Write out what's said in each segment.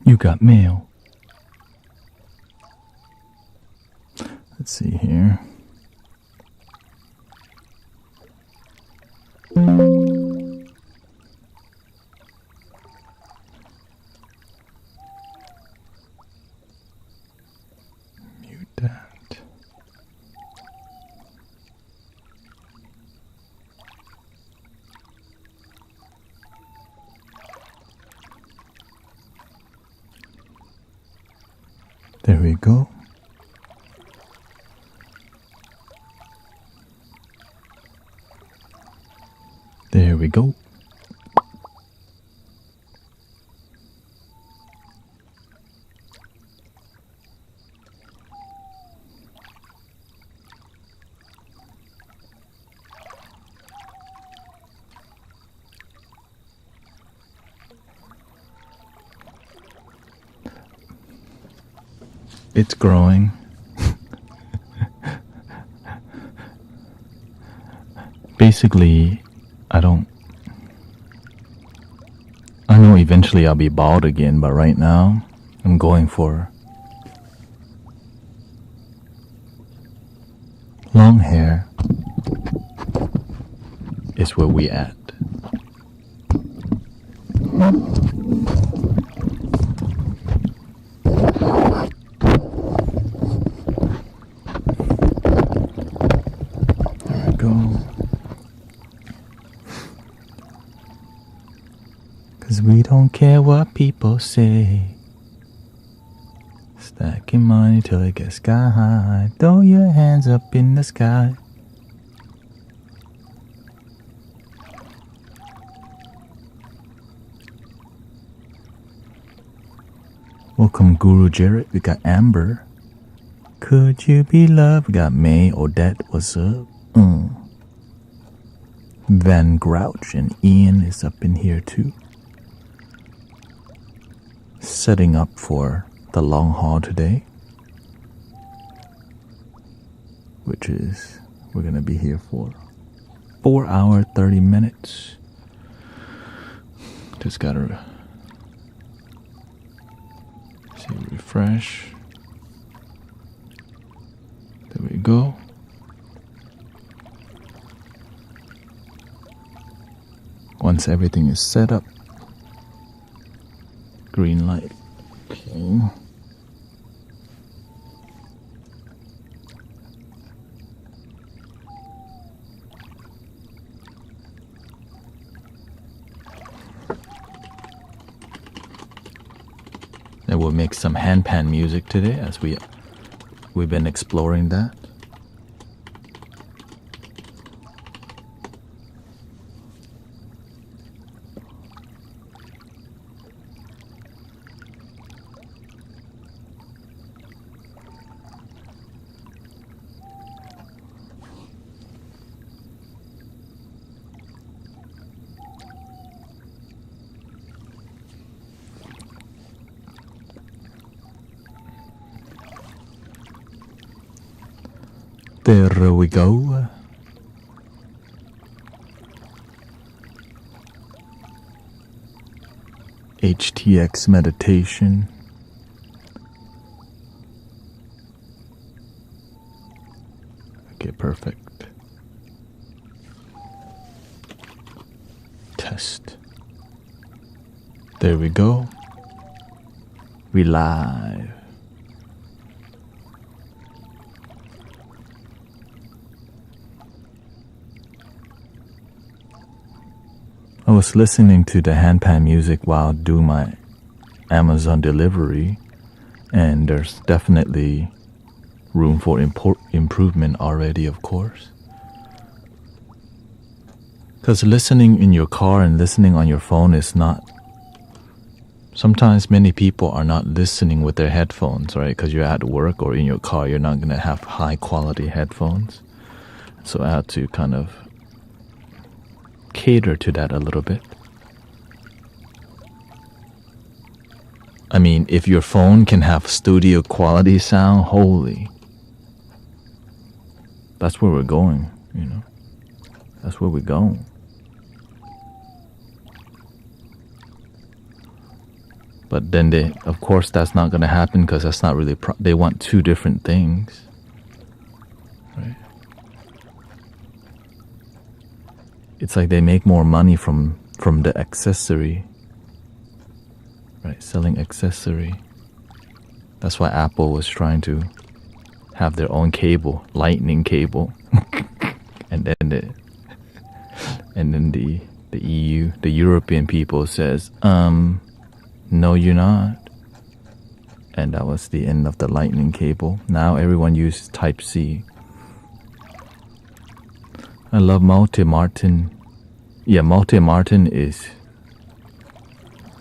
You got mail. Let's see here. Mute that. There we go. There we go. It's growing. Basically, I know eventually I'll be bald again, but right now I'm going for long hair is where we at. There we go. 'Cause we don't care what people say. Stacking money till it gets sky high. Throw your hands up in the sky. Welcome Guru Jarrett. We got Amber. Could you be loved? We got May. Odette, what's up? Van Grouch and Ian is up in here too. Setting up for the long haul today, which is we're gonna be here for 4 hours 30 minutes. Just gotta see, refresh. There we go. Once everything is set up, green light. Okay. And we'll make some handpan music today as we've been exploring that. There we go. HTX meditation. Okay, perfect. Test. There we go. We live. I was listening to the handpan music while doing my Amazon delivery, and there's definitely room for improvement already, of course. Because listening in your car and listening on your phone is not... Sometimes many people are not listening with their headphones, right? Because you're at work or in your car, you're not going to have high quality headphones. So I had to kind of cater to that a little bit. I mean, if your phone can have studio quality sound, holy, that's where we're going, you know. That's where we're going. But then of course, that's not going to happen because that's not really, they want two different things. Right? It's like they make more money from the accessory. Right? Selling accessory. That's why Apple was trying to have their own cable, lightning cable. and then the EU, the European people says, no, you're not. And that was the end of the lightning cable. Now everyone uses Type-C. I love Malte Martin. Yeah, Malte Martin is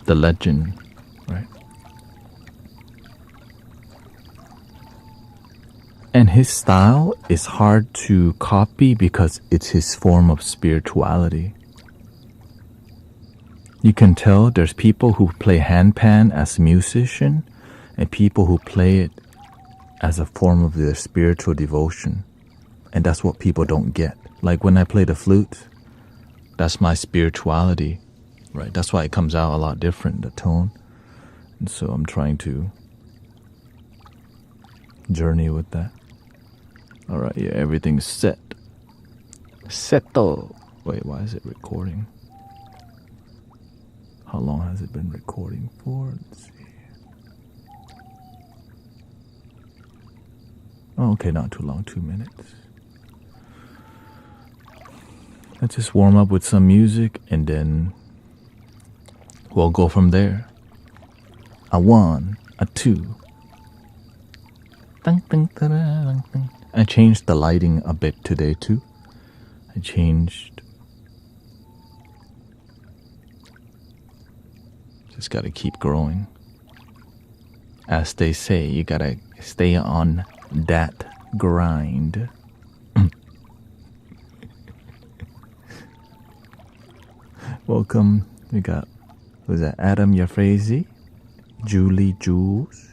the legend, right? And his style is hard to copy because it's his form of spirituality. You can tell there's people who play handpan as a musician and people who play it as a form of their spiritual devotion. And that's what people don't get. Like when I play the flute, that's my spirituality, right? That's why it comes out a lot different, the tone. And so I'm trying to journey with that. All right, yeah, everything's set. Settle. Wait, why is it recording? How long has it been recording for? Let's see. Oh, okay, not too long, 2 minutes. Let's just warm up with some music and then we'll go from there. A 1, a 2. Dun, dun, dun, dun, dun. I changed the lighting a bit today too. I changed. Just gotta keep growing. As they say, you gotta stay on that grind. Welcome. We got, who's that? Adam Yafrazi, Julie Jules.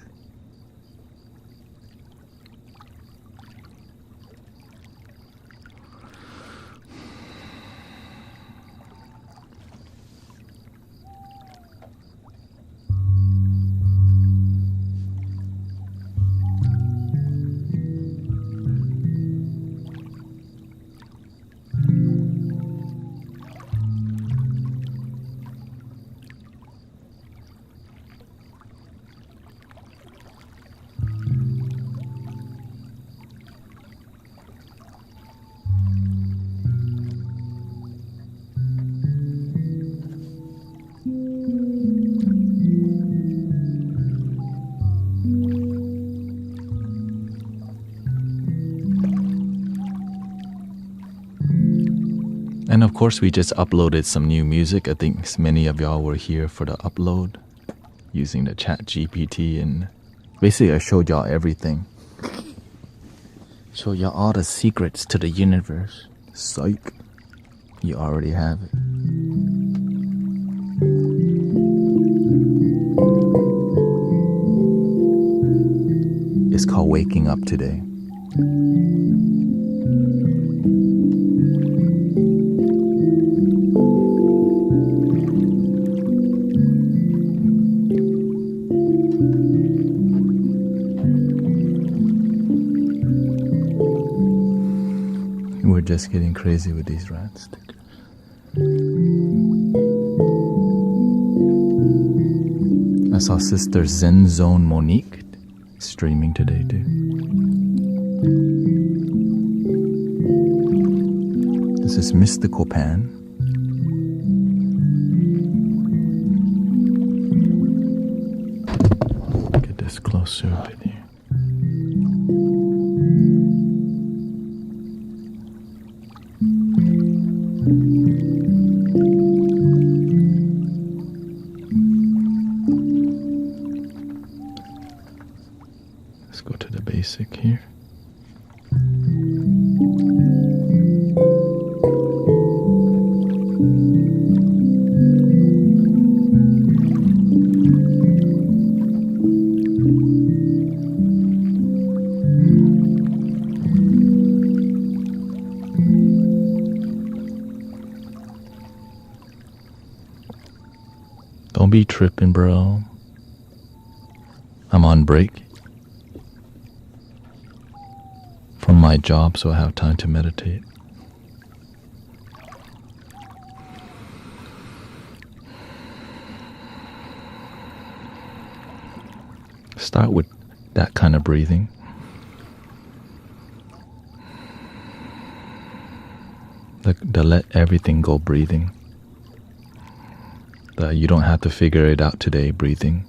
And of course, we just uploaded some new music. I think many of y'all were here for the upload using the chat GPT. And basically, I showed y'all everything. Showed y'all all the secrets to the universe. Psych. You already have it. It's called Waking Up Today. We're just getting crazy with these rat stickers. I saw Sister Zen Zone Monique streaming today too. This is Mystical Pan. Get this closer a bit here. Let's go to the basic here. Don't be tripping, bro. I'm on break from my job, so I have time to meditate. Start with that kind of breathing. The let everything go breathing. The you don't have to figure it out today breathing.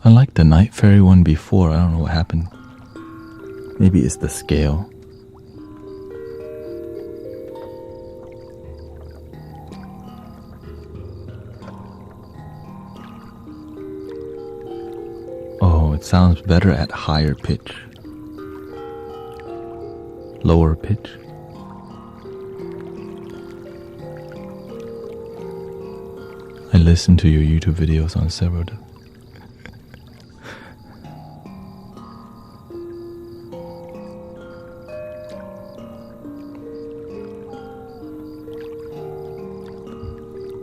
I liked the Night Fairy one before. I don't know what happened. Maybe it's the scale. Oh, it sounds better at higher pitch. Lower pitch. I listen to your YouTube videos on several.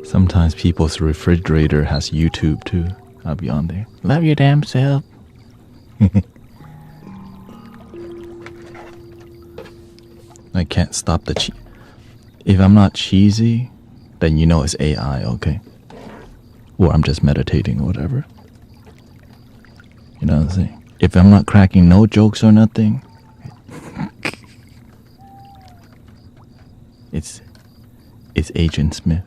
Sometimes people's refrigerator has YouTube too. I'll be on there. Love your damn self. I can't stop the If I'm not cheesy, then you know it's AI, okay? Or I'm just meditating or whatever. You know what I'm saying? If I'm not cracking no jokes or nothing, it's Agent Smith.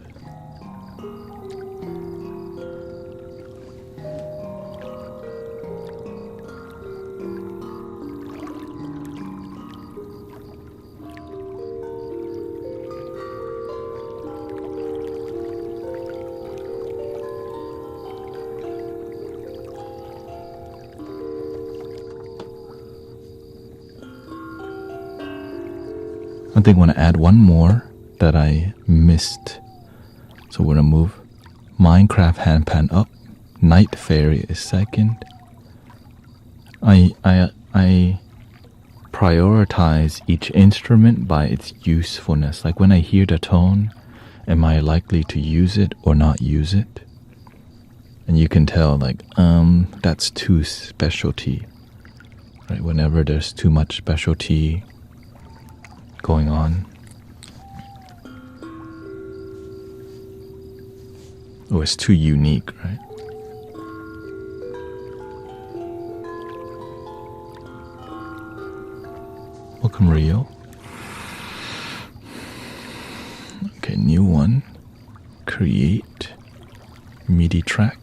I think I want to add one more that I missed. So we're going to move Minecraft Handpan up. Night Fairy is second. I prioritize each instrument by its usefulness. Like when I hear the tone, am I likely to use it or not use it? And you can tell like, that's too specialty. Right? Whenever there's too much specialty going on, or it's too unique, right? Welcome, Rio. Okay, new one. Create MIDI track.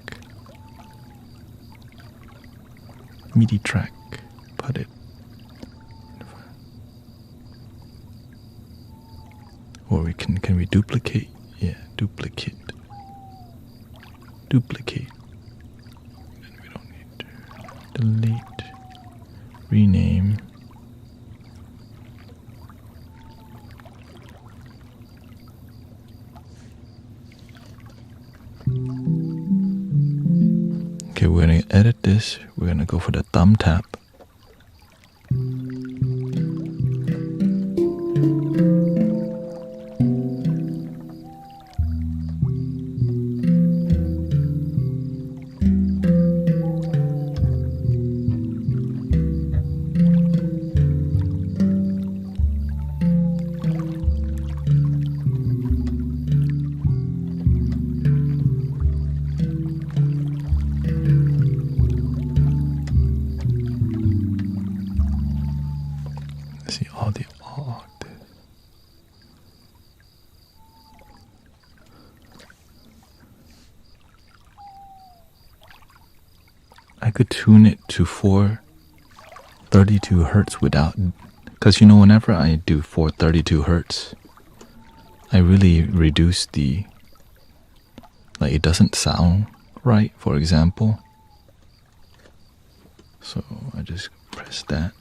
MIDI track. Put it. Or we can we duplicate? Yeah, duplicate. Duplicate. And we don't need to delete. Rename. Okay, we're gonna edit this. We're gonna go for the thumb tap. See all the octaves. I could tune it to 432 hertz without, because whenever I do 432 hertz, I really reduce the, like, it doesn't sound right, for example. So I just press that.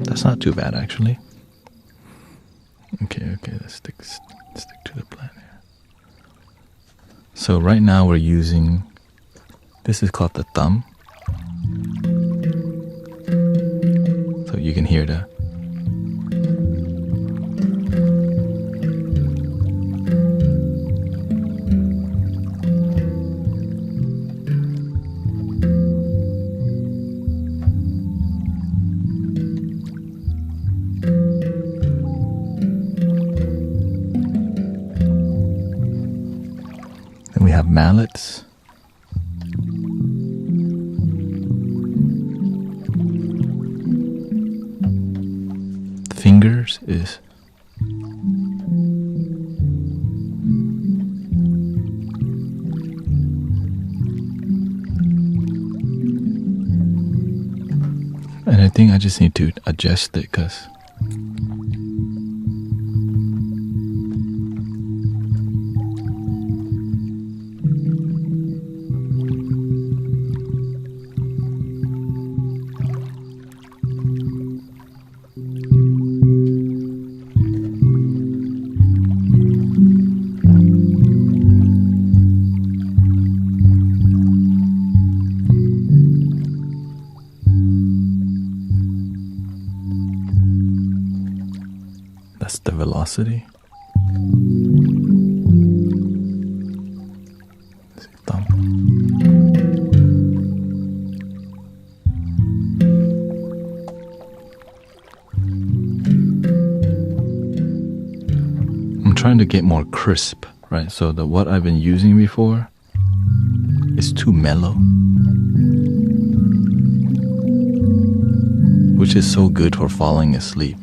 That's not too bad, actually. Okay, let's stick to the plan here. So right now we're using, this is called the thumb. So you can hear the, we have mallets. Fingers is and I think I just need to adjust it because that's the velocity. Let's see, thumb. I'm trying to get more crisp, right? So what I've been using before is too mellow, which is so good for falling asleep,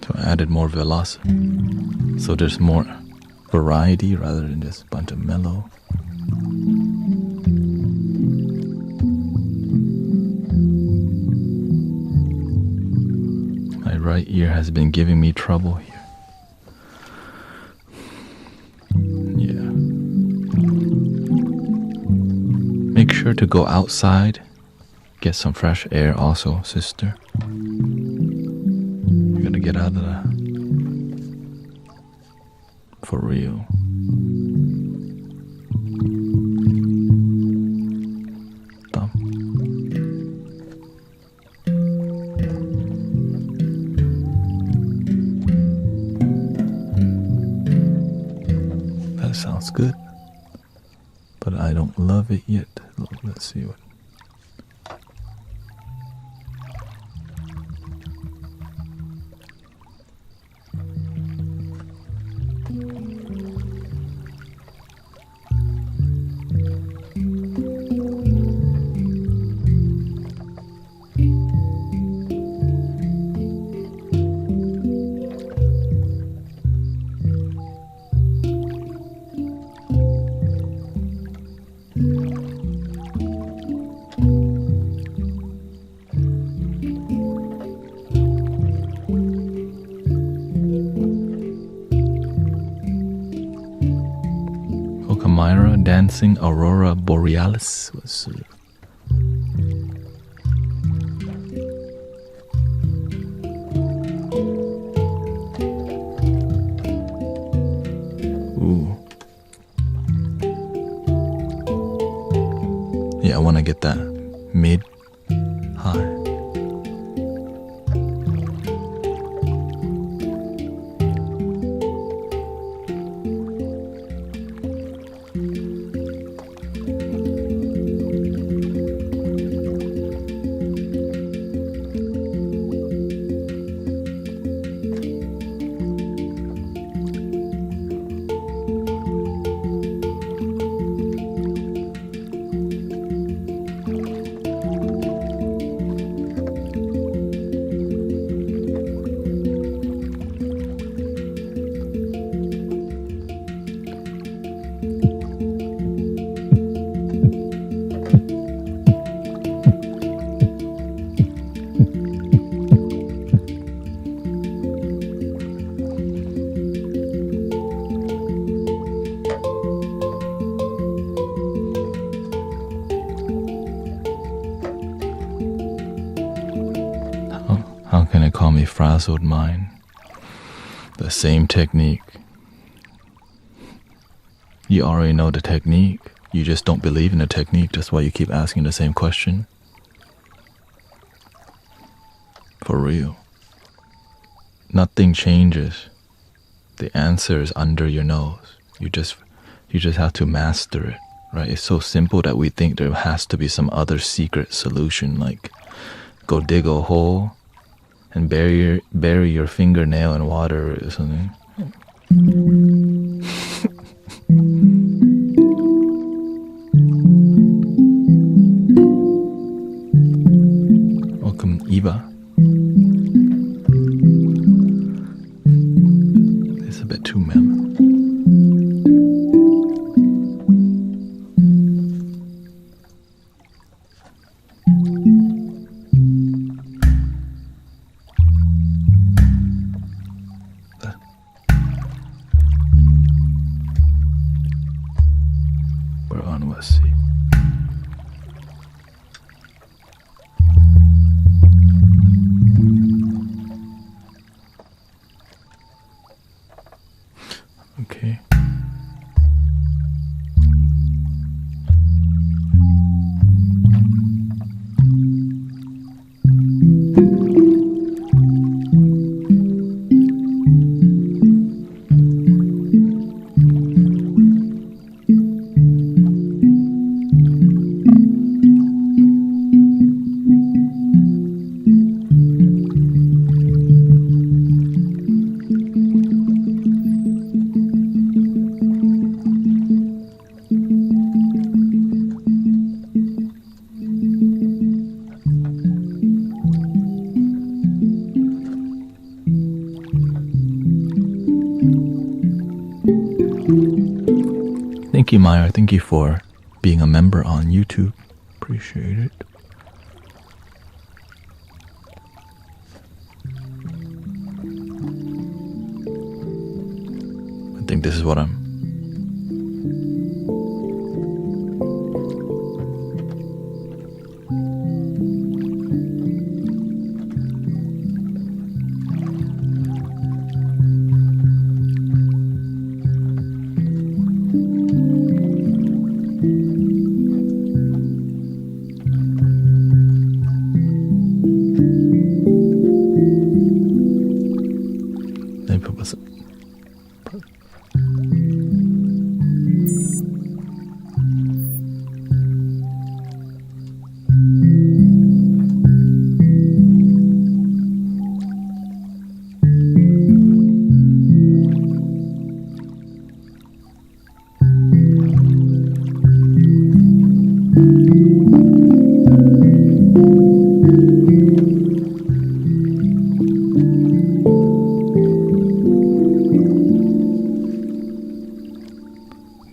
So I added more velocity. So there's more variety rather than just a bunch of mellow. My right ear has been giving me trouble here. Yeah. Make sure to go outside. Get some fresh air also, sister. You gotta get out of the... For real. Thumb. That sounds good, but I don't love it yet. Let's see what. dancing aurora borealis 我是 Ooh. Yeah, I want to get that mid high. How can it call me frazzled mind? The same technique. You already know the technique. You just don't believe in the technique. That's why you keep asking the same question. For real. Nothing changes. The answer is under your nose. You just have to master it, right? It's so simple that we think there has to be some other secret solution, like go dig a hole and bury your fingernail in water or something. Welcome, Eva. It's a bit too mellow. We're on, let's see. Okay. Thank you, Meyer. Thank you for being a member on YouTube. Appreciate it. I think this is what I'm...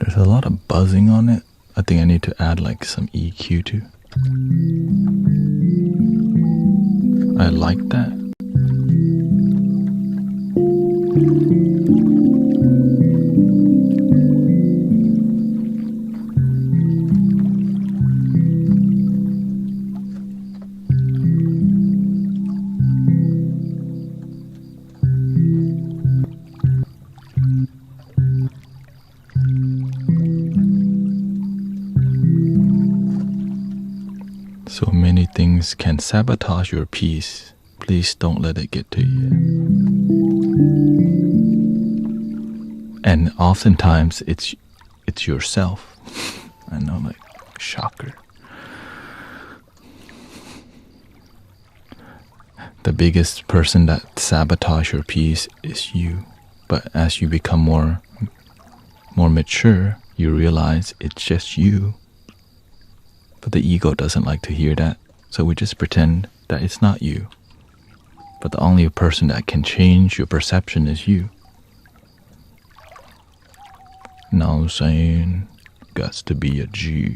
There's a lot of buzzing on it. I think I need to add like some EQ too. I like that. So many things can sabotage your peace. Please don't let it get to you. And oftentimes it's yourself. I know, like, shocker. The biggest person that sabotage your peace is you. But as you become more mature, you realize it's just you. But the ego doesn't like to hear that, so we just pretend that it's not you. But the only person that can change your perception is you. Now saying, got to be a Jew.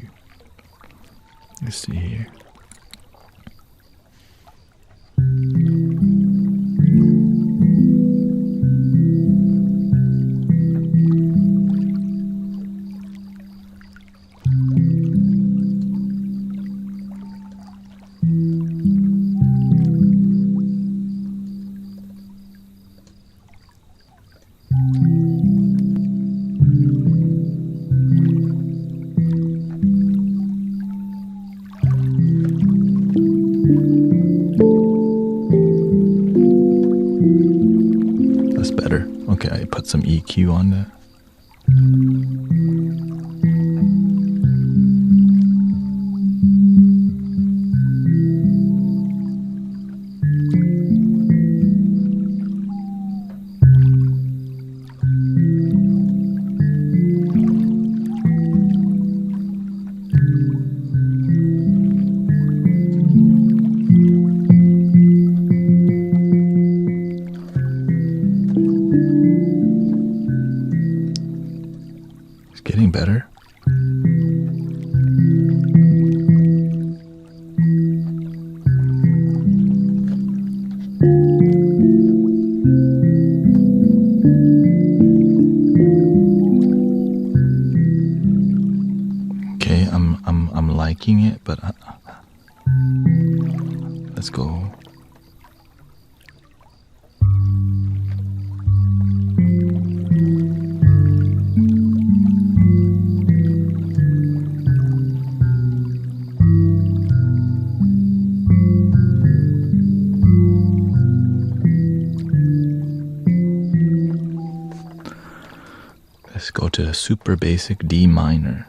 Let's see here. That's better. Okay, I put some EQ on that. Getting better. Okay, I'm liking it, but let's go. Let's go to a super basic D minor.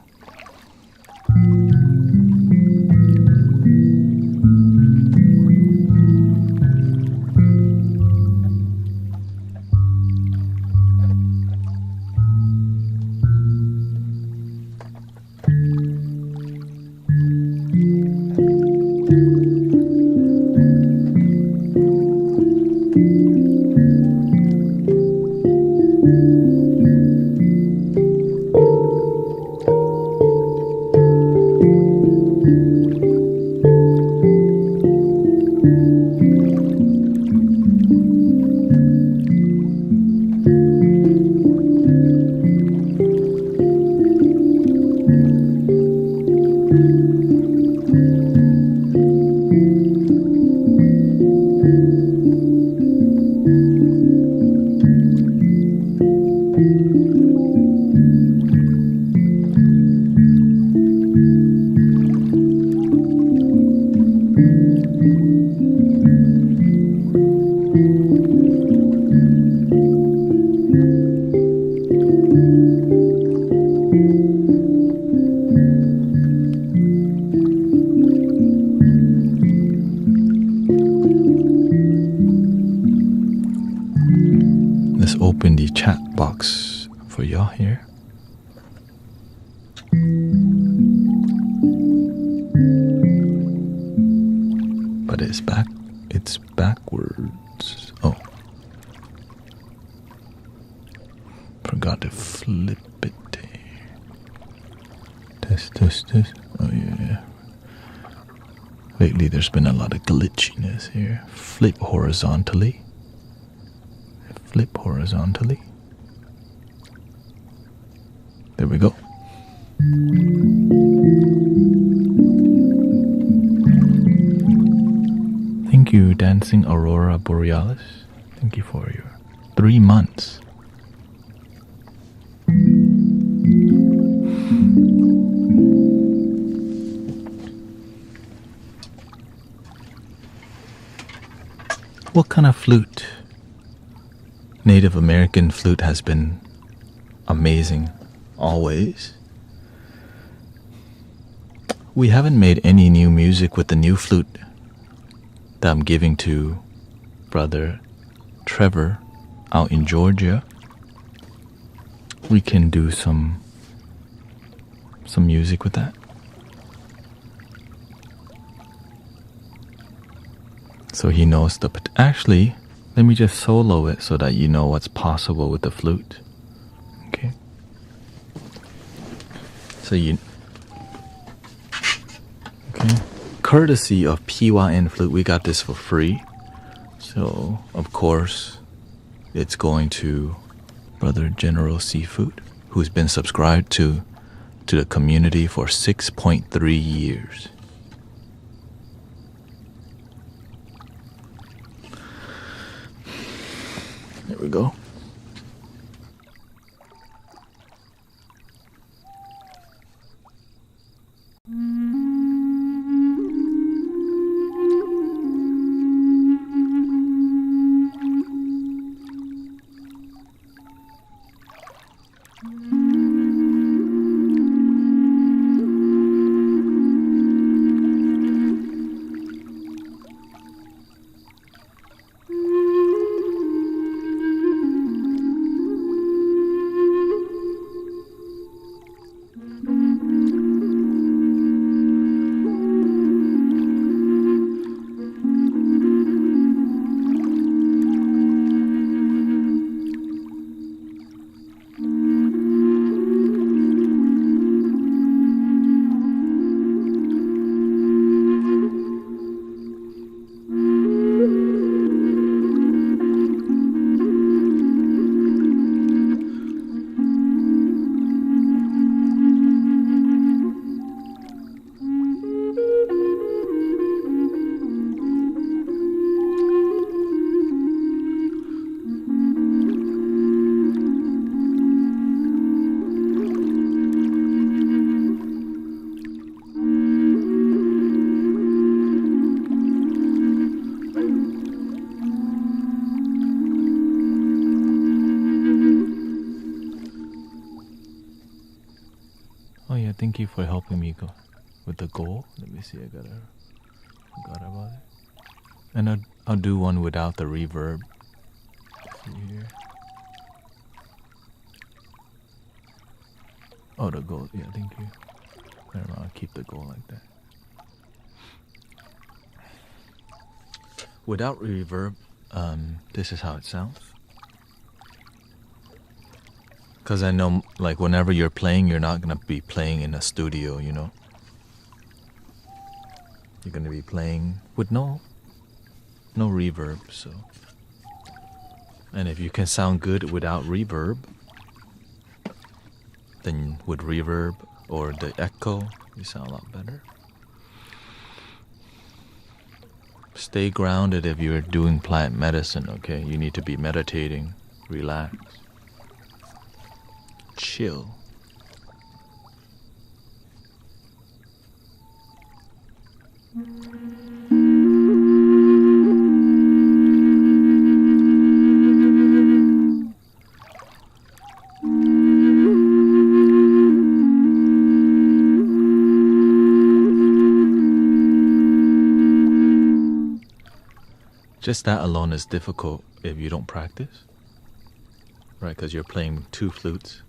Let's open the chat box for y'all here. But it's backwards. Oh. Forgot to flip it. Test. Oh yeah. Lately there's been a lot of glitchiness here. Flip horizontally. Flip horizontally. There we go. Thank you, Dancing Aurora Borealis. Thank you for your 3 months. What kind of flute? Native American flute has been amazing, always. We haven't made any new music with the new flute that I'm giving to brother Trevor out in Georgia. We can do some music with that. So he knows actually, let me just solo it so that you know what's possible with the flute. Okay. So okay. Courtesy of PYN Flute, we got this for free. So, of course, it's going to Brother General Seafood, who's been subscribed to the community for 6.3 years. There we go. Oh yeah, thank you for helping me go with the goal. Let me see, I forgot about it. And I'll do one without the reverb. Let's see here. Oh, the goal, yeah, thank you. Never mind, I'll keep the goal like that. Without reverb, this is how it sounds. Because I know, like, whenever you're playing, you're not going to be playing in a studio, you know? You're going to be playing with no reverb, so. And if you can sound good without reverb, then with reverb or the echo, you sound a lot better. Stay grounded if you're doing plant medicine, okay? You need to be meditating, relax. Chill. Just that alone is difficult if you don't practice, right? Because you're playing two flutes.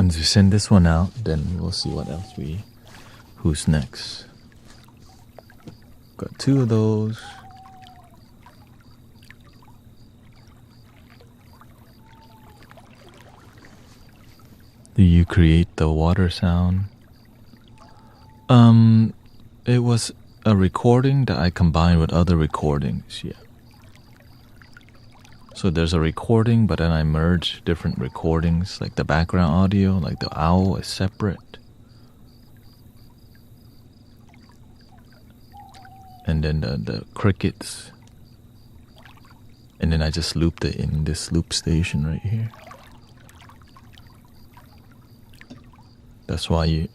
once we send this one out, then we'll see what else who's next. Got 2 of those. Do you create the water sound? It was a recording that I combined with other recordings, yeah. So there's a recording, but then I merge different recordings, like the background audio, like the owl is separate. And then the crickets. And then I just looped it in this loop station right here. That's why you...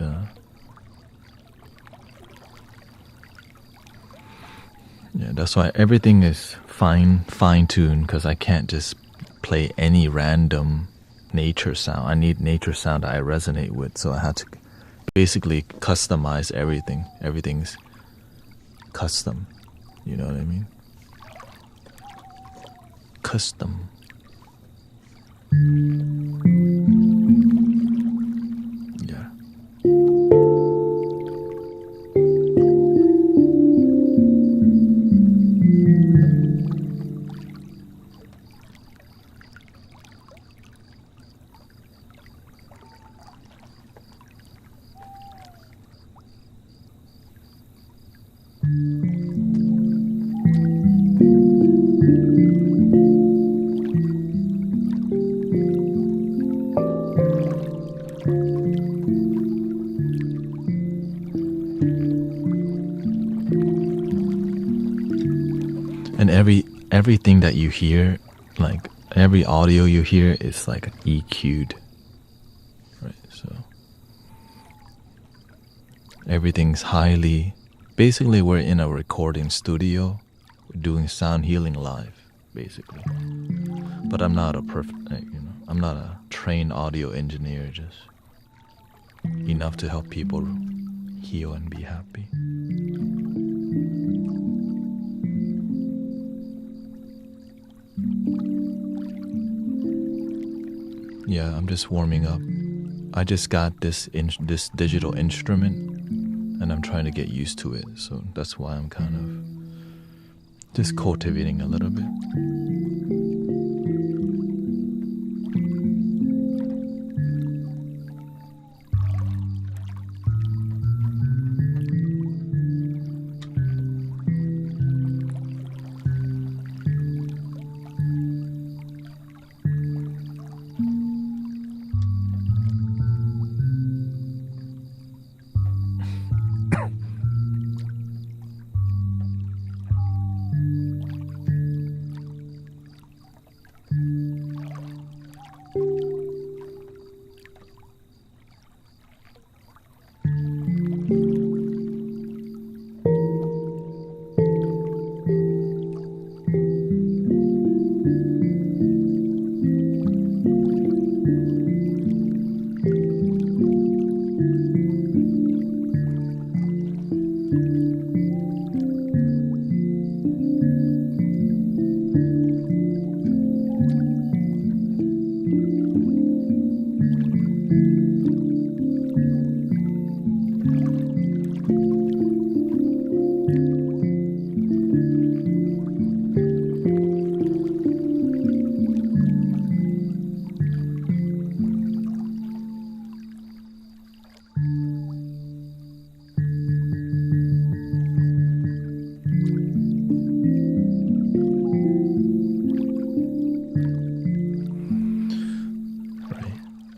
yeah, that's why everything is fine-tuned, because I can't just play any random nature sound. I need nature sound that I resonate with, so I had to basically customize everything. Everything's custom, you know what I mean? Custom. Yeah. And everything that you hear, like every audio you hear is like EQ'd, right? So everything's highly, basically we're in a recording studio, we're doing sound healing live, basically. But I'm not a I'm not a trained audio engineer, just enough to help people heal and be happy. Yeah, I'm just warming up. I just got this digital instrument, and I'm trying to get used to it. So that's why I'm kind of just cultivating a little bit.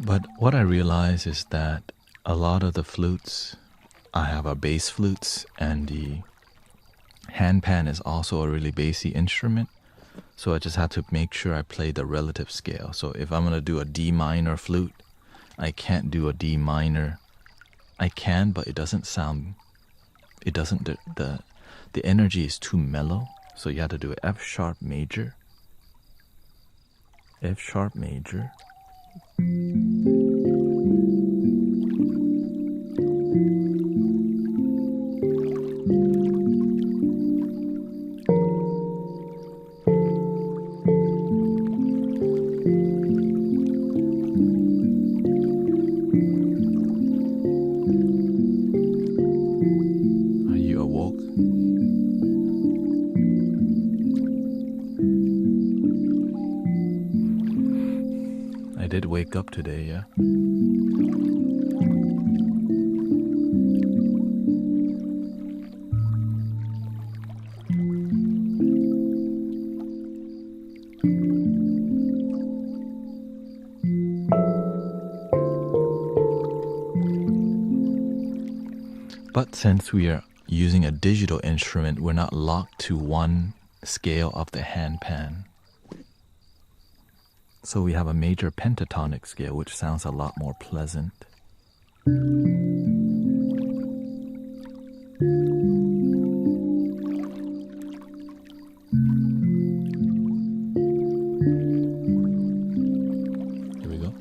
But what I realize is that a lot of the flutes, I have a bass flutes, and the handpan is also a really bassy instrument. So I just have to make sure I play the relative scale. So if I'm going to do a D minor flute, I can't do a D minor. I can, but it doesn't sound, it doesn't, the energy is too mellow. So you have to do F sharp major, F sharp major, did wake up today, yeah. But since we are using a digital instrument, we're not locked to one scale of the handpan. So we have a major pentatonic scale, which sounds a lot more pleasant. Here we go.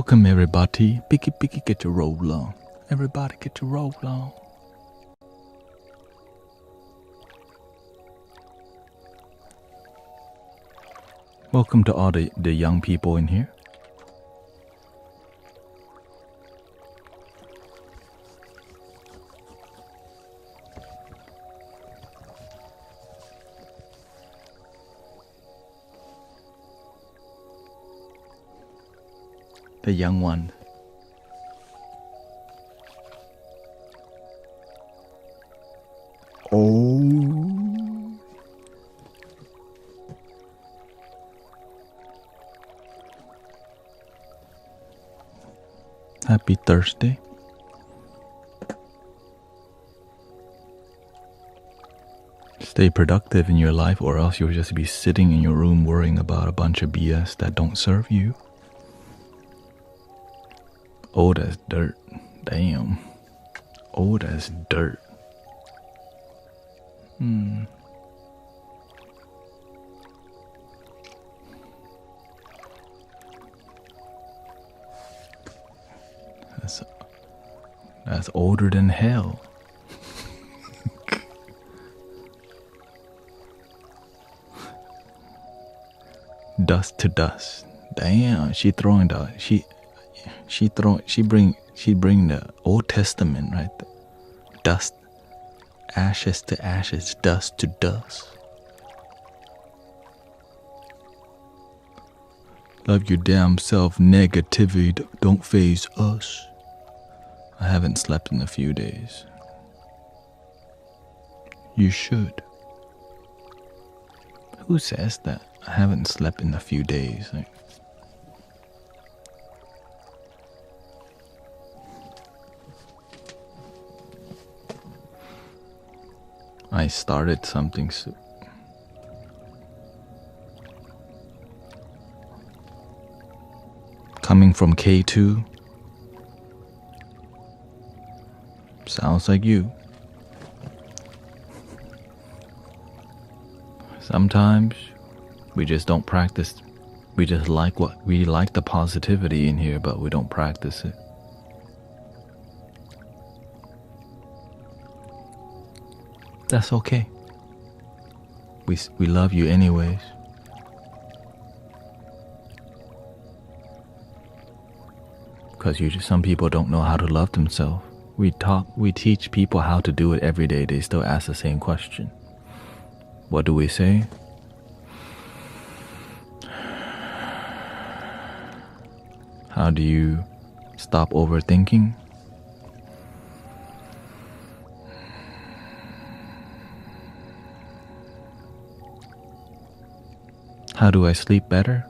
Welcome everybody. Picky, get your roll on. Everybody get your roll on. Welcome to all the young people in here. The young one. Oh. Happy Thursday. Stay productive in your life, or else you'll just be sitting in your room worrying about a bunch of BS that don't serve you. Old as dirt. Damn. Old as dirt. That's older than hell. Dust to dust. Damn, she bring the Old Testament right there. Dust, ashes to ashes, dust to dust. Love your damn self. Negativity don't faze us. I haven't slept in a few days. You should. Who says that? I haven't slept in a few days. I started something soon. Coming from K2. Sounds like you. Sometimes we just don't practice. We just like the positivity in here, but we don't practice it. That's okay. We love you anyways. Because some people don't know how to love themselves. We teach people how to do it every day. They still ask the same question. What do we say? How do you stop overthinking? How do I sleep better?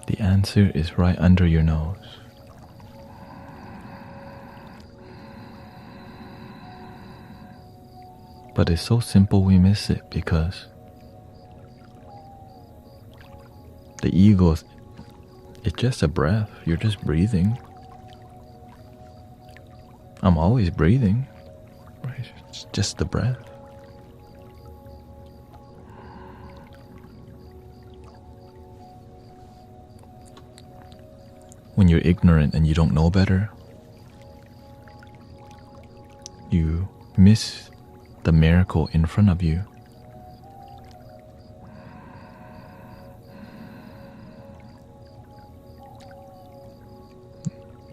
The answer is right under your nose. But it's so simple we miss it because the ego, it's just a breath. You're just breathing. I'm always breathing. Right? It's just the breath. When you're ignorant and you don't know better, you miss the miracle in front of you.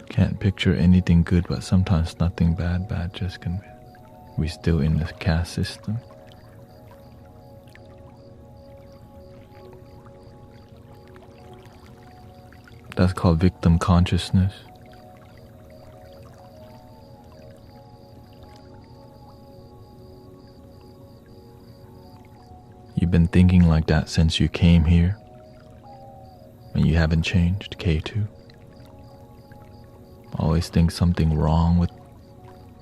Can't picture anything good, but sometimes nothing bad just can be. We still in the caste system. That's called victim consciousness. You've been thinking like that since you came here, and you haven't changed, K2. Always think something wrong with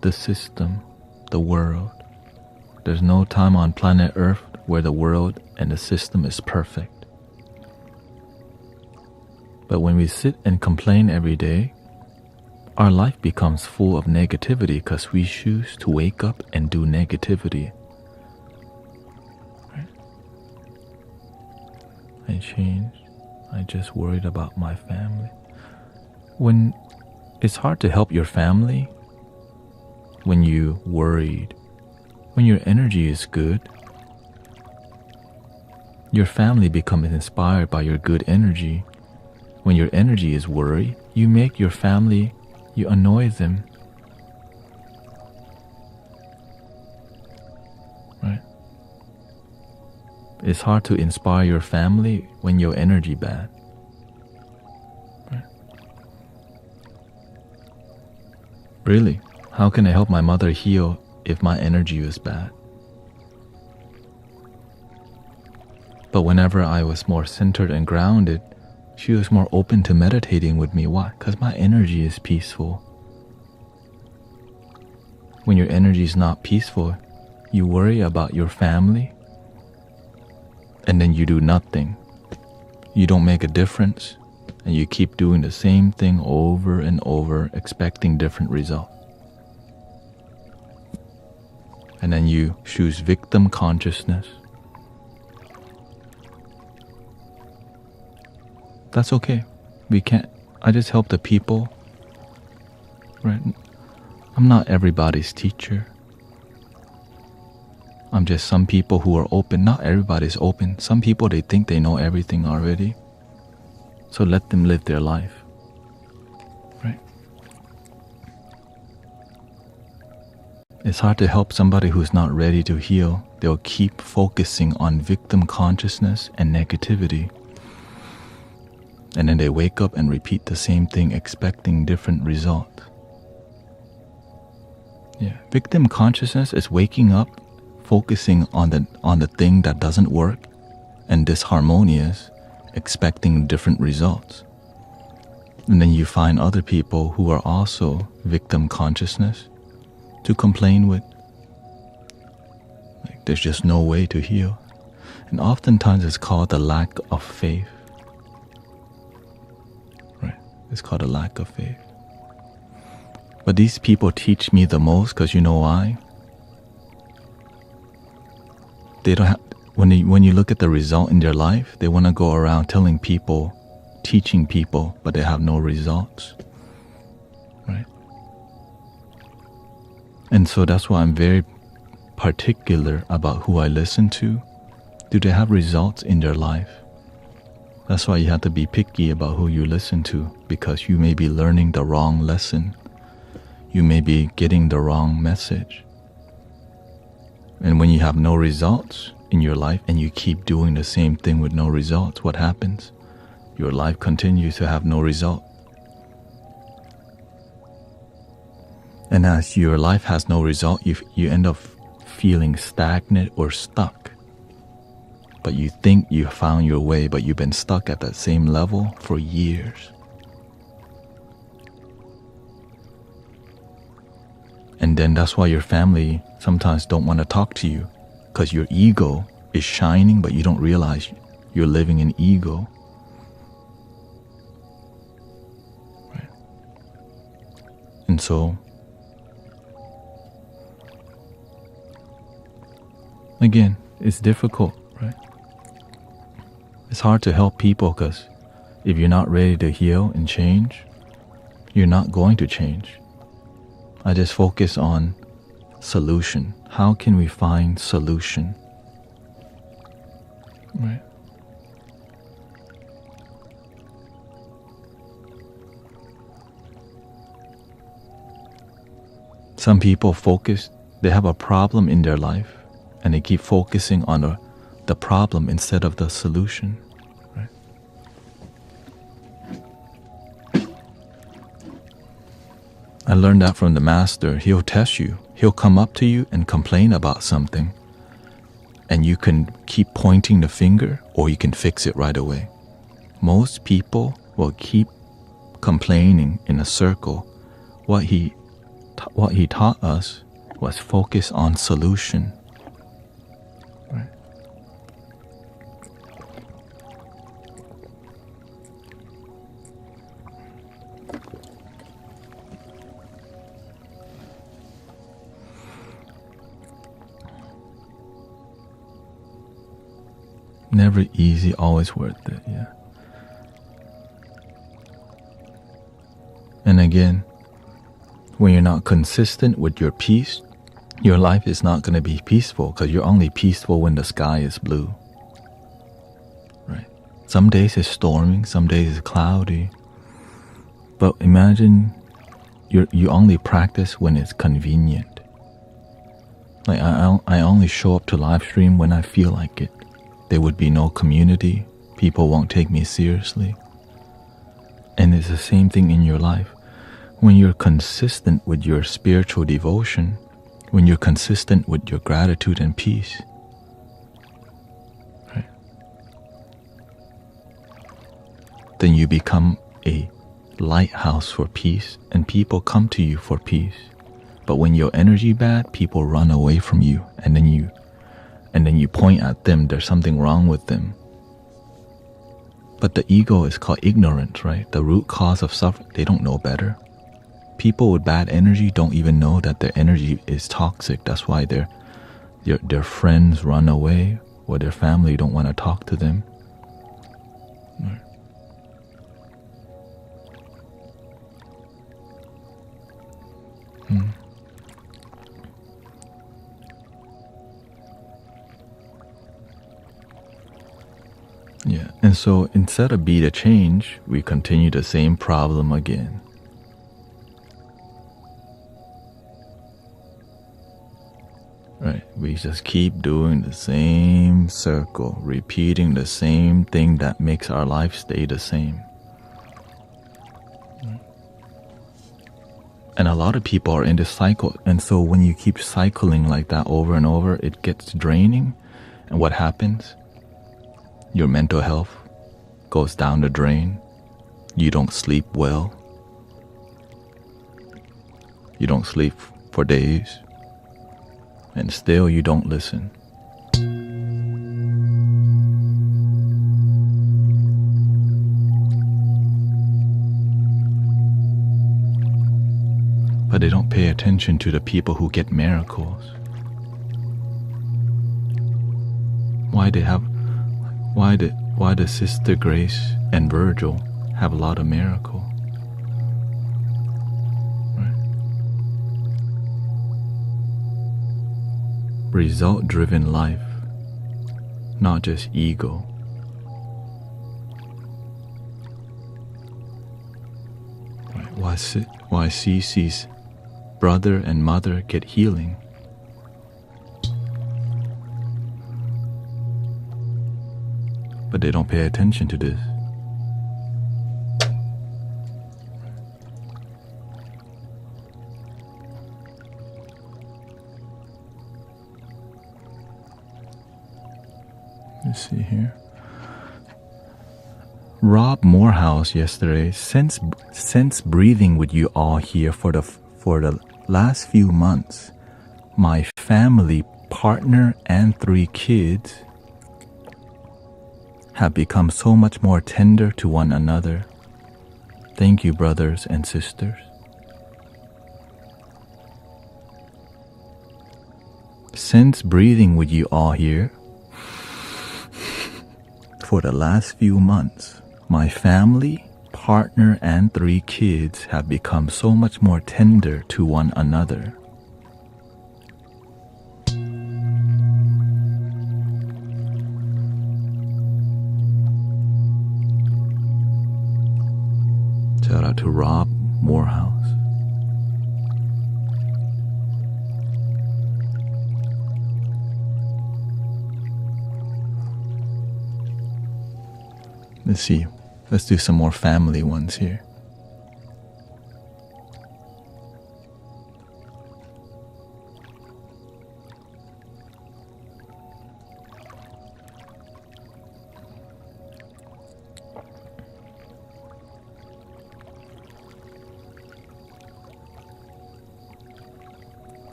the system, the world. There's no time on planet Earth where the world and the system is perfect. But when we sit and complain every day, our life becomes full of negativity because we choose to wake up and do negativity. Right? I changed. I just worried about my family. When it's hard to help your family when you worried. When your energy is good, your family becomes inspired by your good energy. When your energy is worried, you make your family, you annoy them. Right? It's hard to inspire your family when your energy bad. Right? Really, how can I help my mother heal if my energy is bad? But whenever I was more centered and grounded, she was more open to meditating with me. Why? Because my energy is peaceful. When your energy is not peaceful, you worry about your family, and then you do nothing. You don't make a difference, and you keep doing the same thing over and over, expecting different results. And then you choose victim consciousness. That's okay. I just help the people. Right? I'm not everybody's teacher. I'm just some people who are open. Not everybody's open. Some people, they think they know everything already. So let them live their life. Right? It's hard to help somebody who's not ready to heal. They'll keep focusing on victim consciousness and negativity. And then they wake up and repeat the same thing, expecting different results. Yeah, victim consciousness is waking up, focusing on the thing that doesn't work and disharmonious, expecting different results. And then you find other people who are also victim consciousness to complain with. Like, there's just no way to heal. And oftentimes it's called the lack of faith. Right? It's called a lack of faith. But these people teach me the most because you know why? They don't have, when you look at the result in their life, they want to go around telling people, teaching people, but they have no results. Right? And so that's why I'm very particular about who I listen to. Do they have results in their life? That's why you have to be picky about who you listen to, because you may be learning the wrong lesson. You may be getting the wrong message. And when you have no results in your life and you keep doing the same thing with no results, what happens? Your life continues to have no result. And as your life has no result, you end up feeling stagnant or stuck. But you think you found your way, but you've been stuck at that same level for years. And then that's why your family sometimes don't want to talk to you, because your ego is shining, but you don't realize you're living in ego. Right? And so, again, it's difficult, right? It's hard to help people because if you're not ready to heal and change, you're not going to change. I just focus on solution. How can we find solution? Right? Some people focus, they have a problem in their life and they keep focusing on the problem instead of the solution. Right? I learned that from the master. He'll test you. He'll come up to you and complain about something. And you can keep pointing the finger or you can fix it right away. Most people will keep complaining in a circle. What he taught us was focus on solution. Right? Never easy, always worth it, yeah. And again, when you're not consistent with your peace, your life is not going to be peaceful, because you're only peaceful when the sky is blue. Right? Some days it's storming, some days it's cloudy. But imagine you only practice when it's convenient. Like I only show up to live stream when I feel like it. There would be no community. People won't take me seriously. And it's the same thing in your life. When you're consistent with your spiritual devotion, when you're consistent with your gratitude and peace, right, then you become a lighthouse for peace, and people come to you for peace. But when your energy bad, people run away from you, and then you point at them. There's something wrong with them. But the ego is called ignorance, right? The root cause of suffering. They don't know better. People with bad energy don't even know that their energy is toxic. That's why their friends run away, or their family don't want to talk to them. Right. Yeah, and so instead of be the change, we continue the same problem again. Right, we just keep doing the same circle, repeating the same thing that makes our life stay the same. And a lot of people are in this cycle, and so when you keep cycling like that over and over, it gets draining. And what happens? Your mental health goes down the drain. You don't sleep well. You don't sleep for days. And still you don't listen. But they don't pay attention to the people who get miracles. Why did Sister Grace and Virgil have a lot of miracles? Result-driven life, not just ego. Why Cece's brother and mother get healing? But they don't pay attention to this. Let's see here. Rob Morehouse yesterday, since breathing with you all here for the last few months, my family, partner, and 3 kids have become so much more tender to one another. Thank you, brothers and sisters. Since breathing with you all here for the last few months, my family, partner, and 3 kids have become so much more tender to one another. Shout out to Rob Morehouse. Let's see. Let's do some more family ones here.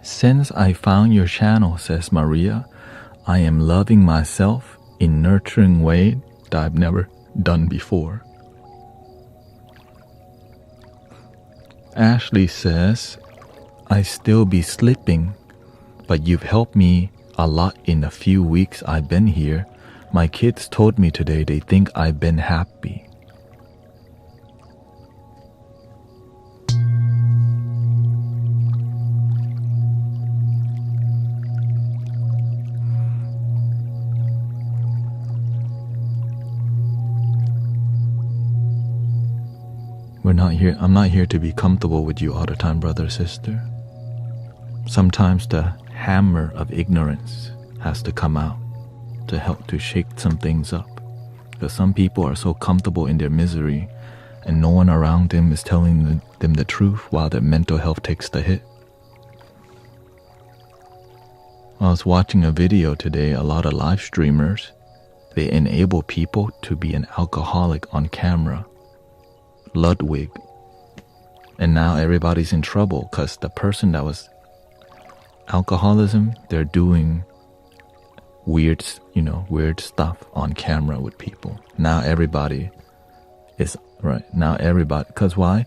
Since I found your channel, says Maria, I am loving myself in nurturing way that I've never done before. Ashley says, I still be slipping, but you've helped me a lot in a few weeks I've been here. My kids told me today they think I've been happy. I'm not here to be comfortable with you all the time, brother, sister. Sometimes the hammer of ignorance has to come out to help to shake some things up. Because some people are so comfortable in their misery and no one around them is telling them the truth while their mental health takes the hit. I was watching a video today, a lot of live streamers, they enable people to be an alcoholic on camera. Ludwig. And now everybody's in trouble because the person that was alcoholism, they're doing weird stuff on camera with people. Now everybody is right. Now everybody, because why?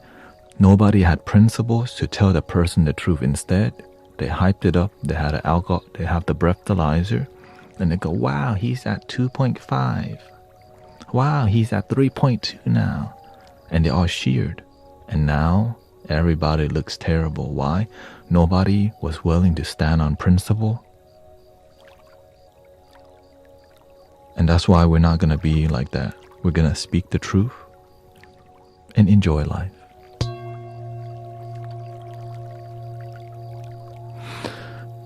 Nobody had principles to tell the person the truth. Instead, they hyped it up. They had they have the breathalyzer, and they go, "Wow, he's at 2.5. Wow, he's at 3.2 now," and they all cheered. And now everybody looks terrible. Why? Nobody was willing to stand on principle. And that's why we're not going to be like that. We're going to speak the truth and enjoy life.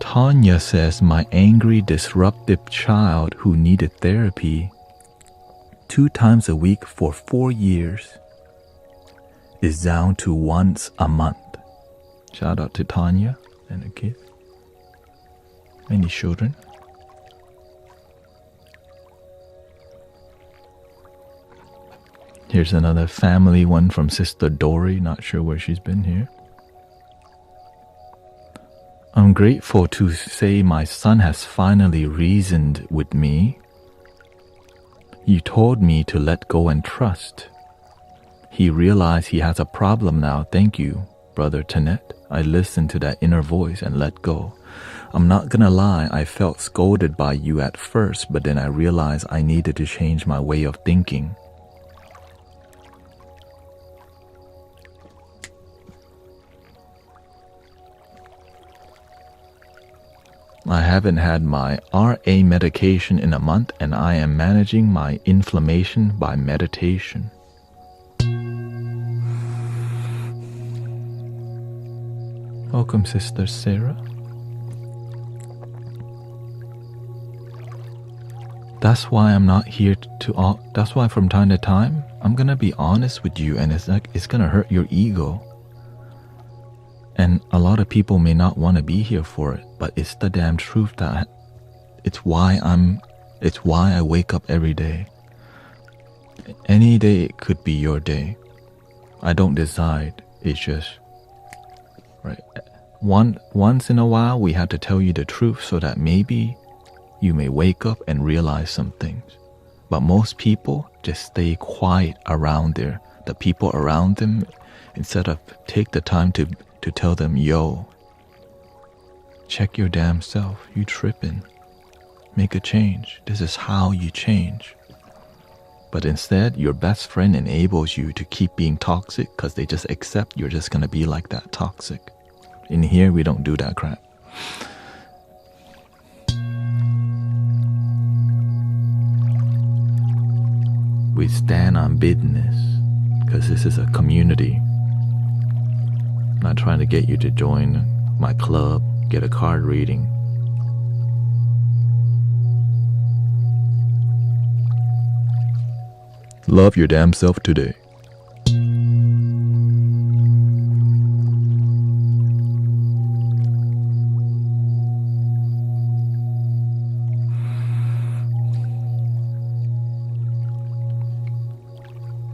Tanya says, my angry, disruptive child who needed therapy 2 times a week for 4 years is down to once a month. Shout out to Tanya and the kids. Any children? Here's another family one from Sister Dory. Not sure where she's been here. I'm grateful to say my son has finally reasoned with me. You told me to let go and trust. He realized he has a problem now. Thank you, Brother Thanet. I listened to that inner voice and let go. I'm not gonna lie, I felt scolded by you at first, but then I realized I needed to change my way of thinking. I haven't had my RA medication in a month and I am managing my inflammation by meditation. Welcome, Sister Sarah. That's why I'm not here that's why from time to time, I'm gonna be honest with you and it's gonna hurt your ego. And a lot of people may not want to be here for it, but it's the damn truth that it's why I wake up every day. Any day it could be your day. I don't decide. It's just right. Once in a while we have to tell you the truth so that maybe you may wake up and realize some things. But most people just stay quiet around there. The people around them, instead of take the time to tell them, yo, check your damn self, you tripping, make a change, this is how you change. But instead, your best friend enables you to keep being toxic because they just accept you're just gonna be like that, toxic. In here, we don't do that crap. We stand on business because this is a community. Not trying to get you to join my club, get a card reading. Love your damn self today.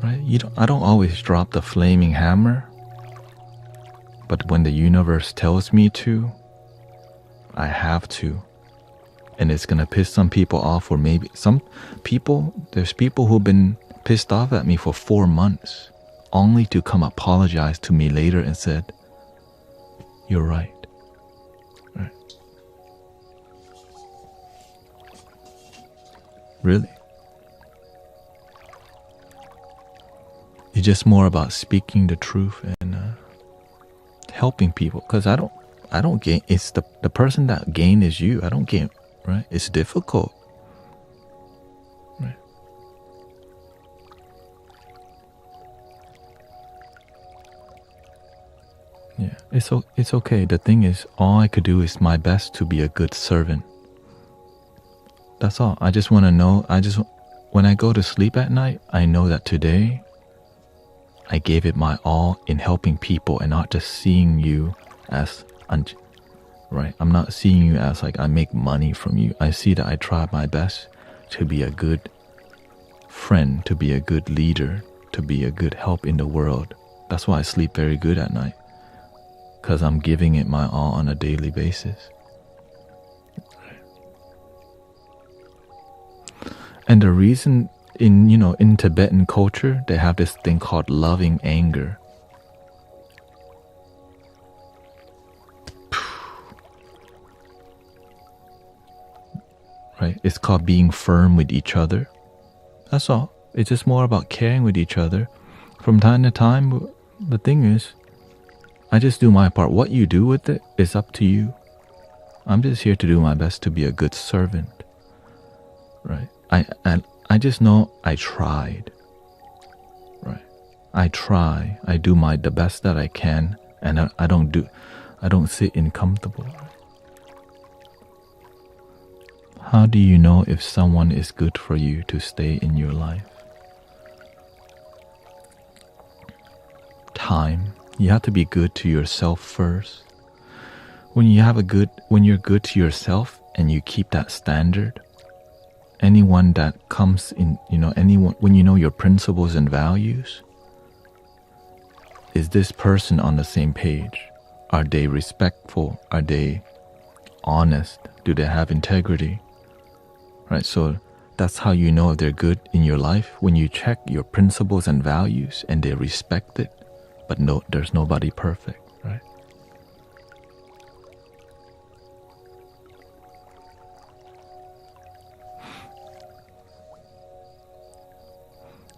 Right? I don't always drop the flaming hammer. But when the universe tells me to, I have to. And it's gonna piss some people off, or maybe there's people who've been pissed off at me for 4 months, only to come apologize to me later and said, you're right. Really. It's just more about speaking the truth and helping people. Because I don't gain. It's the person that gain is you. I don't gain, right? It's difficult. Right. Yeah, it's okay. The thing is, all I could do is my best to be a good servant. That's all. I just want to know. When I go to sleep at night, I know that today I gave it my all in helping people and not just seeing you as right. I'm not seeing you as like I make money from you. I see that I try my best to be a good friend, to be a good leader, to be a good help in the world. That's why I sleep very good at night. Because I'm giving it my all on a daily basis. And the reason in Tibetan culture, they have this thing called loving anger. Right? It's called being firm with each other. That's all. It's just more about caring with each other. From time to time, the thing is, I just do my part. What you do with it is up to you. I'm just here to do my best to be a good servant. Right? I just know I tried. Right? I try. I do the best that I can, and I don't sit uncomfortable. How do you know if someone is good for you to stay in your life? Time. You have to be good to yourself first. When you're good to yourself and you keep that standard, anyone that comes in, when you know your principles and values, is this person on the same page? Are they respectful? Are they honest? Do they have integrity? Right, so that's how you know if they're good in your life, when you check your principles and values and they respect it. But no, there's nobody perfect, right?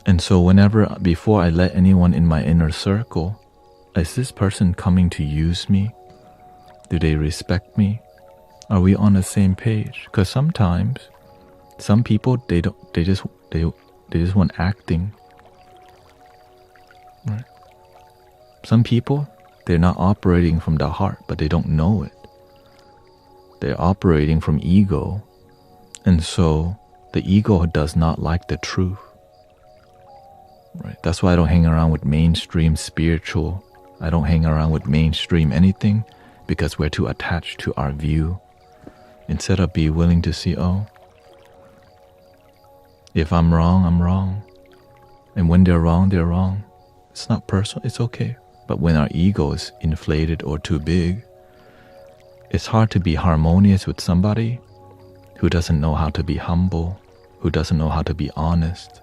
And so before I let anyone in my inner circle, is this person coming to use me? Do they respect me? Are we on the same page? Because sometimes, some people, they just want acting, right? Some people, they're not operating from the heart, but they don't know it. They're operating from ego. And so the ego does not like the truth. Right? That's why I don't hang around with mainstream spiritual. I don't hang around with mainstream anything, because we're too attached to our view. Instead of be willing to see, if I'm wrong, I'm wrong. And when they're wrong, they're wrong. It's not personal, it's okay. But when our ego is inflated or too big, it's hard to be harmonious with somebody who doesn't know how to be humble, who doesn't know how to be honest,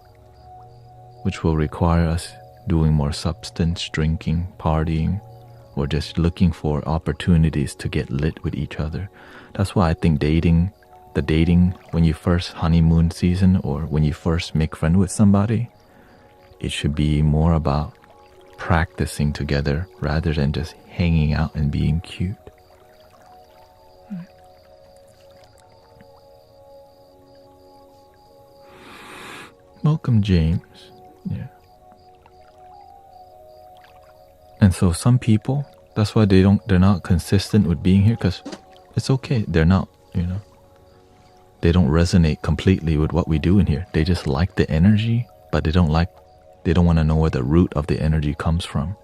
which will require us doing more substance, drinking, partying, or just looking for opportunities to get lit with each other. That's why I think dating, when you first honeymoon season or when you first make friends with somebody, it should be more about practicing together rather than just hanging out and being cute. Right. Welcome, James. Yeah. And so some people, that's why they're not consistent with being here, because it's okay. They're not, they don't resonate completely with what we do in here. They just like the energy, but they don't want to know where the root of the energy comes from.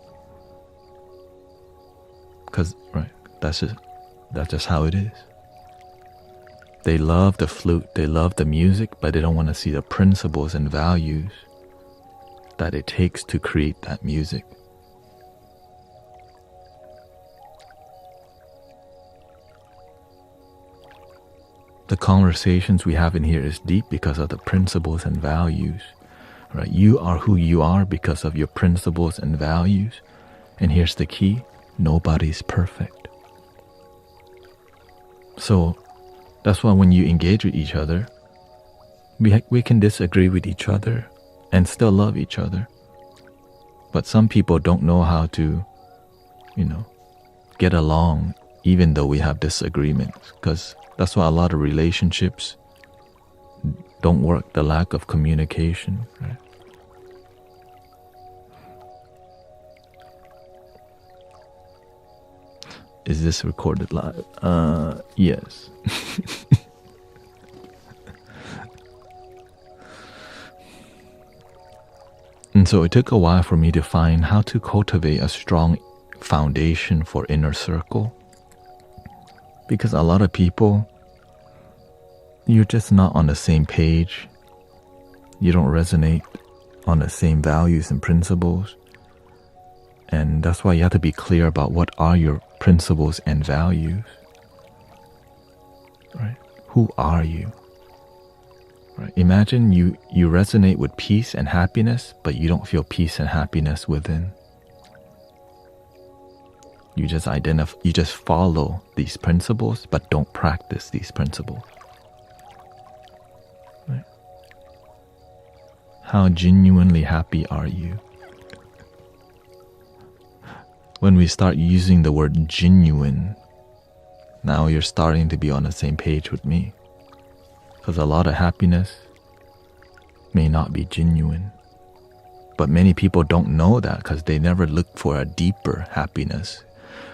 Because, right, that's just how it is. They love the flute, they love the music, but they don't want to see the principles and values that it takes to create that music. The conversations we have in here is deep because of the principles and values. Right? You are who you are because of your principles and values. And here's the key, nobody's perfect. So that's why when you engage with each other, We can disagree with each other and still love each other. But some people don't know how to, get along even though we have disagreements, because that's why a lot of relationships don't work, the lack of communication, right? Is this recorded live? Yes. And so it took a while for me to find how to cultivate a strong foundation for inner circle. Because a lot of people, you're just not on the same page. You don't resonate on the same values and principles. And that's why you have to be clear about what are your principles and values. Right? Who are you? Right? Imagine you resonate with peace and happiness, but you don't feel peace and happiness within. You just follow these principles, but don't practice these principles. Right? How genuinely happy are you? When we start using the word genuine, now you're starting to be on the same page with me. Because a lot of happiness may not be genuine. But many people don't know that because they never look for a deeper happiness.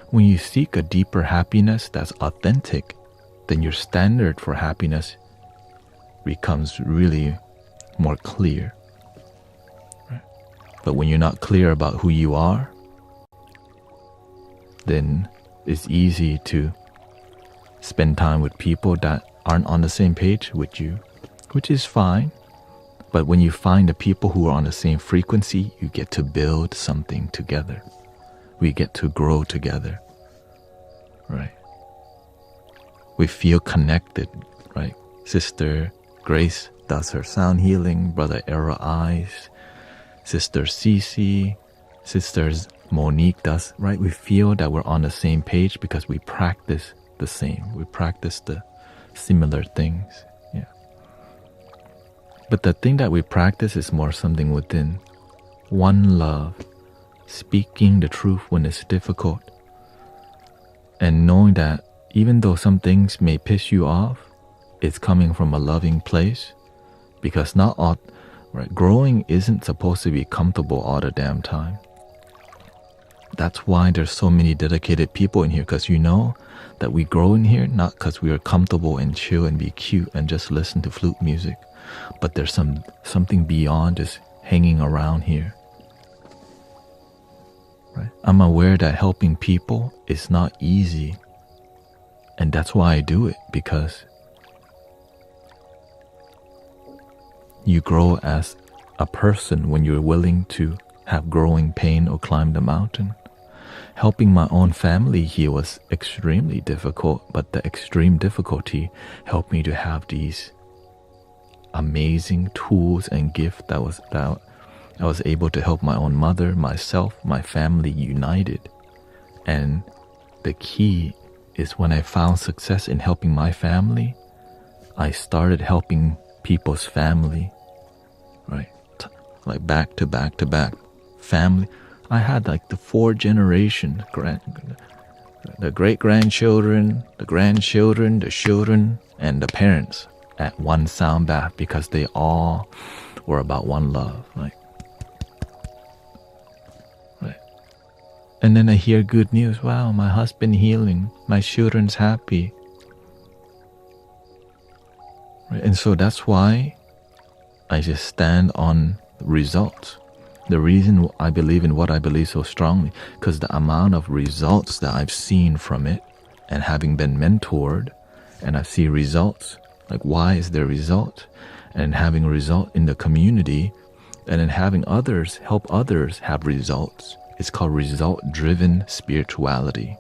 When you seek a deeper happiness that's authentic, then your standard for happiness becomes really more clear. Right? But when you're not clear about who you are, then it's easy to spend time with people that aren't on the same page with you, which is fine. But when you find the people who are on the same frequency, you get to build something together. We get to grow together, right? We feel connected, right? Sister Grace does her sound healing, Brother Era Eyes, Sister Cece, Sisters Monique does, right? We feel that we're on the same page because we practice the same. We practice the similar things. Yeah. But the thing that we practice is more something within. One love, speaking the truth when it's difficult, and knowing that even though some things may piss you off, it's coming from a loving place, because not all, right? Growing isn't supposed to be comfortable all the damn time. That's why there's so many dedicated people in here, because you know that we grow in here not because we are comfortable and chill and be cute and just listen to flute music, but there's something beyond just hanging around here. Right? I'm aware that helping people is not easy, and that's why I do it, because you grow as a person when you're willing to have growing pain or climb the mountain. Helping my own family heal was extremely difficult, but the extreme difficulty helped me to have these amazing tools and gifts that I was able to help my own mother, myself, my family united. And the key is when I found success in helping my family, I started helping people's family, right? Like back to back to back family. I had like the 4 generations, the great-grandchildren, the grandchildren, the children, and the parents at one sound bath, because they all were about one love. Right? And then I hear good news. Wow, my husband healing, my children's happy. Right? And so that's why I just stand on results. The reason I believe in what I believe so strongly, because the amount of results that I've seen from it, and having been mentored, and I see results, like why is there result, and having a result in the community, and then having others help others have results. It's called result-driven spirituality.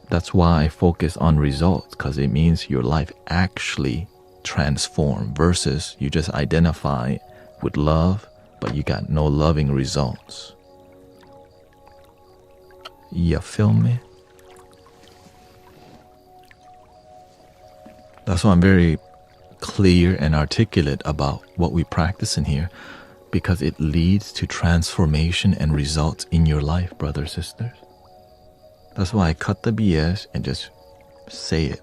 That's why I focus on results, because it means your life actually transforms versus you just identify with love, but you got no loving results. You feel me? That's why I'm very clear and articulate about what we practice in here, because it leads to transformation and results in your life, brothers, sisters. That's why I cut the BS and just say it.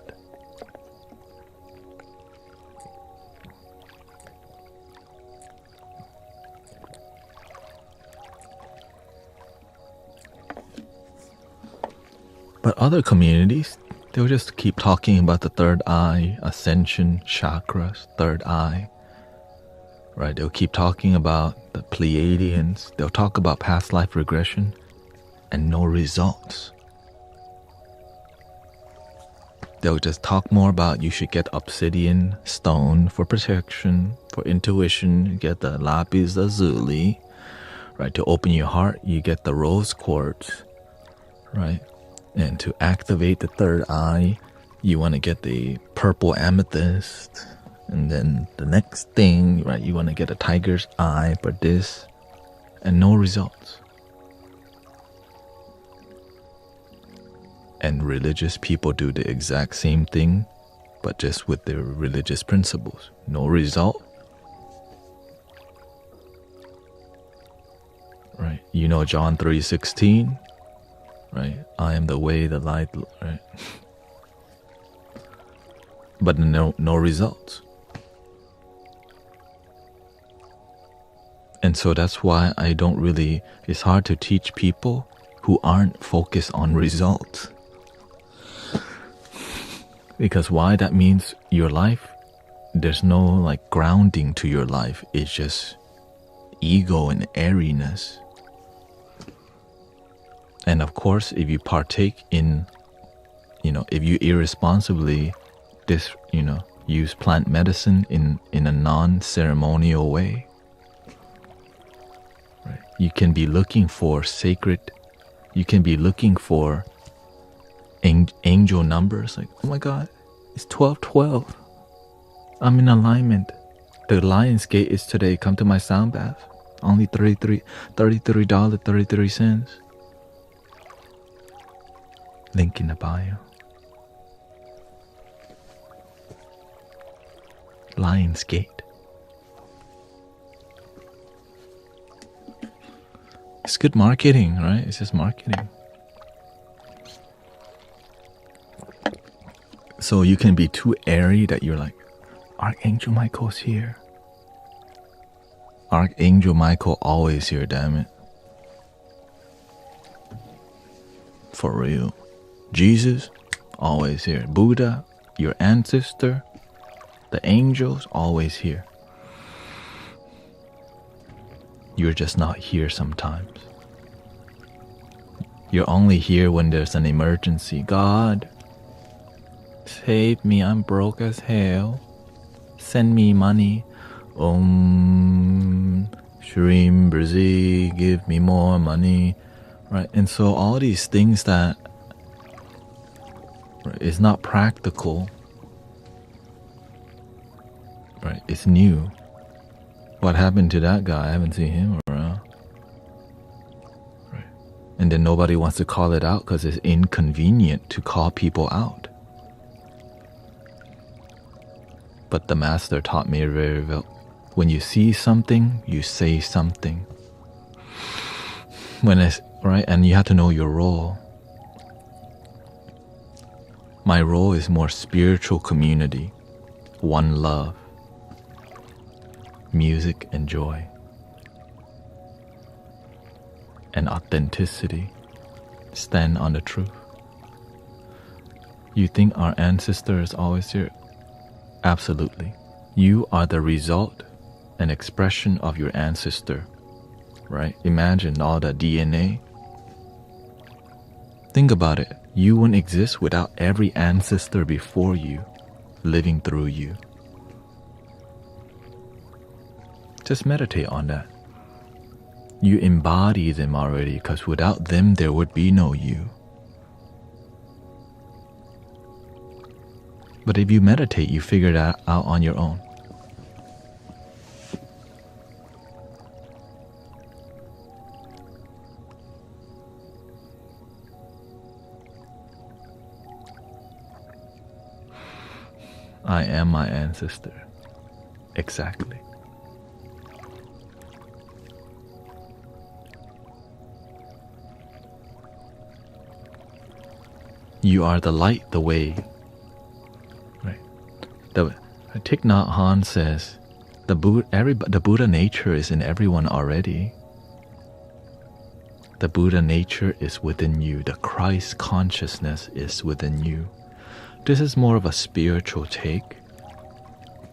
But other communities, they'll just keep talking about the third eye, ascension, chakras, third eye. Right? They'll keep talking about the Pleiadians. They'll talk about past life regression and no results. They'll just talk more about you should get obsidian stone for protection, for intuition, get the lapis lazuli, right? To open your heart, you get the rose quartz, right? And to activate the third eye, you want to get the purple amethyst. And then the next thing, right, you want to get a tiger's eye for this. And no results. And religious people do the exact same thing, but just with their religious principles. No result. Right? You know John 3:16? Right? I am the way, the light, right? But no results. And so that's why it's hard to teach people who aren't focused on results. Because why? That means your life, there's no like grounding to your life. It's just ego and airiness. And of course, if you partake in, if you irresponsibly use plant medicine in a non-ceremonial way, right? You can be looking for angel numbers, like, oh my God, it's 12:12. I'm in alignment. The Lion's Gate is today. Come to my sound bath. Only $33.33. Link in the bio. Lion's Gate. It's good marketing, right? It's just marketing. So you can be too airy that you're like, Archangel Michael's here. Archangel Michael always here, damn it. For real. Jesus, always here. Buddha, your ancestor, the angels, always here. You're just not here sometimes. You're only here when there's an emergency. God, save me, I'm broke as hell. Send me money. Shreem Brazil, give me more money. Right? And so all these things that is not practical, right? It's new. What happened to that guy? I haven't seen him around. Right? And then nobody wants to call it out because it's inconvenient to call people out. But the master taught me very well. When you see something, you say something. Right? And you have to know your role. My role is more spiritual community, one love, music and joy, and authenticity. Stand on the truth. You think our ancestor is always here? Absolutely. You are the result and expression of your ancestor, right? Imagine all the DNA. Think about it. You wouldn't exist without every ancestor before you living through you. Just meditate on that. You embody them already, because without them there would be no you. But if you meditate, you figure that out on your own. I am my ancestor. Exactly. You are the light, the way. Right. The Thich Nhat Hanh says, the Buddha nature is in everyone already. The Buddha nature is within you. The Christ consciousness is within you. This is more of a spiritual take,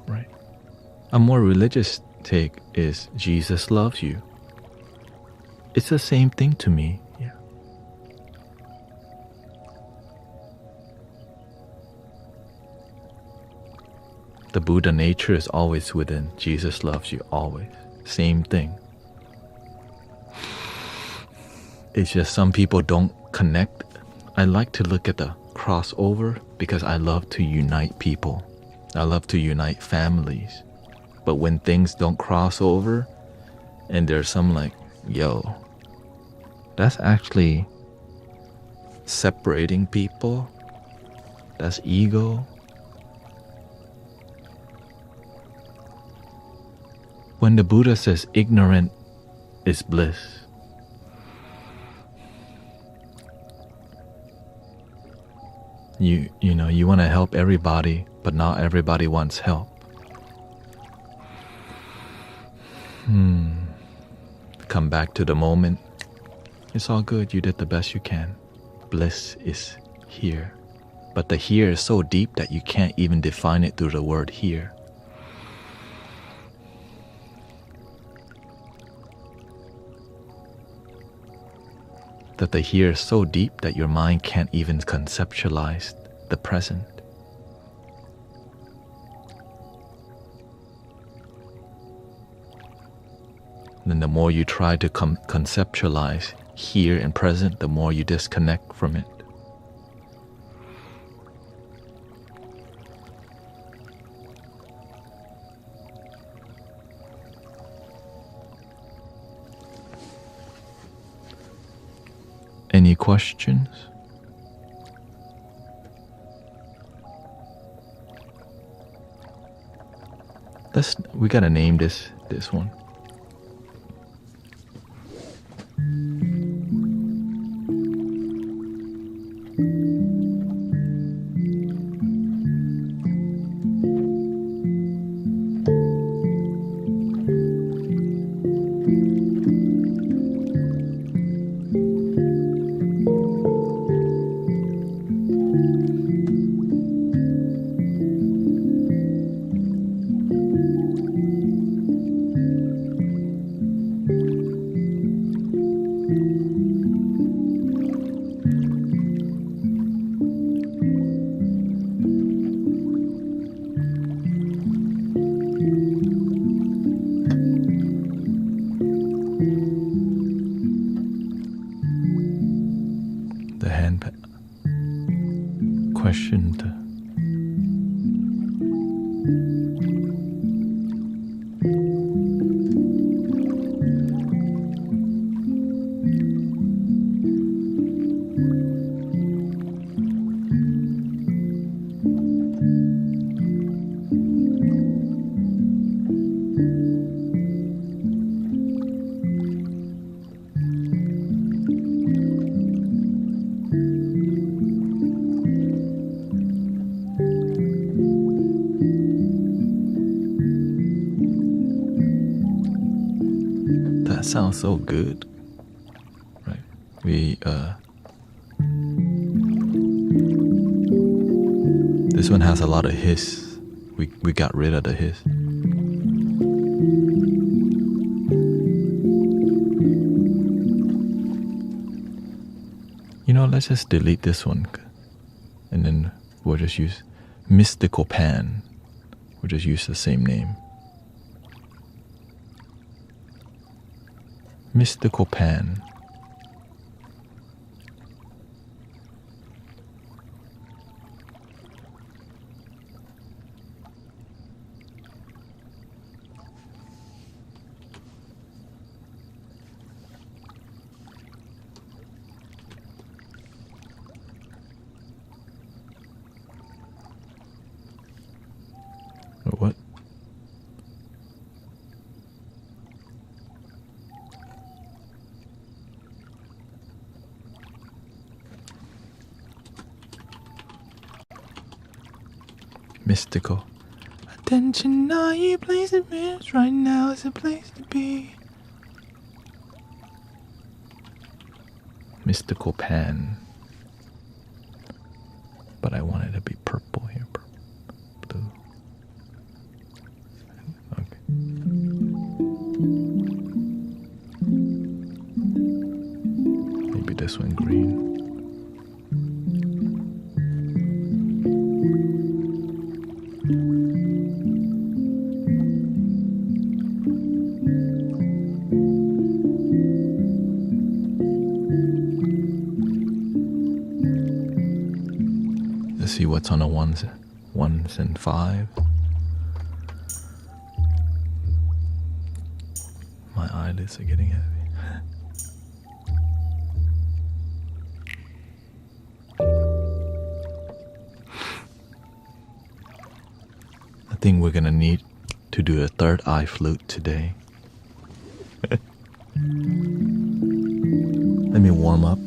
right? A more religious take is Jesus loves you. It's the same thing to me. Yeah. The Buddha nature is always within. Jesus loves you always. Same thing. It's just some people don't connect. I like to look at the crossover because I love to unite people. I love to unite families. But when things don't cross over and there's some like, yo, that's actually separating people. That's ego. When the Buddha says ignorant is bliss, you know, you want to help everybody, but not everybody wants help. Come back to the moment. It's all good. You did the best you can. Bliss is here. But the here is so deep that you can't even define it through the word here. That the here is so deep that your mind can't even conceptualize the present. Then the more you try to conceptualize here and present, the more you disconnect from it. Any questions? We gotta name this one. The handpan questioned. That sounds so good, right? This one has a lot of hiss. We got rid of the hiss. You know, let's just delete this one, and then we'll just use Mystical Pan. We'll just use the same name. Mystical Pan. What? mystical. Attention, all you places, right now is a place to be. Mystical pan. But I want it to be purple here. Blue. Okay. Maybe this one green. Let's see what's on the ones and five. My eyelids are getting heavy. I think we're gonna need to do a third eye flute today. Let me warm up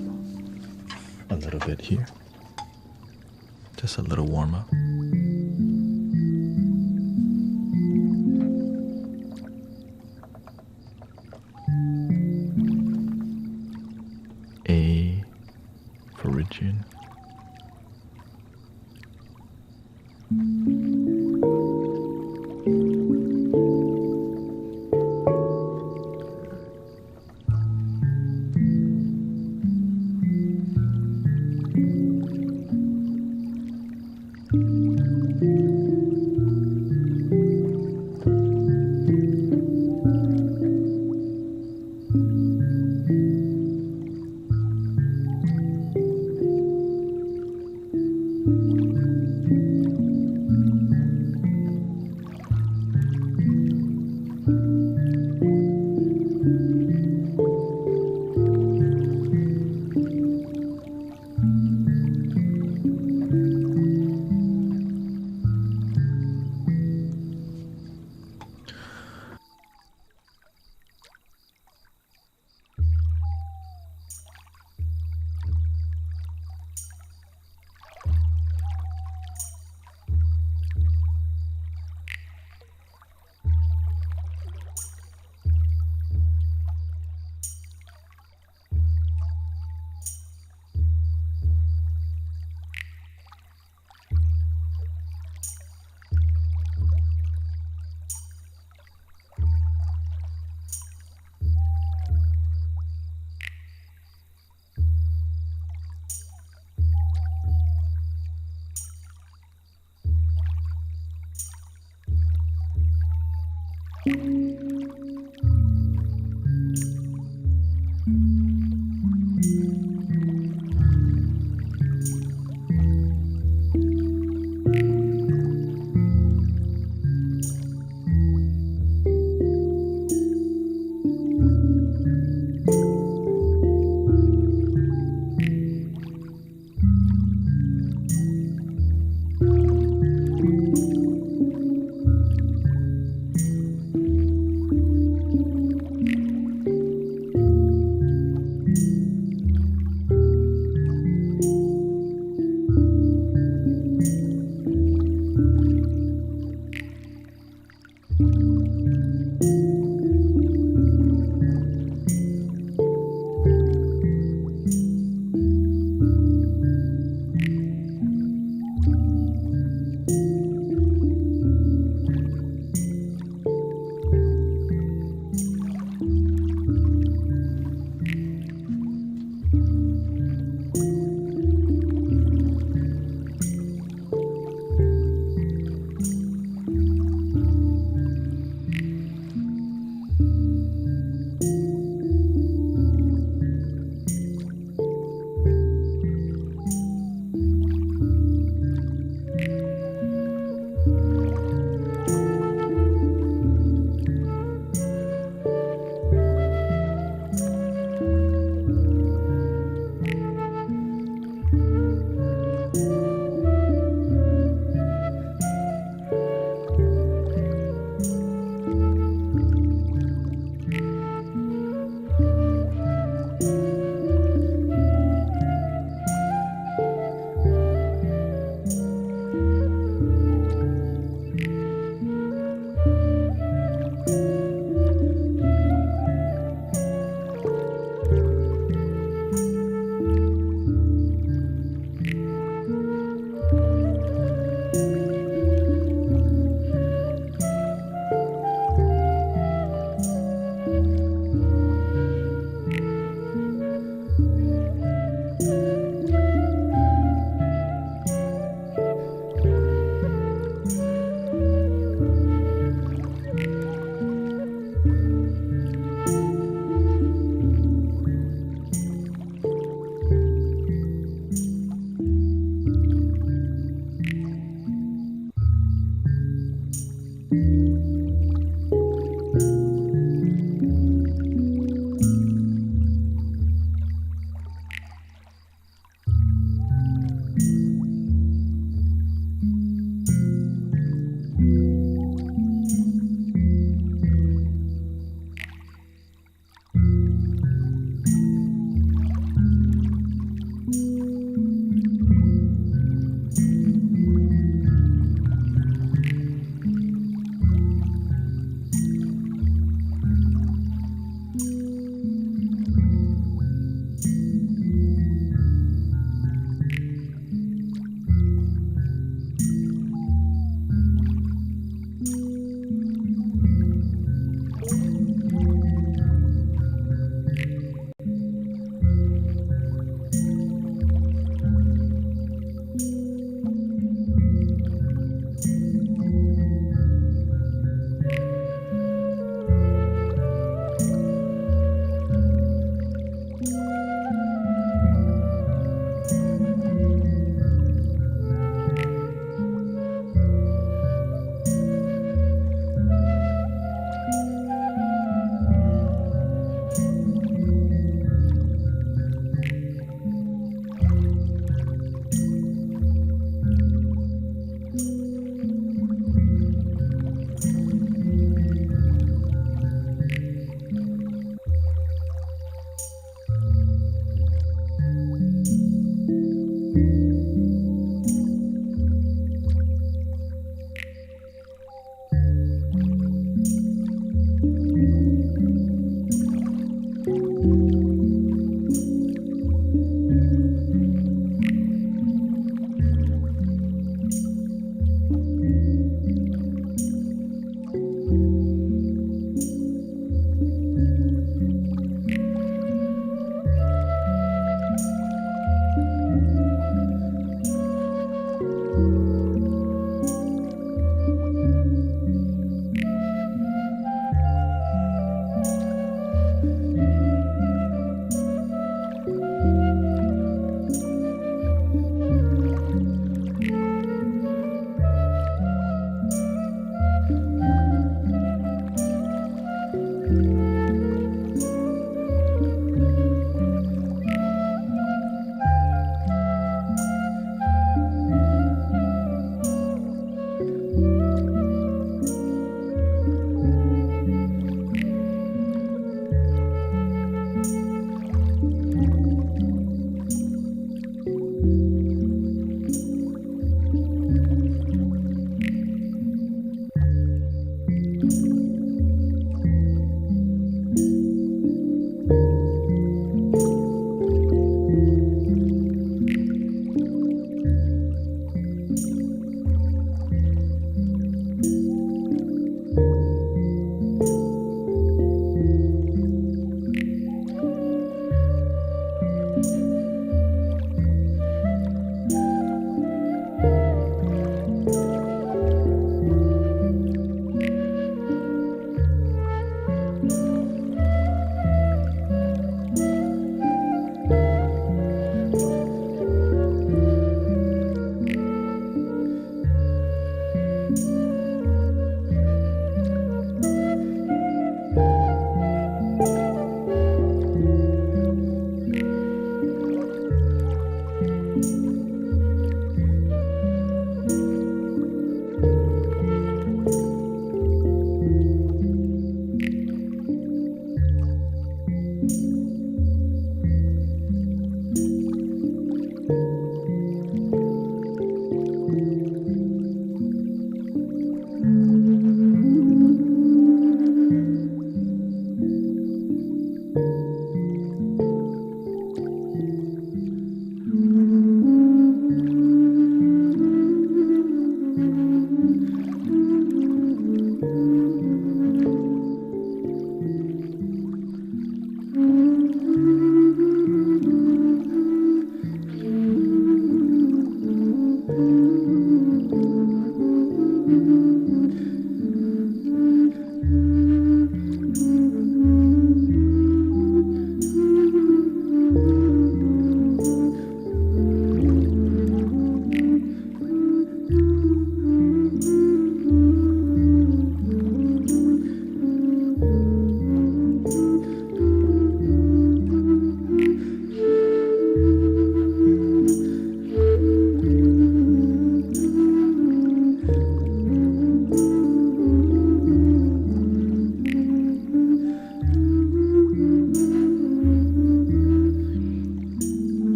a little bit here. Just a little warm up. A for Phrygian.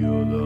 Yoda,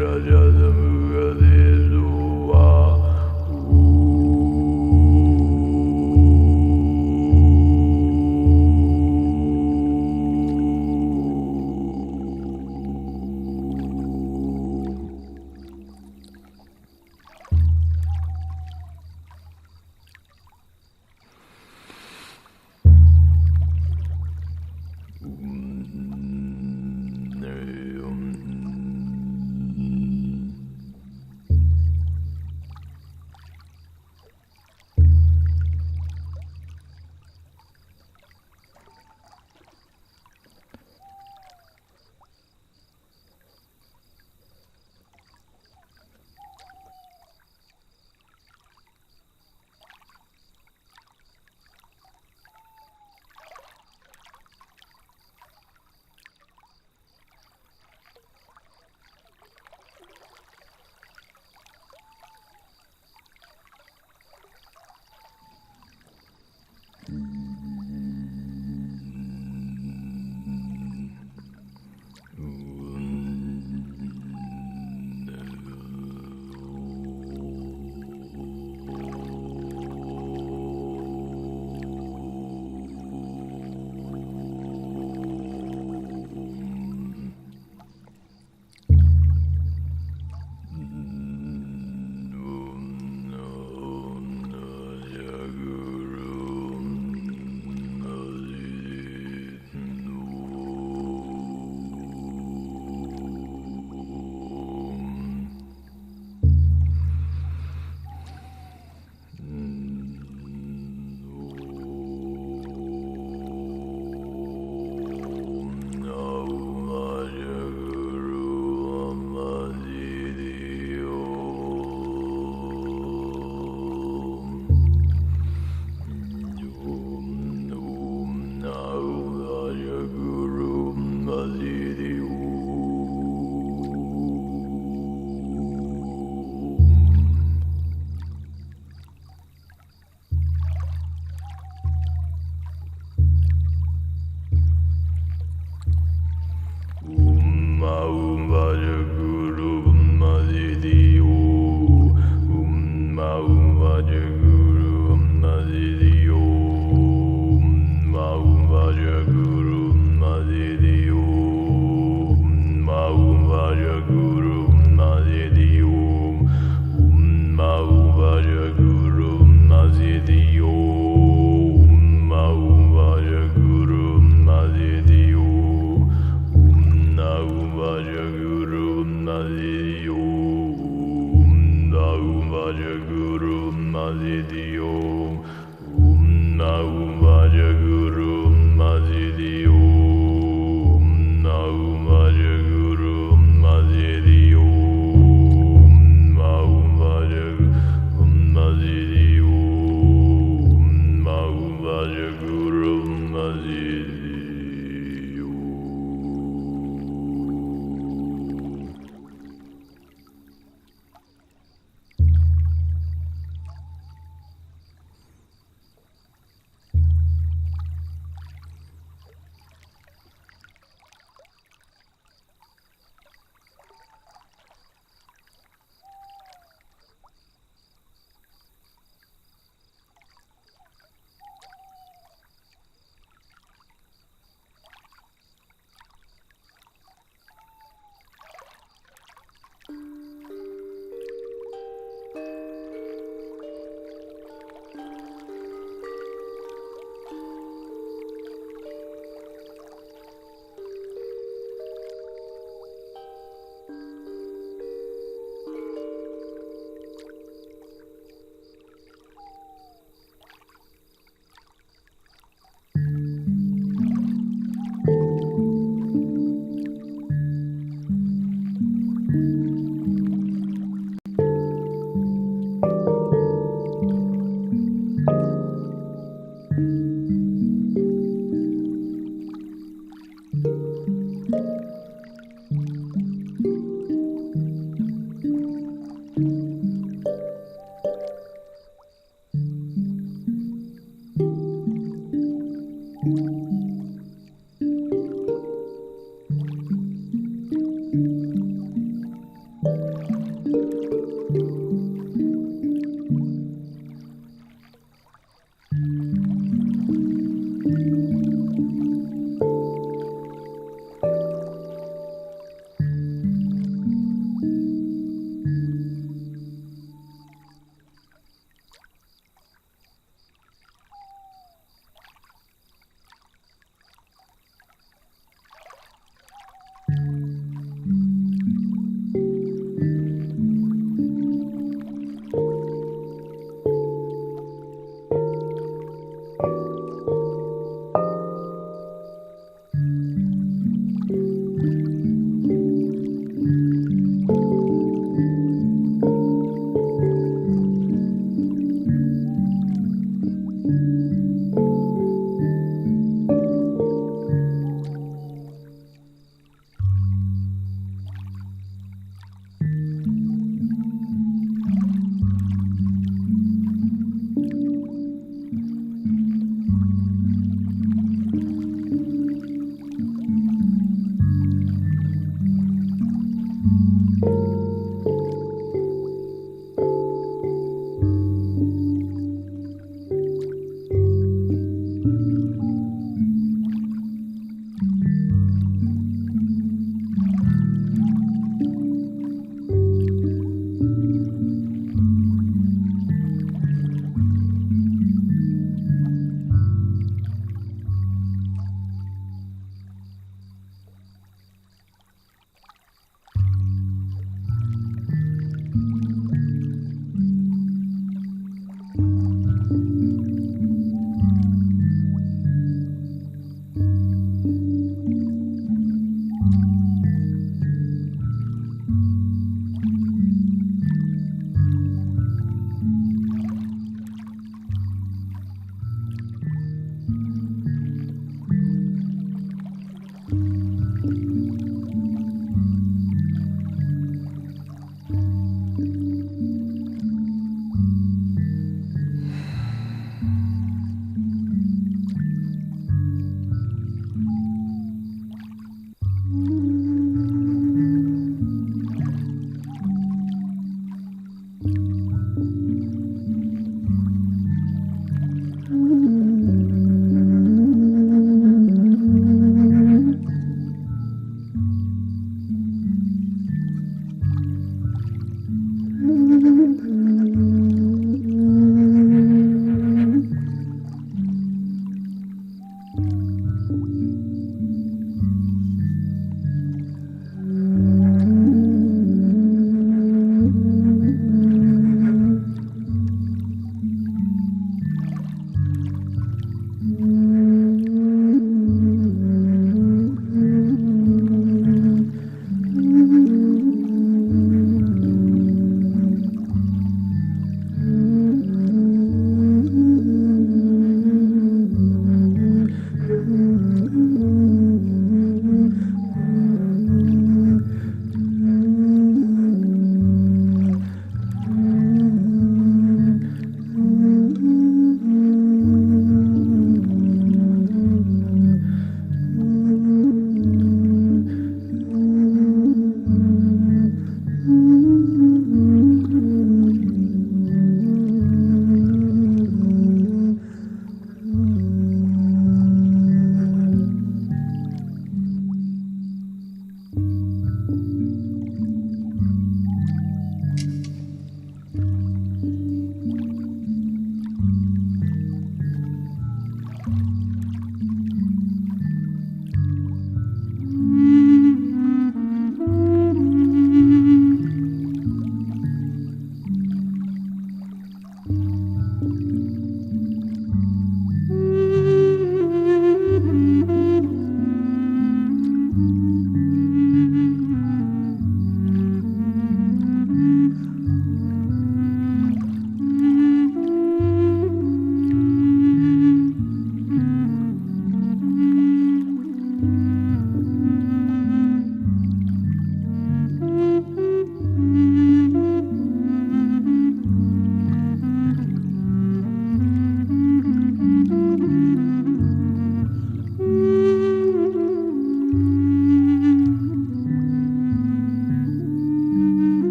Raja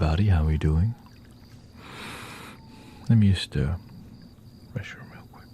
everybody. How are we doing? Let me use the restroom real quick.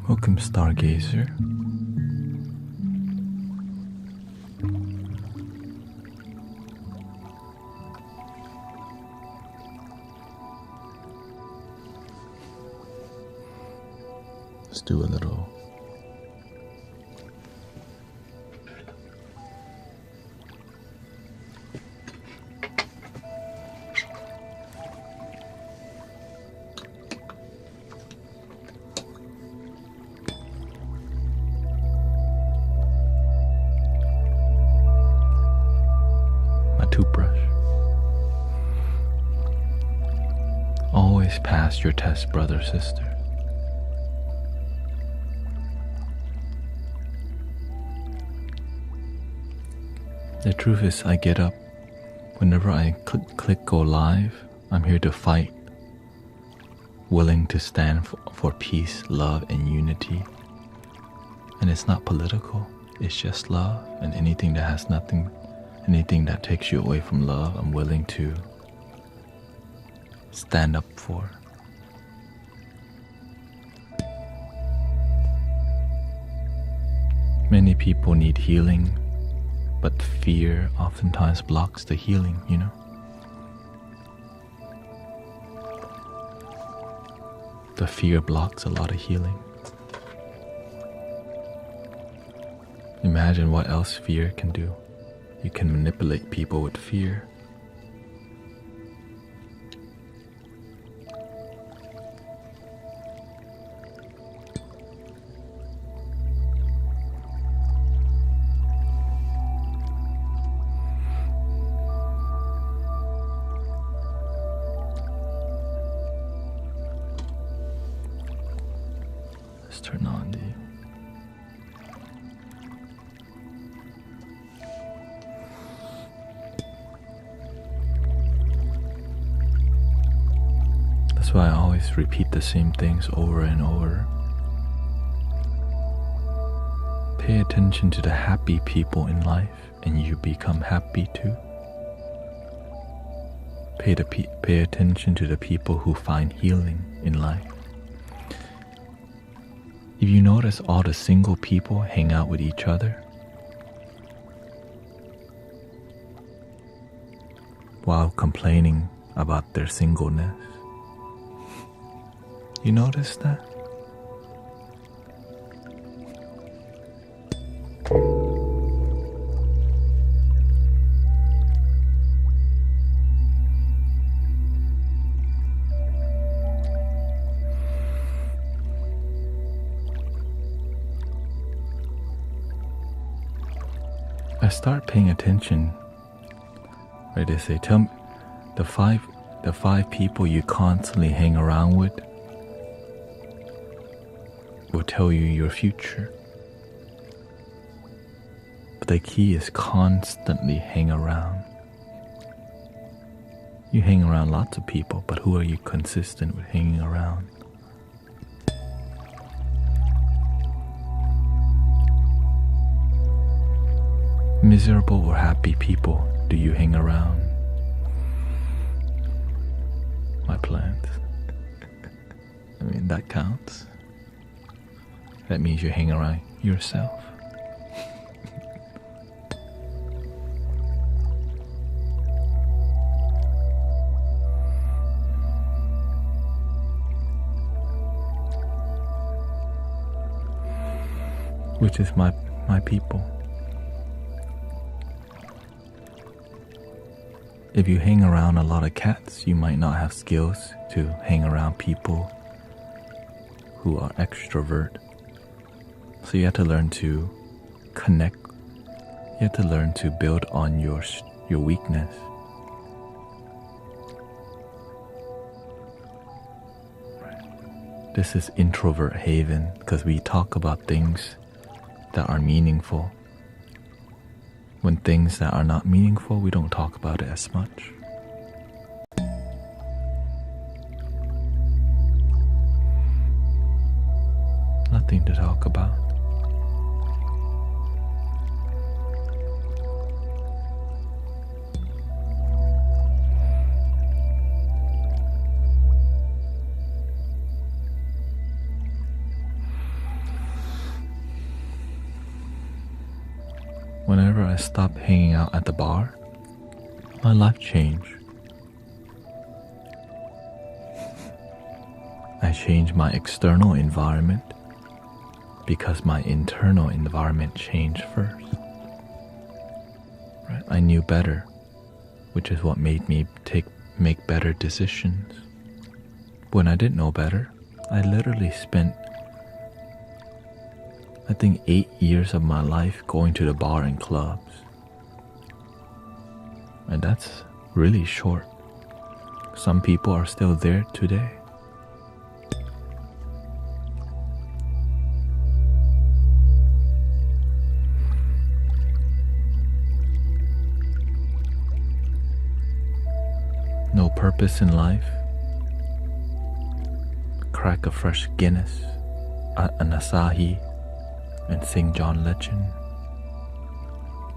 Welcome, Stargazer. Let's do a little toothbrush. Always pass your test, brother, sister. The truth is, I get up. Whenever I click go live, I'm here to fight. Willing to stand for peace, love, and unity. And it's not political. It's just love. And anything that has nothing, anything that takes you away from love, I'm willing to stand up for. Many people need healing, but fear oftentimes blocks the healing, you know? The fear blocks a lot of healing. Imagine what else fear can do. You can manipulate people with fear. Let's turn on the That's why I always repeat the same things over and over. Pay attention to the happy people in life and you become happy too. Pay attention to the people who find healing in life. If you notice all the single people hang out with each other while complaining about their singleness, you notice that? I start paying attention Right? They say, tell me the five people you constantly hang around with will tell you your future. But the key is constantly hang around. You hang around lots of people, but who are you consistent with hanging around? Miserable or happy people do you hang around? My plants. I mean, that counts. That means you hang around yourself. Which is my people. If you hang around a lot of cats, you might not have skills to hang around people who are extrovert. So you have to learn to connect. You have to learn to build on your weakness. Right. This is introvert haven because we talk about things that are meaningful. When things that are not meaningful, we don't talk about it as much. Nothing to talk about. Whenever I stopped hanging out at the bar, my life changed. I changed my external environment because my internal environment changed first. Right? I knew better, which is what made me make better decisions. When I didn't know better, I literally spent I think 8 years of my life going to the bar and clubs. And that's really short. Some people are still there today. No purpose in life. Crack a fresh Guinness, an Asahi, and sing John Legend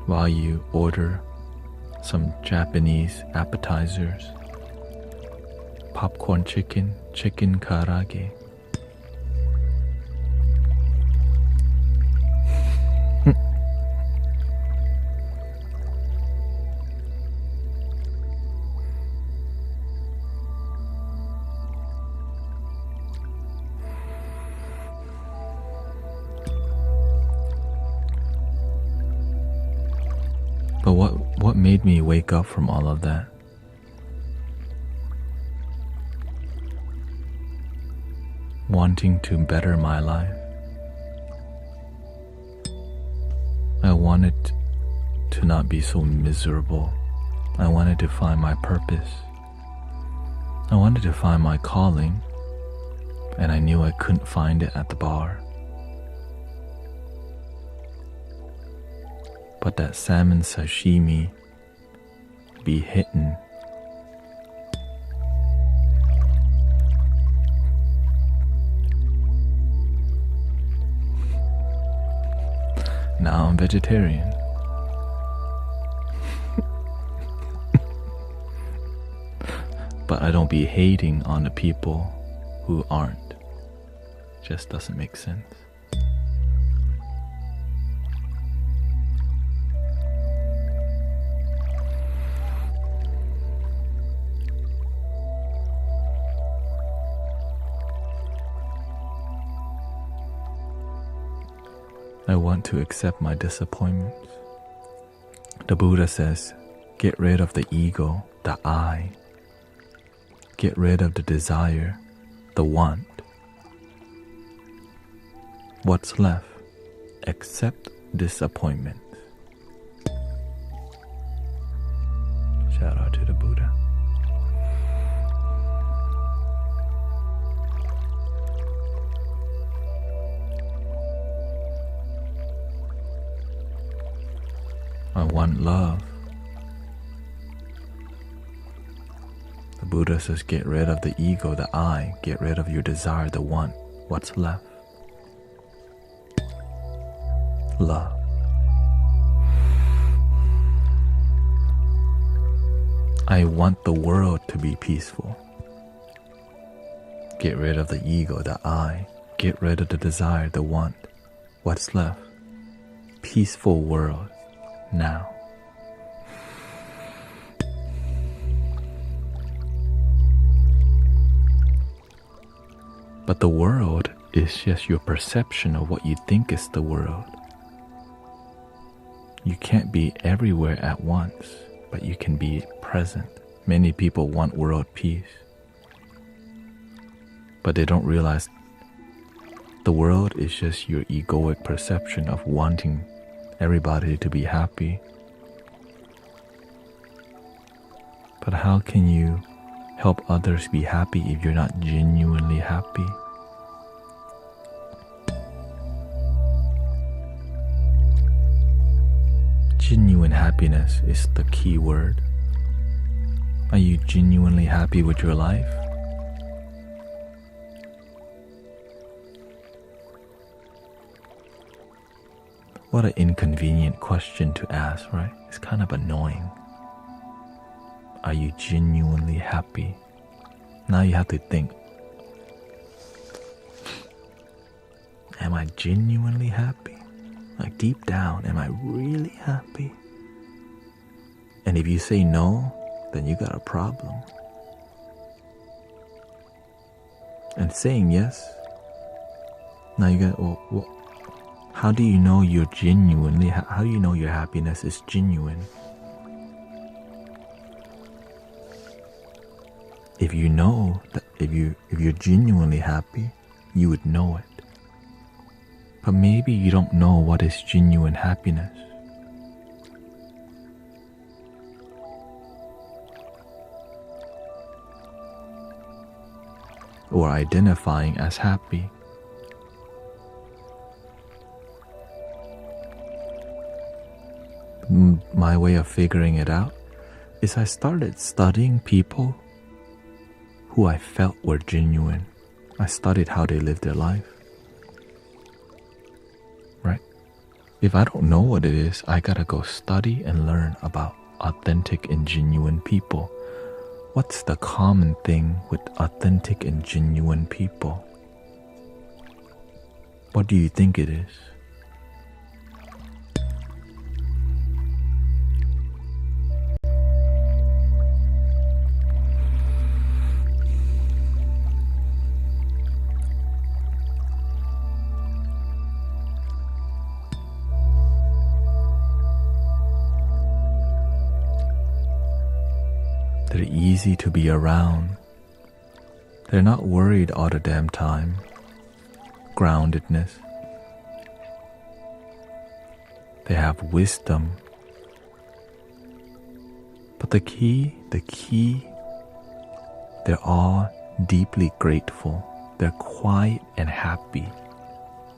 while you order some Japanese appetizers, popcorn chicken karaage. But what made me wake up from all of that? Wanting to better my life. I wanted to not be so miserable. I wanted to find my purpose. I wanted to find my calling, and I knew I couldn't find it at the bar. But that salmon sashimi be hitting. Now I'm vegetarian. But I don't be hating on the people who aren't. Just doesn't make sense. I want to accept my disappointments. The Buddha says, get rid of the ego, the I. Get rid of the desire, the want. What's left? Accept disappointment. Shout out to the Buddha. I want love. The Buddha says, get rid of the ego, the I, get rid of your desire, the want. What's left? Love. I want the world to be peaceful. Get rid of the ego, the I, get rid of the desire, the want. What's left? Peaceful world now. But the world is just your perception of what you think is the world. You can't be everywhere at once, but you can be present. Many people want world peace, but they don't realize the world is just your egoic perception of wanting everybody to be happy. But how can you help others be happy if you're not genuinely happy? Genuine happiness is the key word. Are you genuinely happy with your life? What an inconvenient question to ask, right? It's kind of annoying. Are you genuinely happy? Now you have to think, am I genuinely happy? Like deep down, am I really happy? And if you say no, then you got a problem. And saying yes, now you got, well, how do you know you're genuinely, how do you know your happiness is genuine? If you know that if you're genuinely happy, you would know it. But maybe you don't know what is genuine happiness. Or identifying as happy. My way of figuring it out is I started studying people who I felt were genuine. I studied how they live their life. Right? If I don't know what it is, I gotta go study and learn about authentic and genuine people. What's the common thing with authentic and genuine people? What do you think it is? They're easy to be around. They're not worried all the damn time. Groundedness. They have wisdom. But the key, they're all deeply grateful. They're quiet and happy.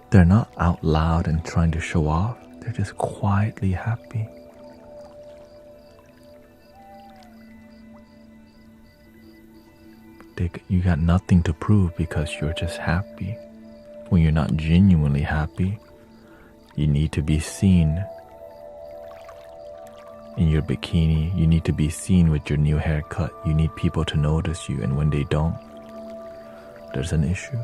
They're not out loud and trying to show off. They're just quietly happy. You got nothing to prove because you're just happy. When you're not genuinely happy, you need to be seen in your bikini. You need to be seen with your new haircut. You need people to notice you, and when they don't, there's an issue.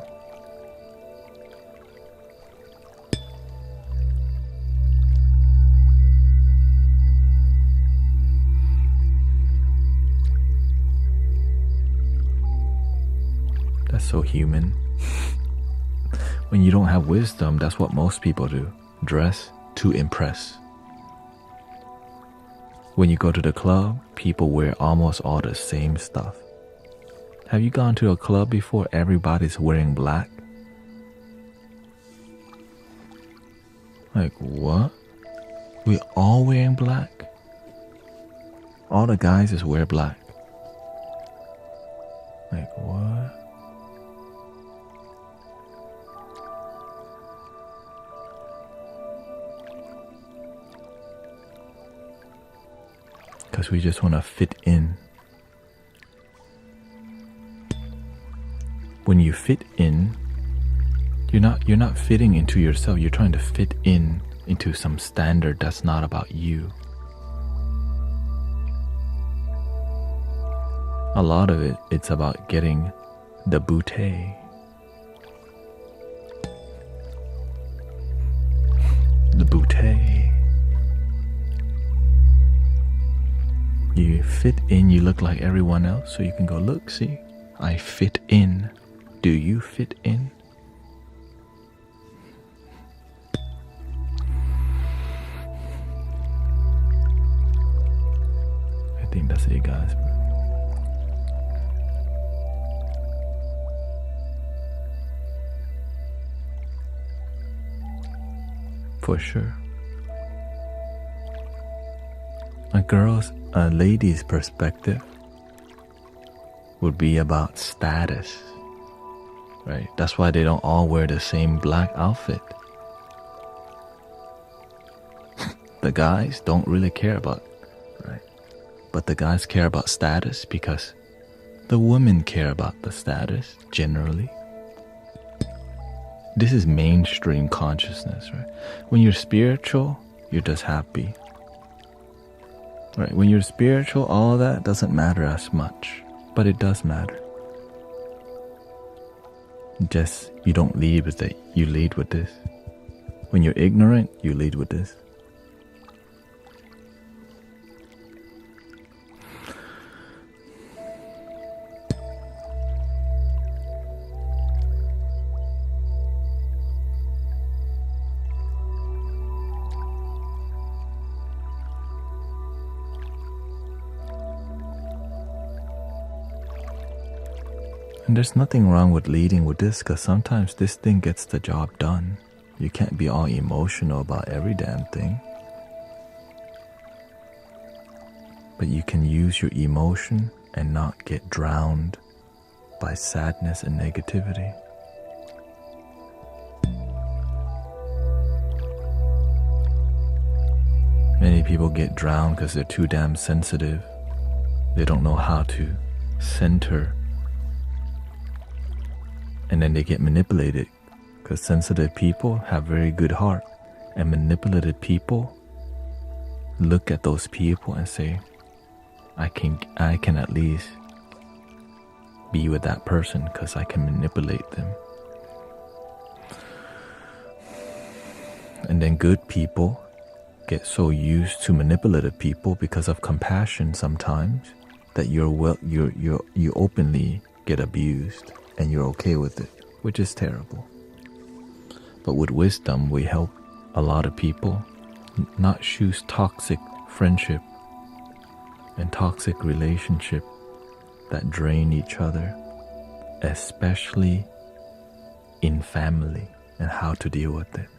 That's so human. When you don't have wisdom, that's what most people do. Dress to impress. When you go to the club, people wear almost all the same stuff. Have you gone to a club before everybody's wearing black? Like, what? We all wearing black? All the guys just wear black. Like, what? Because we just want to fit in. When you fit in, you're not fitting into yourself. You're trying to fit in into some standard that's not about you. A lot of it's about getting the bouquet. The bouquet. You fit in, you look like everyone else, so you can go, look, see, I fit in. Do you fit in? I think that's it, guys. For sure. A lady's perspective would be about status, right? That's why they don't all wear the same black outfit. The guys don't really care about, right? But the guys care about status because the women care about the status generally. This is mainstream consciousness, right? When you're spiritual, you're just happy. Right? When you're spiritual, all that doesn't matter as much, but it does matter. Just you don't lead with it, you lead with this. When you're ignorant, you lead with this. And there's nothing wrong with leading with this, because sometimes this thing gets the job done. You can't be all emotional about every damn thing. But you can use your emotion and not get drowned by sadness and negativity. Many people get drowned because they're too damn sensitive. They don't know how to center. And then they get manipulated, because sensitive people have very good heart, and manipulated people look at those people and say, I can at least be with that person because I can manipulate them. And then good people get so used to manipulative people because of compassion sometimes that you openly get abused. And you're okay with it, which is terrible. But with wisdom, we help a lot of people not choose toxic friendship and toxic relationship that drain each other, especially in family, and how to deal with it.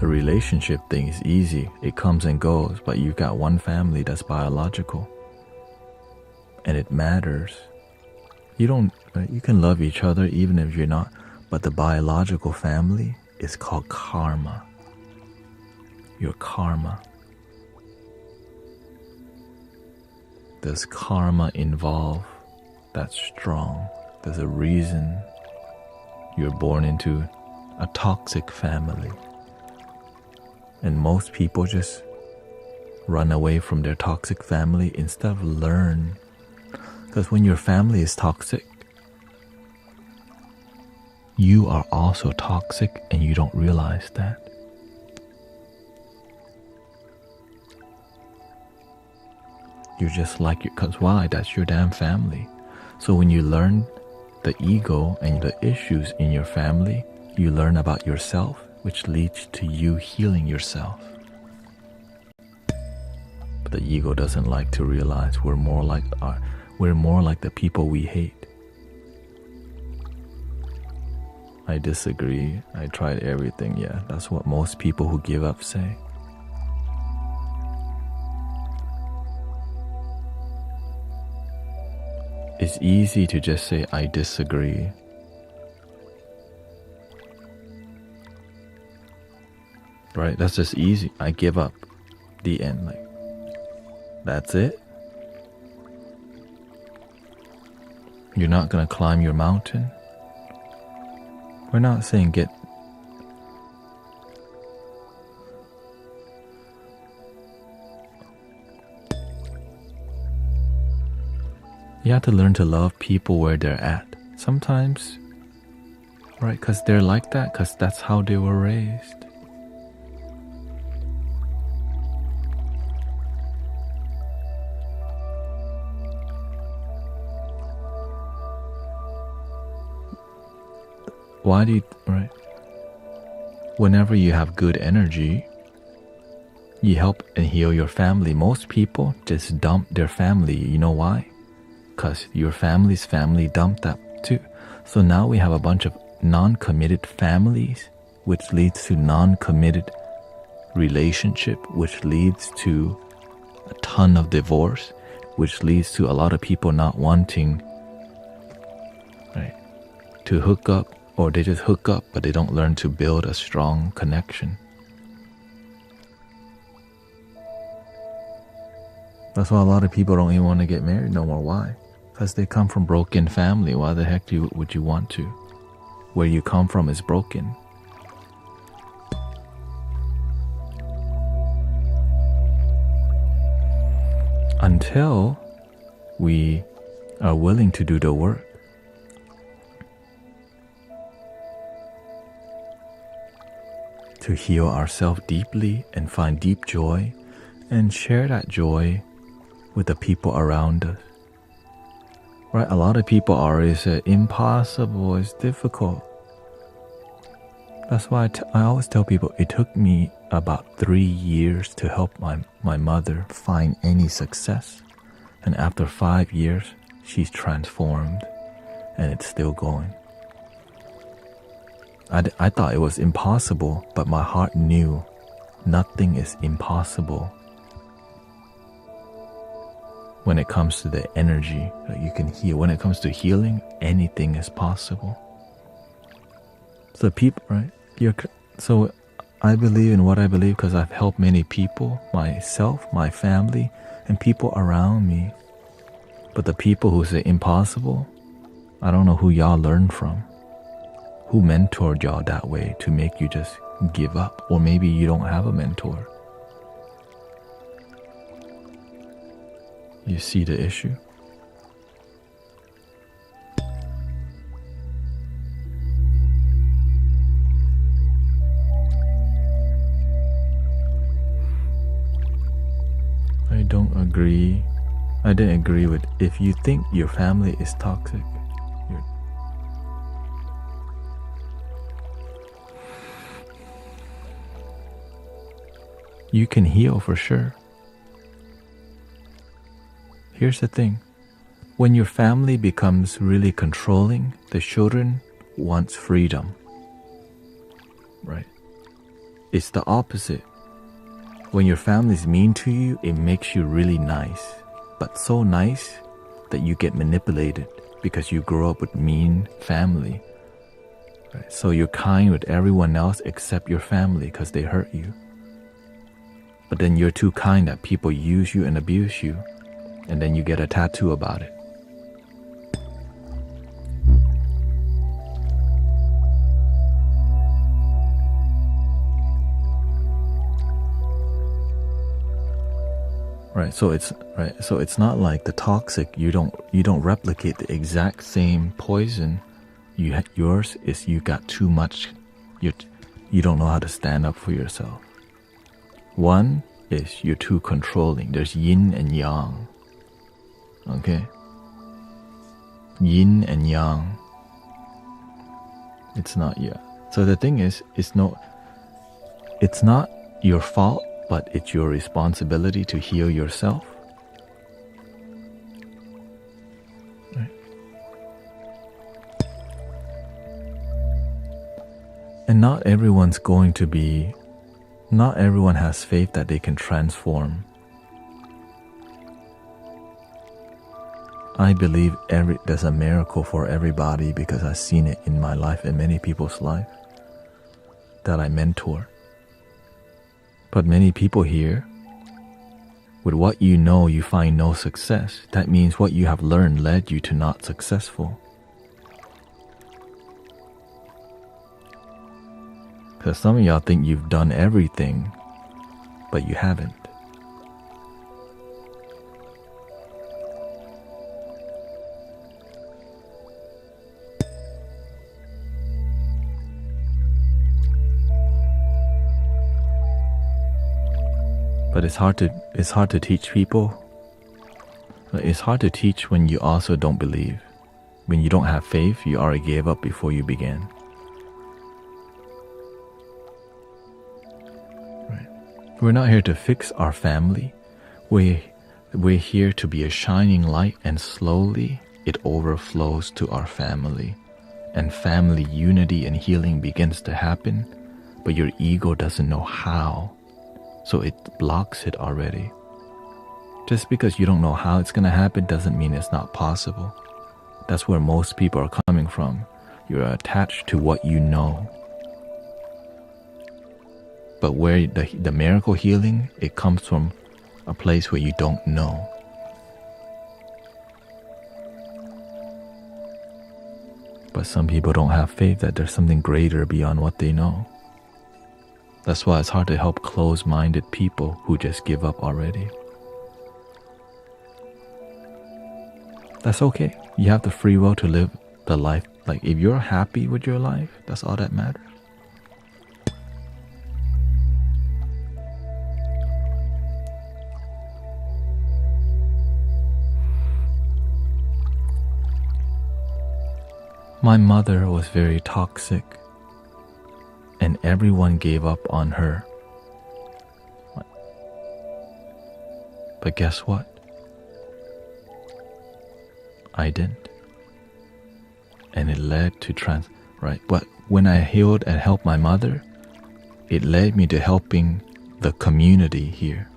The relationship thing is easy. It comes and goes, but you've got one family that's biological. And it matters. You can love each other even if you're not, but the biological family is called karma. Your karma. Does karma involve that's strong? There's a reason you're born into a toxic family. And most people just run away from their toxic family instead of learn. Because when your family is toxic, you are also toxic and you don't realize that. You're just like because why? That's your damn family. So when you learn the ego and the issues in your family, you learn about yourself, which leads to you healing yourself. But the ego doesn't like to realize we're We're more like the people we hate. I disagree. I tried everything. Yeah, that's what most people who give up say. It's easy to just say, I disagree. Right? That's just easy. I give up. The end. Like, that's it. You're not gonna climb your mountain. We're not saying get. You have to learn to love people where they're at. Sometimes, right? Because they're like that, because that's how they were raised. Why do you, right? Whenever you have good energy, you help and heal your family. Most people just dump their family. You know why? Because your family's family dumped that too. So now we have a bunch of non-committed families, which leads to non-committed relationship, which leads to a ton of divorce, which leads to a lot of people not wanting, right, to hook up. Or they just hook up, but they don't learn to build a strong connection. That's why a lot of people don't even want to get married no more. Why? Because they come from broken family. Why the heck would you want to? Where you come from is broken. Until we are willing to do the work. To heal ourselves deeply and find deep joy and share that joy with the people around us. Right? A lot of people already say impossible, it's difficult. That's why I always tell people it took me about 3 years to help my mother find any success. And after 5 years, she's transformed and it's still going. I thought it was impossible, but my heart knew nothing is impossible when it comes to the energy that you can heal. When it comes to healing, anything is possible. So people, right? So I believe in what I believe because I've helped many people, myself, my family, and people around me. But the people who say impossible, I don't know who y'all learn from. Who mentored y'all that way to make you just give up? Or maybe you don't have a mentor. You see the issue? I don't agree. I didn't agree with if you think your family is toxic. You can heal for sure. Here's the thing. When your family becomes really controlling, the children wants freedom. Right? It's the opposite. When your family is mean to you, it makes you really nice. But so nice that you get manipulated because you grow up with mean family. Right? So you're kind with everyone else except your family because they hurt you. But then you're too kind that people use you and abuse you, and then you get a tattoo about it. Right, so it's not like the toxic. You don't replicate the exact same poison. Yours is you got too much. You don't know how to stand up for yourself. One is you're too controlling. There's yin and yang. Okay? Yin and yang. It's not yeah. So the thing is, it's not your fault, but it's your responsibility to heal yourself. And not everyone has faith that they can transform. I believe there's a miracle for everybody because I've seen it in my life and many people's life that I mentor. But many people here, with what you know, you find no success. That means what you have learned led you to not successful. Because some of y'all think you've done everything, but you haven't. But it's hard to teach people. It's hard to teach when you also don't believe. When you don't have faith, you already gave up before you began. Right. We're not here to fix our family. We're here to be a shining light, and slowly it overflows to our family. And family unity and healing begins to happen, but your ego doesn't know how. So it blocks it already. Just because you don't know how it's going to happen doesn't mean it's not possible. That's where most people are coming from. You're attached to what you know. But where the miracle healing, it comes from a place where you don't know. But some people don't have faith that there's something greater beyond what they know. That's why it's hard to help close-minded people who just give up already. That's okay. You have the free will to live the life. Like, if you're happy with your life, that's all that matters. My mother was very toxic, and everyone gave up on her. But guess what? I didn't. And it led to right? But when I healed and helped my mother, it led me to helping the community here.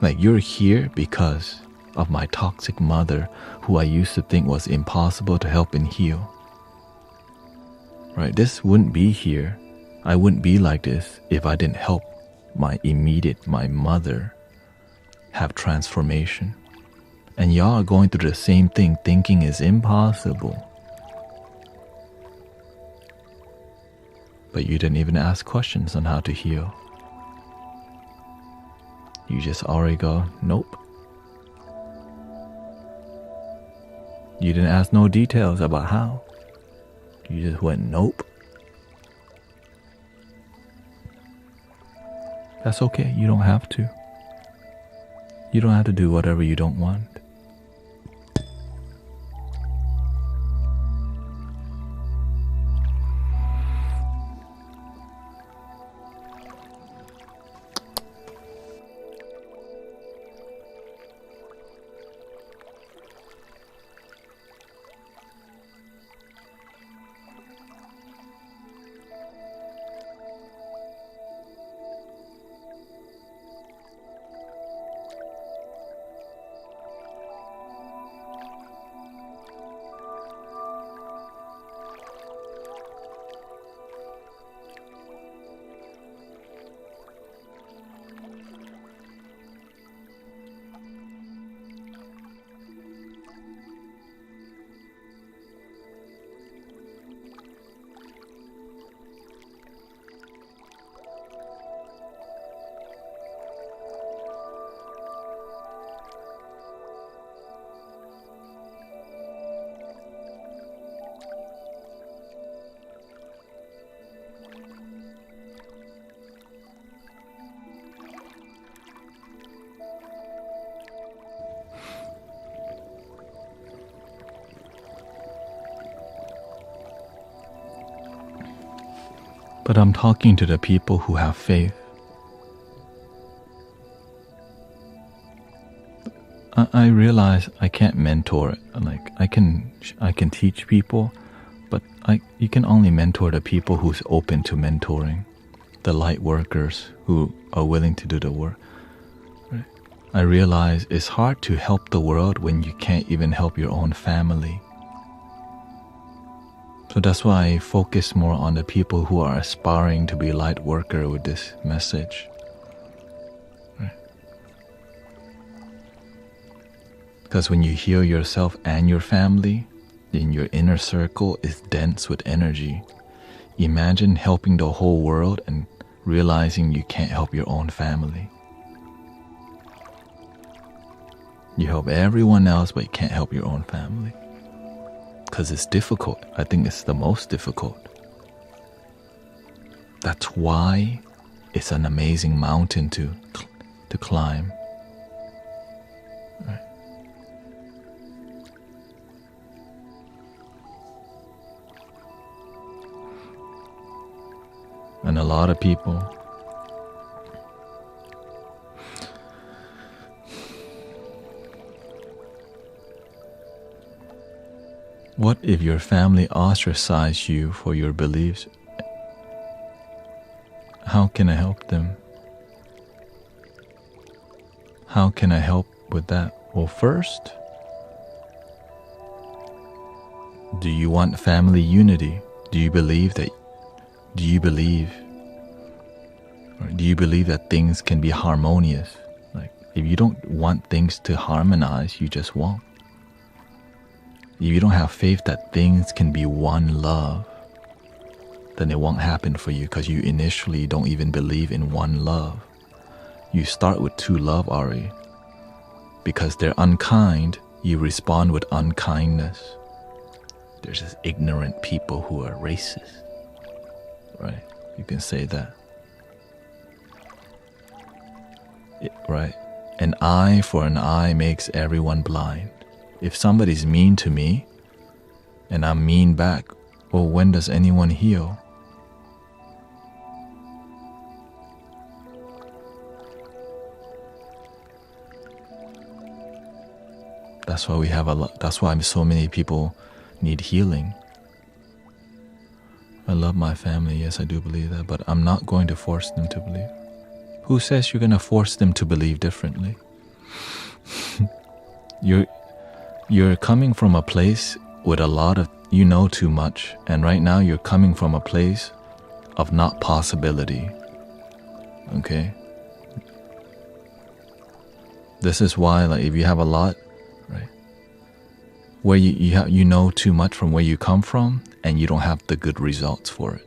Like, you're here because of my toxic mother, who I used to think was impossible to help and heal. Right? This wouldn't be here. I wouldn't be like this if I didn't help my mother have transformation. And y'all are going through the same thing, thinking it's impossible. But you didn't even ask questions on how to heal. You just already go, nope. You didn't ask no details about how. You just went, nope. That's okay, you don't have to. You don't have to do whatever you don't want. But I'm talking to the people who have faith. I realize I can't mentor it. Like, I can teach people, But you can only mentor the people who's open to mentoring, the light workers who are willing to do the work. Right? I realize it's hard to help the world when you can't even help your own family. So that's why I focus more on the people who are aspiring to be light worker with this message. Right? Because when you heal yourself and your family, then your inner circle is dense with energy. Imagine helping the whole world and realizing you can't help your own family. You help everyone else, but you can't help your own family. Because it's difficult. I think it's the most difficult. That's why it's an amazing mountain to climb. Right? And a lot of people what if your family ostracized you for your beliefs? How can I help them? How can I help with that? Well, first, do you want family unity? Do you believe that things can be harmonious? Like, if you don't want things to harmonize, you just won't. If you don't have faith that things can be one love, then it won't happen for you because you initially don't even believe in one love. You start with two love already. Because they're unkind, you respond with unkindness. There's just ignorant people who are racist. Right? You can say that. Right? An eye for an eye makes everyone blind. If somebody's mean to me, and I'm mean back, well, when does anyone heal? That's why we have that's why so many people need healing. I love my family, yes, I do believe that, but I'm not going to force them to believe. Who says you're going to force them to believe differently? You're coming from a place with a lot of, you know too much, and right now you're coming from a place of not possibility. Okay? This is why, like, if you have a lot, right, where you know too much from where you come from, and you don't have the good results for it.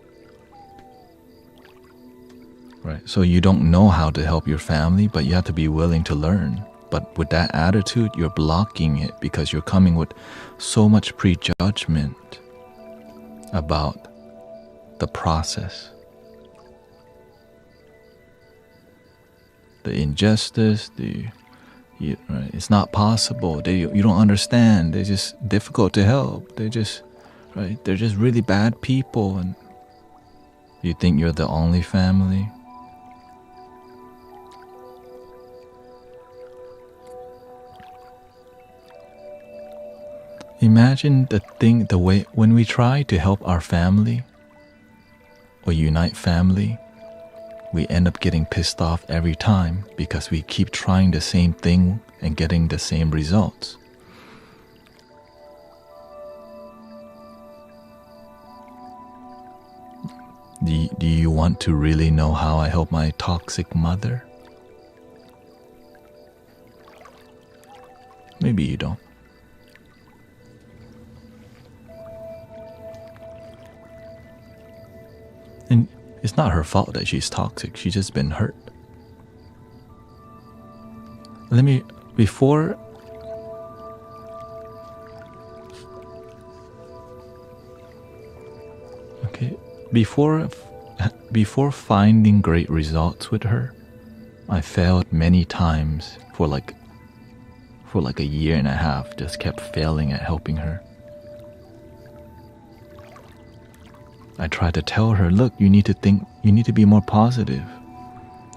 Right? So you don't know how to help your family, but you have to be willing to learn. But with that attitude, you're blocking it because you're coming with so much prejudgment about the process. The injustice, right, it's not possible. You don't understand. They're just difficult to help. They're just really bad people, and you think you're the only family. Imagine the way when we try to help our family or unite family, we end up getting pissed off every time because we keep trying the same thing and getting the same results. Do you want to really know how I help my toxic mother? Maybe you don't. And it's not her fault that she's toxic. She's just been hurt. Before finding great results with her, I failed many times for like a year and a half, just kept failing at helping her. I tried to tell her, look, you need to be more positive.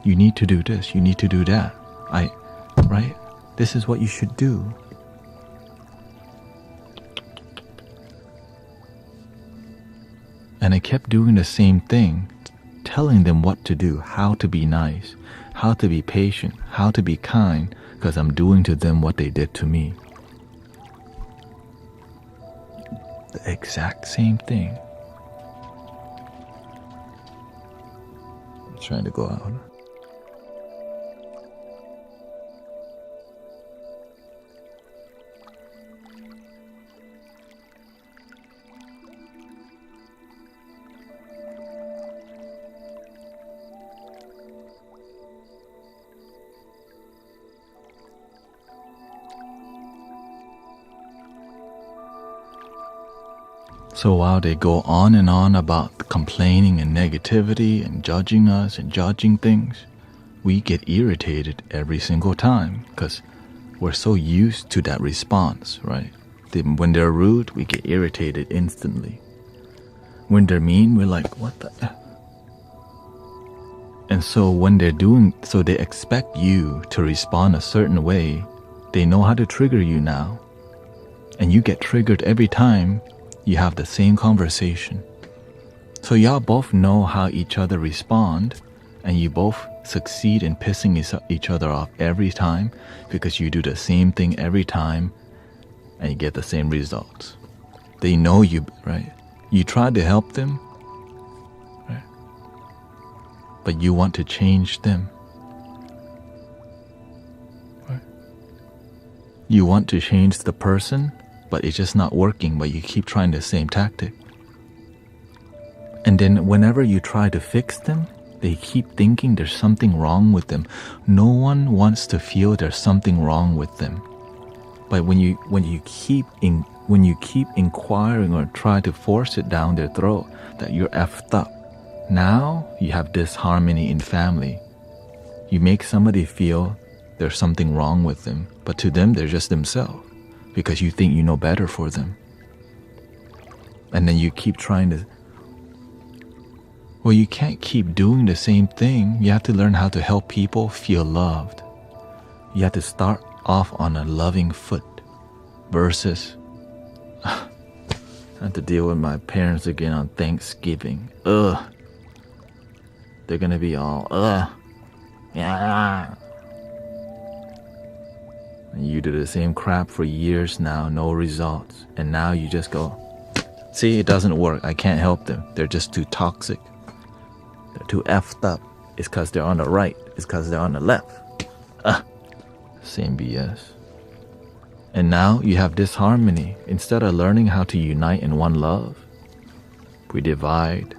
You need to do this, you need to do that. Right? This is what you should do. And I kept doing the same thing, telling them what to do, how to be nice, how to be patient, how to be kind, because I'm doing to them what they did to me. The exact same thing. I'm trying to go out. So while they go on and on about complaining and negativity and judging us and judging things, we get irritated every single time because we're so used to that response, right? When they're rude, we get irritated instantly. When they're mean, we're like, what the F? And so when so they expect you to respond a certain way. They know how to trigger you now. And you get triggered every time you have the same conversation. So y'all both know how each other respond, and you both succeed in pissing each other off every time because you do the same thing every time and you get the same results. They know you, right? You try to help them, right? But you want to change them, right? You want to change the person, but it's just not working, but you keep trying the same tactic. And then whenever you try to fix them, they keep thinking there's something wrong with them. No one wants to feel there's something wrong with them. But when you keep inquiring or try to force it down their throat that you're effed up, now you have disharmony in family. You make somebody feel there's something wrong with them, but to them they're just themselves, because you think you know better for them. And then you keep trying to... Well, you can't keep doing the same thing. You have to learn how to help people feel loved. You have to start off on a loving foot versus... I have to deal with my parents again on Thanksgiving. Ugh. They're gonna be all, ugh. Yeah. And you do the same crap for years now, no results. And now you just go, see, it doesn't work. I can't help them. They're just too toxic. They're too effed up. It's because they're on the right. It's because they're on the left. Same BS. And now you have disharmony. Instead of learning how to unite in one love, we divide,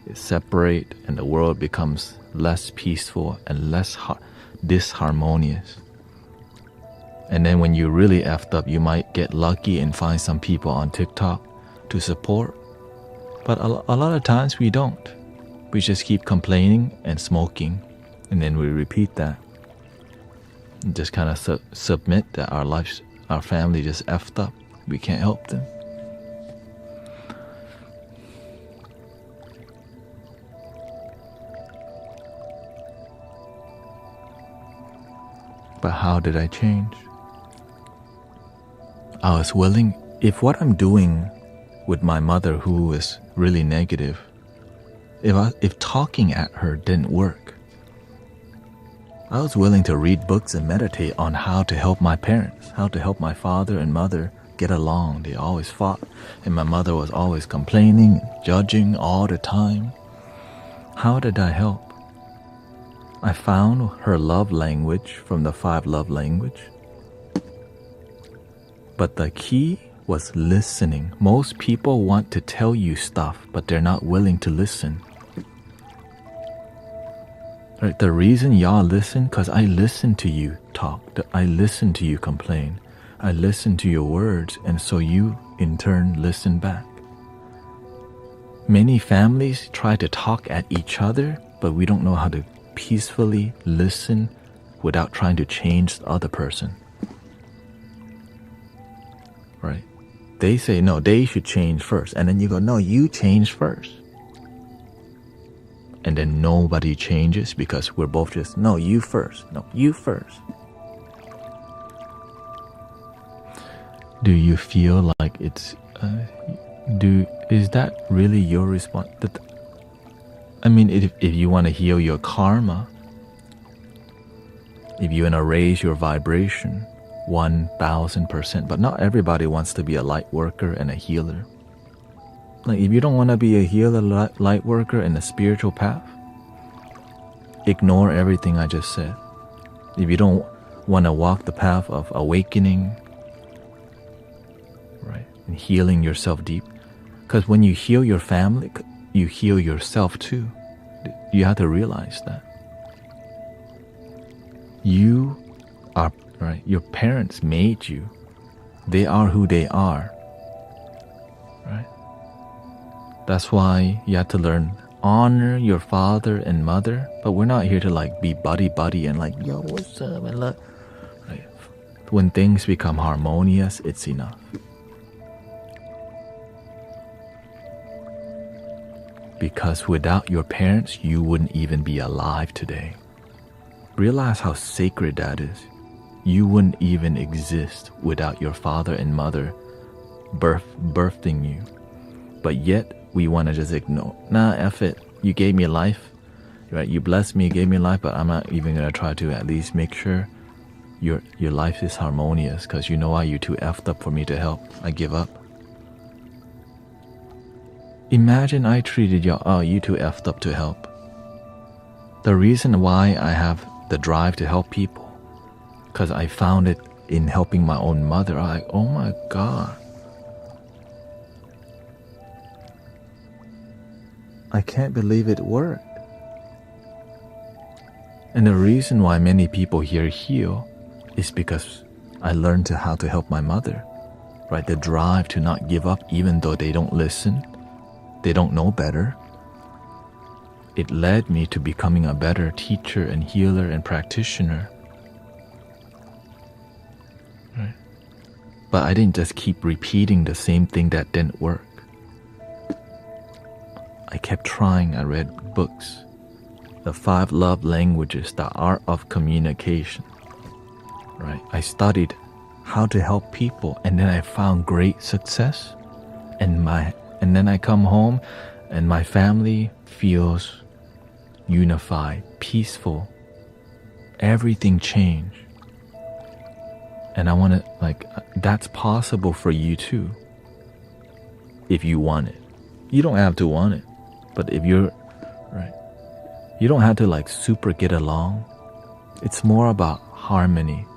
we separate, and the world becomes less peaceful and less disharmonious. And then when you're really effed up, you might get lucky and find some people on TikTok to support. But a lot of times we don't. We just keep complaining and smoking, and then we repeat that. And just kind of submit that our family just effed up. We can't help them. But how did I change? I was willing, if what I'm doing with my mother, who is really negative, if talking at her didn't work, I was willing to read books and meditate on how to help my parents, how to help my father and mother get along. They always fought, and my mother was always complaining and judging all the time. How did I help? I found her love language from the 5 love language. But the key was listening. Most people want to tell you stuff, but they're not willing to listen. Right? The reason y'all listen, because I listen to you talk. I listen to you complain. I listen to your words, and so you, in turn, listen back. Many families try to talk at each other, but we don't know how to peacefully listen without trying to change the other person. Right? They say, no, they should change first. And then you go, no, you change first. And then nobody changes because we're both just, no, you first. No, you first. Do you feel like it's, Is that really your response? I mean, if you want to heal your karma, if you want to raise your vibration 1000%, but not everybody wants to be a light worker and a healer. Like, if you don't want to be a healer, light worker, and a spiritual path, ignore everything I just said. If you don't want to walk the path of awakening, right, and healing yourself deep, because when you heal your family, you heal yourself too. You have to realize that. You are, right, your parents made you. They are who they are, right? That's why you have to learn, honor your father and mother, but we're not here to like be buddy and like, yo, what's up, and look, right? When things become harmonious, it's enough. Because without your parents, you wouldn't even be alive today. Realize how sacred that is. You wouldn't even exist without your father and mother birthing you. But yet, we want to just ignore. Nah, F it. You gave me life, right? You blessed me, gave me life, but I'm not even going to try to at least make sure your life is harmonious, because you know why? You're too effed up for me to help. I give up. Imagine I treated you, oh, you too effed up to help. The reason why I have the drive to help people, because I found it in helping my own mother. I'm like, oh my God. I can't believe it worked. And the reason why many people here heal is because I learned how to help my mother, right? The drive to not give up even though they don't listen, they don't know better. It led me to becoming a better teacher and healer and practitioner. Right? But I didn't just keep repeating the same thing that didn't work. I kept trying. I read books, The 5 Love Languages, The Art of Communication. Right? I studied how to help people, and then I found great success. And then I come home, and my family feels unified, peaceful. Everything changed. And I want to, like, that's possible for you too, if you want it. You don't have to want it. But if you're, right, you don't have to like super get along. It's more about harmony.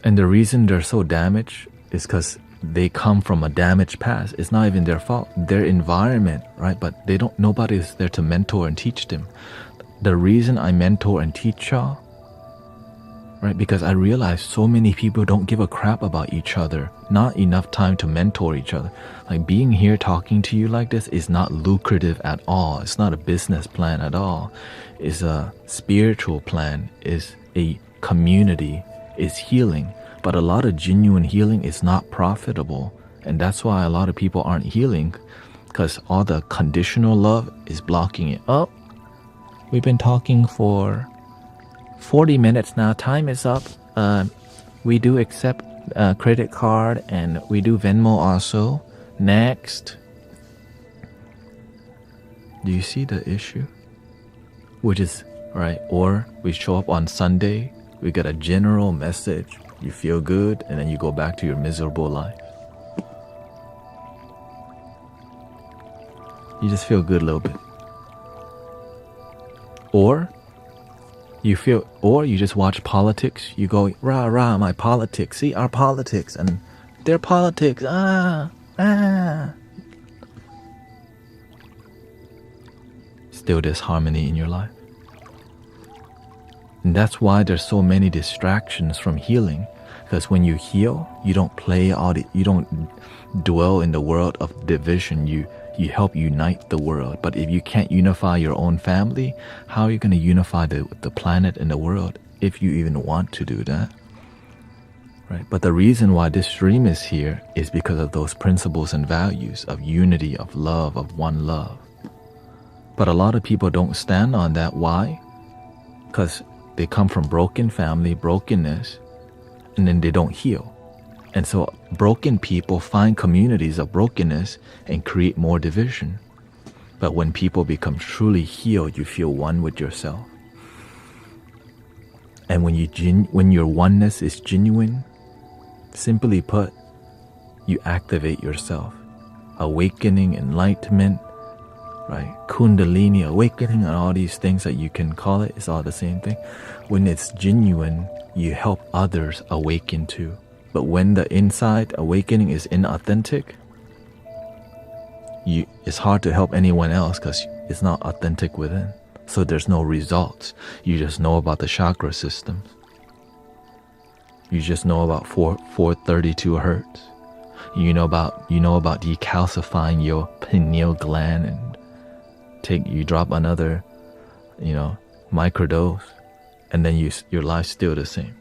And the reason they're so damaged is because they come from a damaged past. It's not even their fault. Their environment, right? But nobody's there to mentor and teach them. The reason I mentor and teach y'all, right? Because I realize so many people don't give a crap about each other. Not enough time to mentor each other. Like, being here talking to you like this is not lucrative at all. It's not a business plan at all. It's a spiritual plan. It's a community. Is healing, but a lot of genuine healing is not profitable, and that's why a lot of people aren't healing, because all the conditional love is blocking it. Oh, we've been talking for 40 minutes now. Time is up. We do accept credit card, and we do Venmo also. Next. Do you see the issue? Which is, right, or we show up on Sunday, we get a general message, you feel good, and then you go back to your miserable life. You just feel good a little bit. Or you just watch politics, you go, rah, rah, my politics, see our politics, and their politics, Still disharmony in your life. And that's why there's so many distractions from healing. Because when you heal, you don't you don't dwell in the world of division. You help unite the world. But if you can't unify your own family, how are you going to unify the planet and the world, if you even want to do that? Right? But the reason why this stream is here is because of those principles and values of unity, of love, of one love. But a lot of people don't stand on that. Why? Because they come from broken family, brokenness, and then they don't heal. And so broken people find communities of brokenness and create more division. But when people become truly healed, you feel one with yourself. And when your oneness is genuine, simply put, you activate yourself. Awakening, enlightenment, right? Kundalini, awakening, and all these things that you can call it, it's all the same thing. When it's genuine, you help others awaken too. But when the inside awakening is inauthentic, it's hard to help anyone else because it's not authentic within. So there's no results. You just know about the chakra systems. You just know about 432 hertz. You know about decalcifying your pineal gland and you drop another, microdose, and then your life's still the same.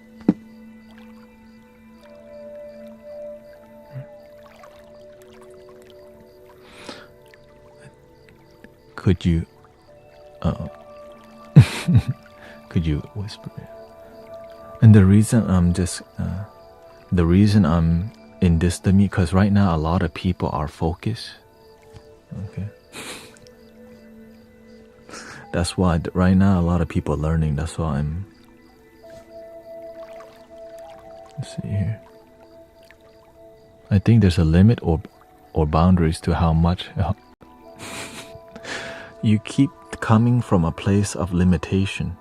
Could you whisper it? And the reason I'm in this to me, because right now a lot of people are focused. Okay. That's why right now a lot of people are learning. That's why let's see here. I think there's a limit or boundaries to how much you keep coming from a place of limitation.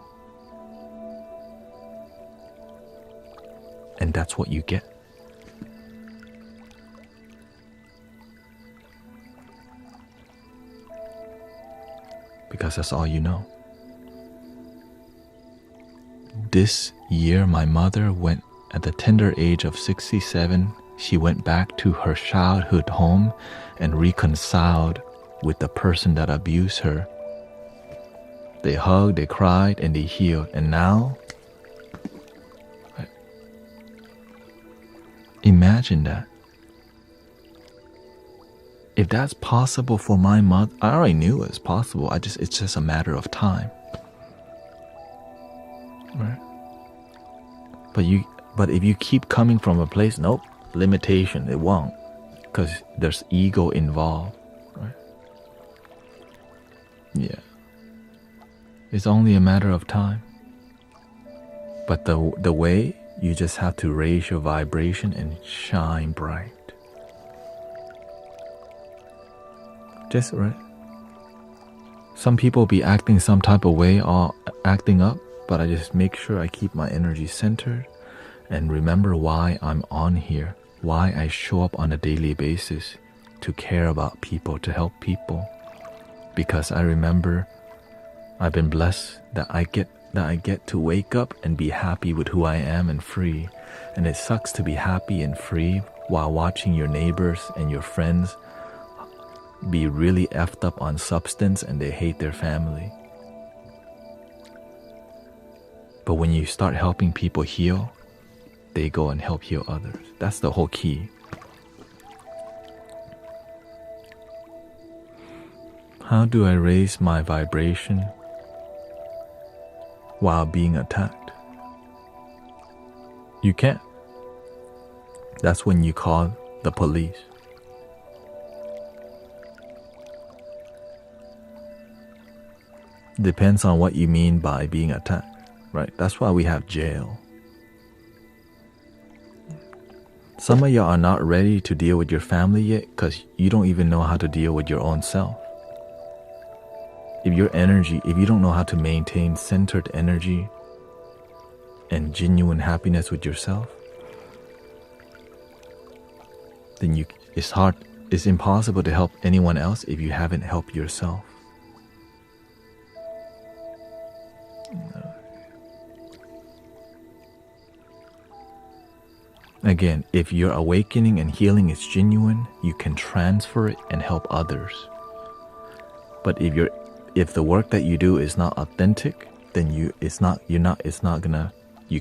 And that's what you get. Because that's all you know. This year, my mother went at the tender age of 67. She went back to her childhood home and reconciled with the person that abused her. They hugged, they cried, and they healed. And now, imagine that. If that's possible for my mother, I already knew it was possible. It's just a matter of time. Right? But if you keep coming from a place, nope, limitation, it won't. Because there's ego involved. Right? Yeah. It's only a matter of time. But the way, you just have to raise your vibration and shine bright. Just right. Some people be acting some type of way or acting up, but I just make sure I keep my energy centered and remember why I'm on here, why I show up on a daily basis to care about people, to help people. Because I remember I've been blessed that I get to wake up and be happy with who I am and free. And it sucks to be happy and free while watching your neighbors and your friends be really effed up on substance and they hate their family. But when you start helping people heal, they go and help heal others. That's the whole key. How do I raise my vibration while being attacked? You can't. That's when you call the police. Depends on what you mean by being attacked, right? That's why we have jail. Some of y'all are not ready to deal with your family yet because you don't even know how to deal with your own self. If you don't know how to maintain centered energy and genuine happiness with yourself, then it's impossible to help anyone else if you haven't helped yourself. Again, if your awakening and healing is genuine, you can transfer it and help others. But if the work that you do is not authentic, then you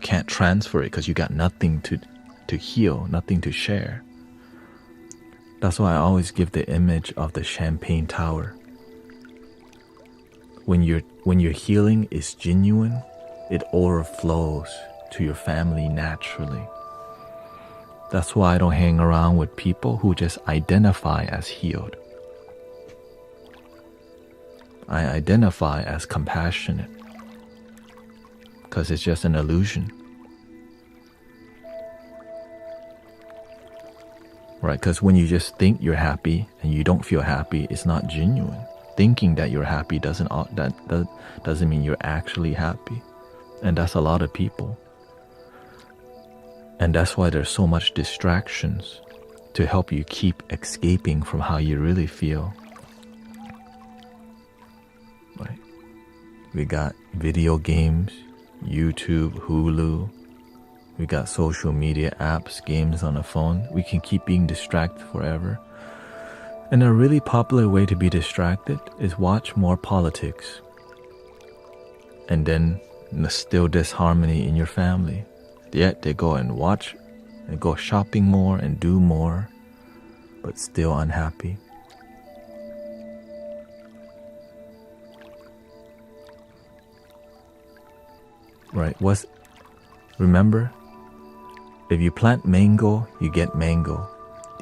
can't transfer it because you got nothing to heal, nothing to share. That's why I always give the image of the champagne tower. When your healing is genuine, it overflows to your family naturally. That's why I don't hang around with people who just identify as healed. I identify as compassionate because it's just an illusion. Right? Because when you just think you're happy and you don't feel happy, it's not genuine. Thinking that you're happy doesn't mean you're actually happy. And that's a lot of people. And that's why there's so much distractions to help you keep escaping from how you really feel. Right? We got video games, YouTube, Hulu. We got social media apps, games on the phone. We can keep being distracted forever. And a really popular way to be distracted is watch more politics. And then still disharmony in your family. Yet they go and watch and go shopping more and do more, but still unhappy. Right? Remember, if you plant mango, you get mango.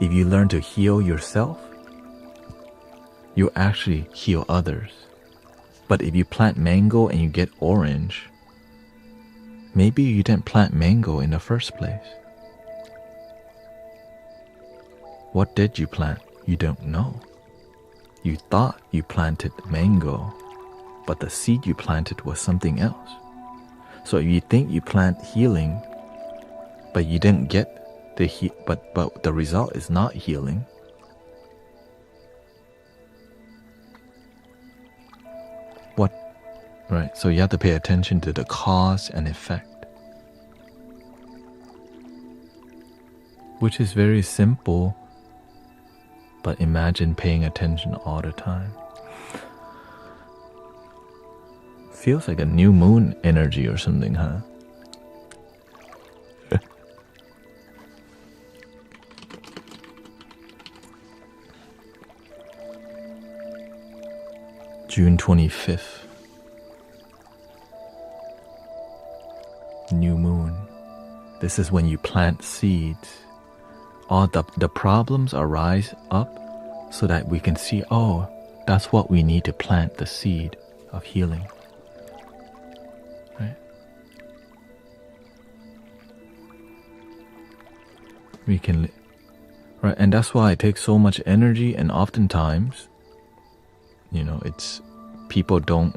If you learn to heal yourself, you actually heal others. But if you plant mango and you get orange, maybe you didn't plant mango in the first place. What did you plant? You don't know. You thought you planted mango, but the seed you planted was something else. So you think you plant healing, but you didn't get but the result is not healing. Right, so you have to pay attention to the cause and effect, which is very simple, but imagine paying attention all the time. Feels like a new moon energy or something, huh? June 25th. New moon. This is when you plant seeds. All the problems arise up so that we can see, oh, that's what we need to plant the seed of healing. Right? We can, right? And that's why it takes so much energy, and oftentimes, it's people don't.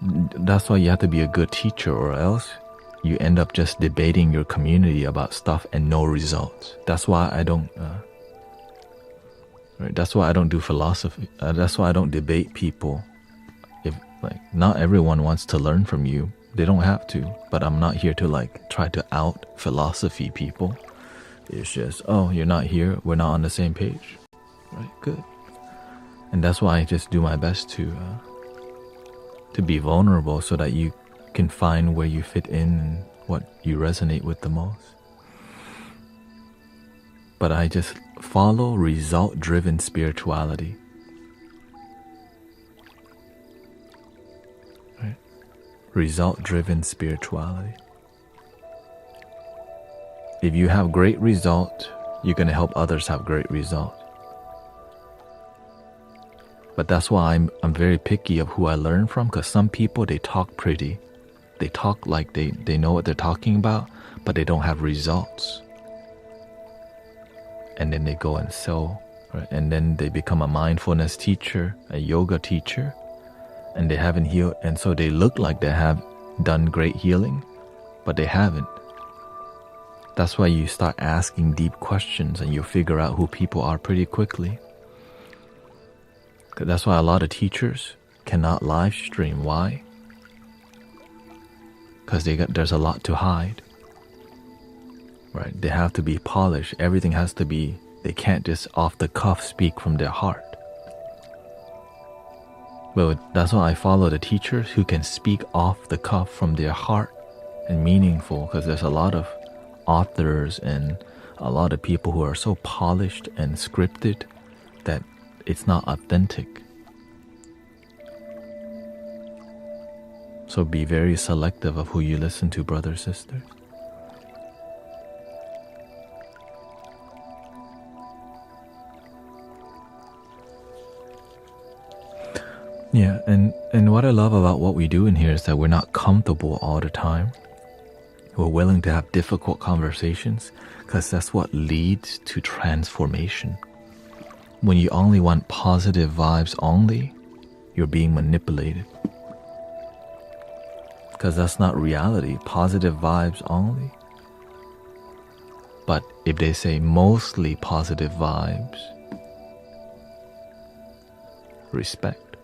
That's why you have to be a good teacher, or else you end up just debating your community about stuff and no results. That's why I don't. Right? That's why I don't do philosophy. That's why I don't debate people. If not everyone wants to learn from you, they don't have to. But I'm not here to try to out philosophy people. It's just, oh, you're not here. We're not on the same page. Right? Good. And that's why I just do my best to be vulnerable so that you can find where you fit in and what you resonate with the most. But I just follow result-driven spirituality. Right? Result-driven spirituality. If you have great result, you're going to help others have great result. But that's why I'm very picky of who I learn from, because some people, they talk pretty. They talk like they know what they're talking about, but they don't have results. And then they go and sell, right? And then they become a mindfulness teacher, a yoga teacher, and they haven't healed. And so they look like they have done great healing, but they haven't. That's why you start asking deep questions and you figure out who people are pretty quickly. That's why a lot of teachers cannot live stream. Why? Because there's a lot to hide. Right? They have to be polished. Everything has to be, they can't just off the cuff speak from their heart. But that's why I follow the teachers who can speak off the cuff from their heart and meaningful, because there's a lot of authors and a lot of people who are so polished and scripted that it's not authentic. So be very selective of who you listen to, brothers, sisters. Yeah, and what I love about what we do in here is that we're not comfortable all the time. We're willing to have difficult conversations because that's what leads to transformation. When you only want positive vibes only, you're being manipulated. Because that's not reality, positive vibes only. But if they say mostly positive vibes, respect.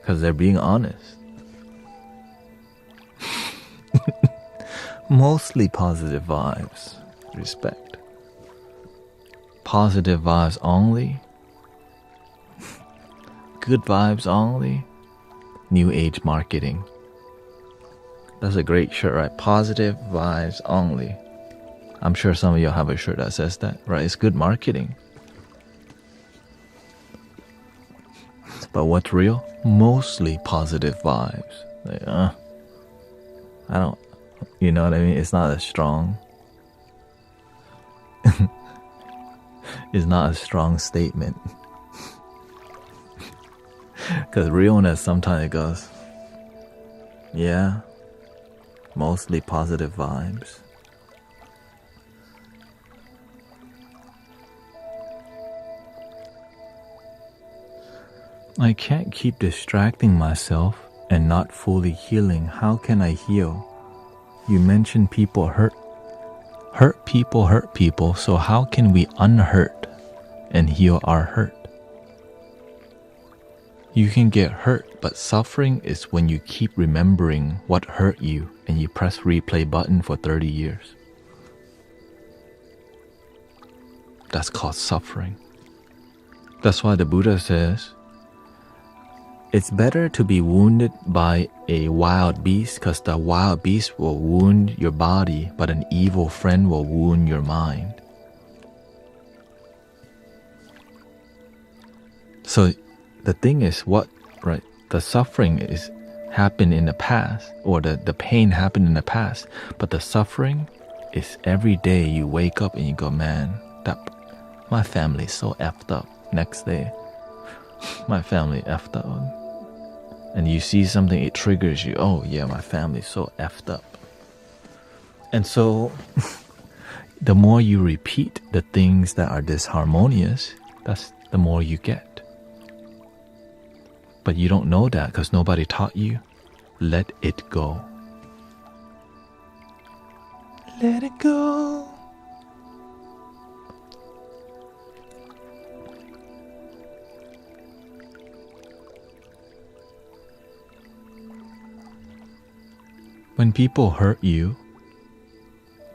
Because they're being honest. Mostly positive vibes, respect. Positive vibes only, good vibes only, new age marketing. That's a great shirt, right? Positive vibes only. I'm sure some of you have a shirt that says that, right? It's good marketing. But what's real? Mostly positive vibes. Like, I don't, you know what I mean? It's not as strong. It's not a strong statement. Because realness sometimes it goes, yeah, mostly positive vibes. I can't keep distracting myself and not fully healing. How can I heal? You mentioned people hurt people, so how can we unhurt and heal our hurt? You can get hurt, but suffering is when you keep remembering what hurt you and you press replay button for 30 years. That's called suffering. That's why the Buddha says, it's better to be wounded by a wild beast because the wild beast will wound your body, but an evil friend will wound your mind. So the thing is right? The suffering is happened in the past, or the pain happened in the past, but the suffering is every day you wake up and you go, man, my family's so effed up. Next day, my family effed up. And you see something, it triggers you. Oh yeah, my family's so effed up. And so the more you repeat the things that are disharmonious, that's the more you get. But you don't know that because nobody taught you. Let it go. Let it go. When people hurt you,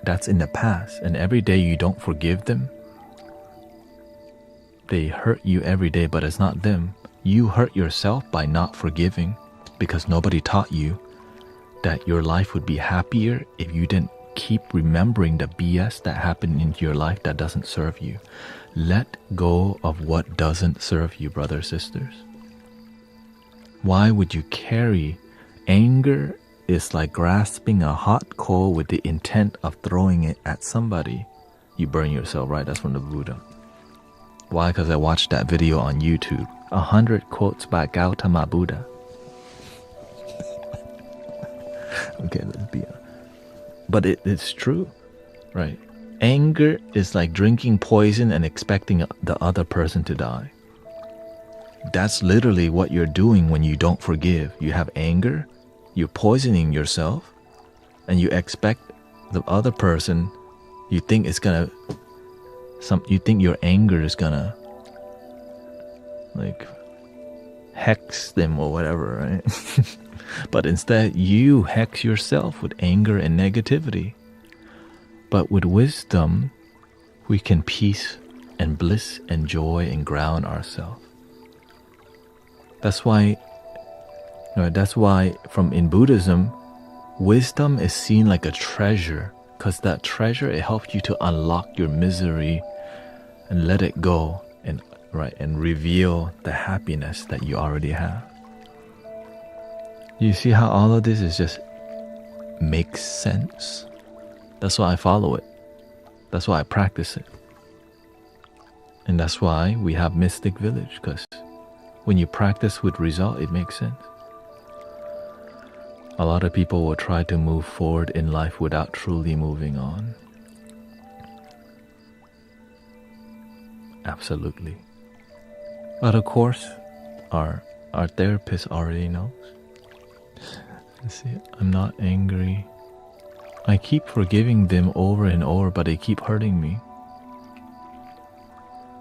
that's in the past, and every day you don't forgive them, they hurt you every day, but it's not them. You hurt yourself by not forgiving because nobody taught you that your life would be happier if you didn't keep remembering the BS that happened in your life that doesn't serve you. Let go of what doesn't serve you, brothers, sisters. Why would you carry anger? Is like grasping a hot coal with the intent of throwing it at somebody. You burn yourself, right? That's from the Buddha. Why? Because I watched that video on YouTube. 100 quotes by Gautama Buddha. Okay, let's be honest. But it's true, right? Anger is like drinking poison and expecting the other person to die. That's literally what you're doing when you don't forgive. You have anger. You're poisoning yourself, and you expect the other person. You think it's gonna. You think your anger is gonna, like, hex them or whatever, right? But instead, you hex yourself with anger and negativity. But with wisdom, we can peace and bliss and joy and ground ourselves. That's why. That's why in Buddhism, wisdom is seen like a treasure, because that treasure, it helps you to unlock your misery and let it go and reveal the happiness that you already have. You see how all of this is just makes sense? That's why I follow it. That's why I practice it. And that's why we have Mystic Village, because when you practice with result, it makes sense. A lot of people will try to move forward in life without truly moving on. Absolutely. But of course, our therapist already knows. See, I'm not angry. I keep forgiving them over and over, but they keep hurting me.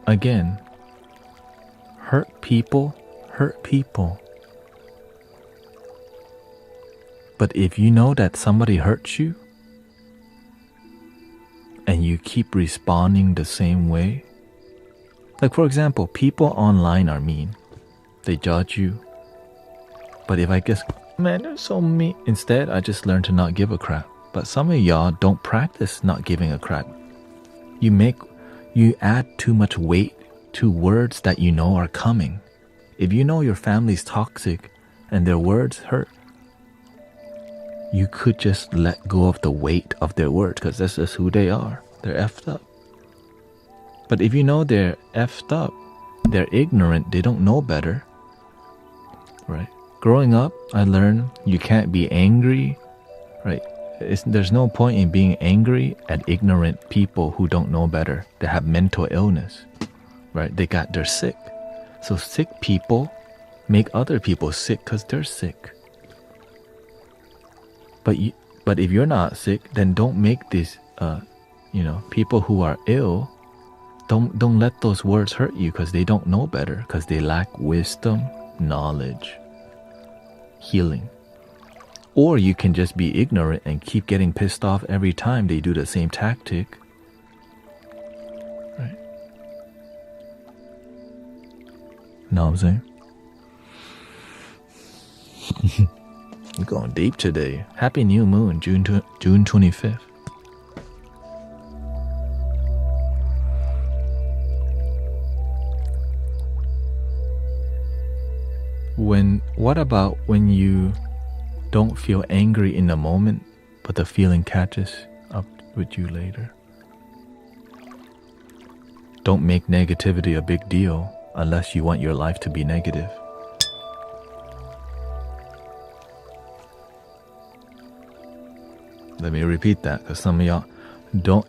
Again, hurt people. But if you know that somebody hurts you, and you keep responding the same way, like for example, people online are mean. They judge you. But if I guess, man, they're so mean. Instead, I just learn to not give a crap. But some of y'all don't practice not giving a crap. You add too much weight to words that you know are coming. If you know your family's toxic and their words hurt, you could just let go of the weight of their words, because that's just who they are. They're effed up. But if you know they're effed up, they're ignorant, they don't know better, right? Growing up, I learned you can't be angry, right? There's no point in being angry at ignorant people who don't know better. They have mental illness, right? They're sick. So sick people make other people sick because they're sick. But if you're not sick, then don't make these, people who are ill. Don't let those words hurt you, because they don't know better, because they lack wisdom, knowledge, healing. Or you can just be ignorant and keep getting pissed off every time they do the same tactic. Right? Know what I'm saying? We're going deep today. Happy New Moon, June 25th. What about when you don't feel angry in the moment, but the feeling catches up with you later? Don't make negativity a big deal unless you want your life to be negative. Let me repeat that, because some of y'all don't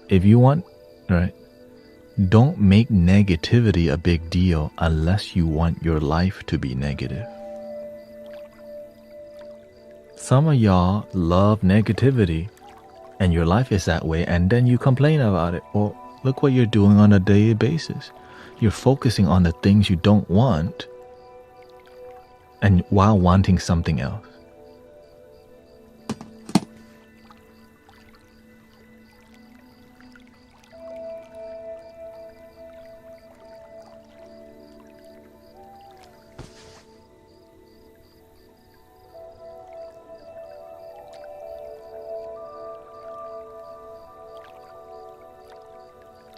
make negativity a big deal unless you want your life to be negative. Some of y'all love negativity and your life is that way, and then you complain about it. Well, look what you're doing on a daily basis. You're focusing on the things you don't want, and while wanting something else.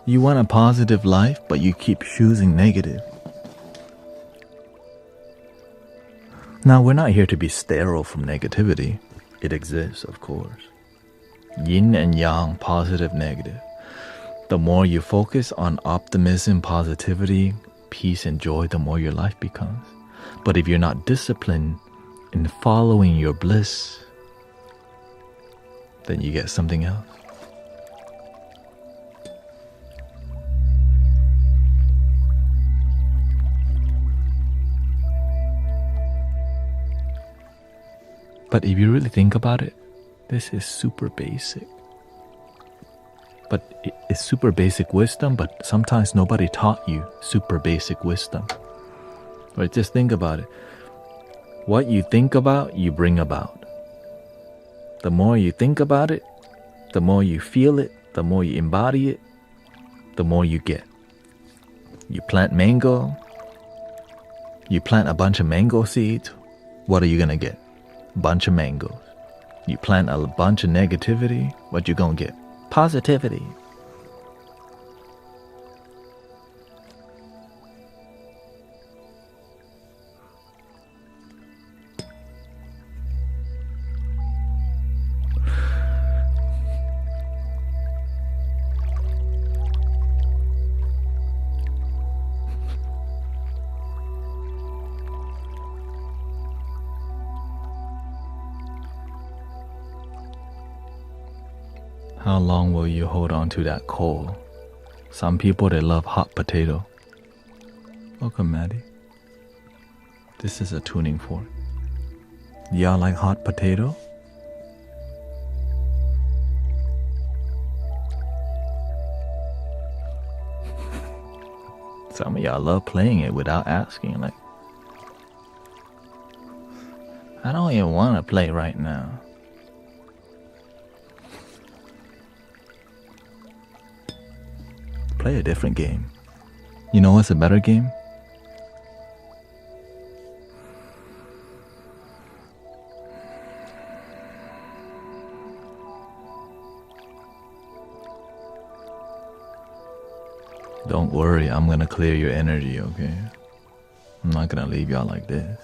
You want a positive life, but you keep choosing negative. Now, we're not here to be sterile from negativity. It exists, of course. Yin and yang, positive, negative. The more you focus on optimism, positivity, peace, and joy, the more your life becomes. But if you're not disciplined in following your bliss, then you get something else. But if you really think about it, this is super basic. But it's super basic wisdom, but sometimes nobody taught you super basic wisdom. Right? Just think about it. What you think about, you bring about. The more you think about it, the more you feel it, the more you embody it, the more you get. You plant mango, you plant a bunch of mango seeds, what are you gonna get? Bunch of mangoes. You plant a bunch of negativity, what you gonna get? Positivity. How long will you hold on to that coal? Some people, they love hot potato. Welcome, Maddie. This is a tuning fork. Y'all like hot potato? Some of y'all love playing it without asking, like, I don't even want to play right now. Play a different game. You know what's a better game? Don't worry, I'm gonna clear your energy, okay? I'm not gonna leave y'all like this.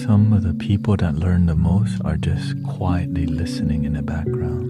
Some of the people that learn the most are just quietly listening in the background.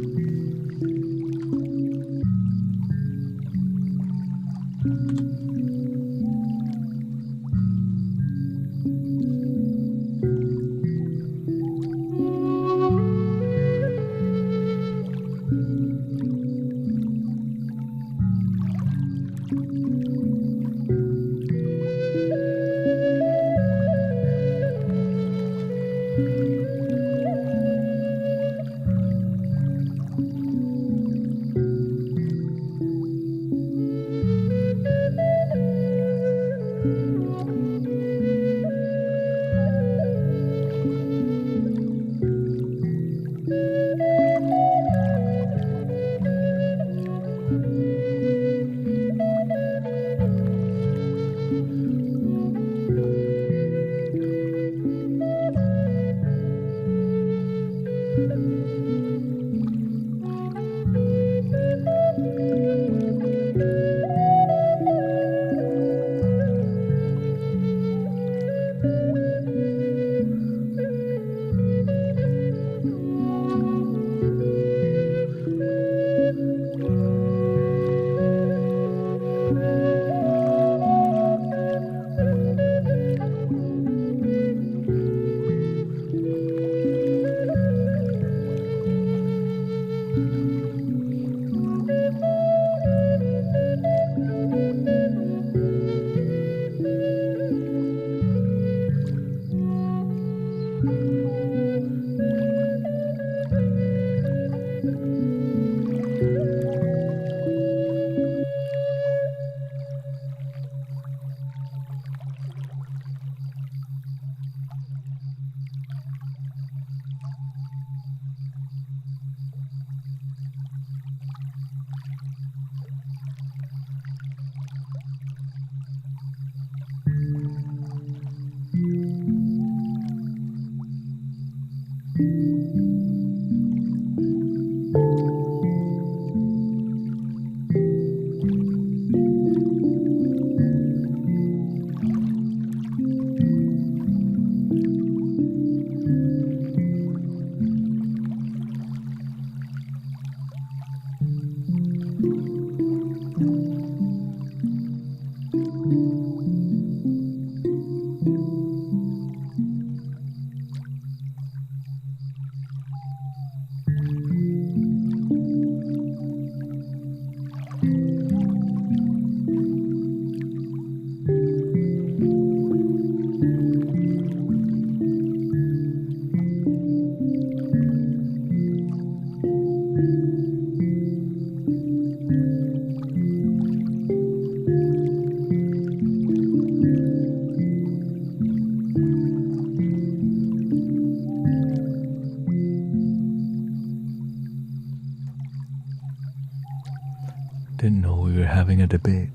Didn't know we were having a debate,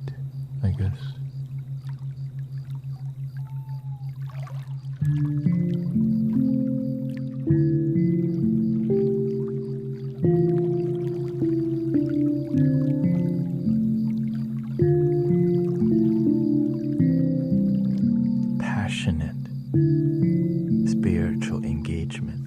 I guess. Passionate spiritual engagement.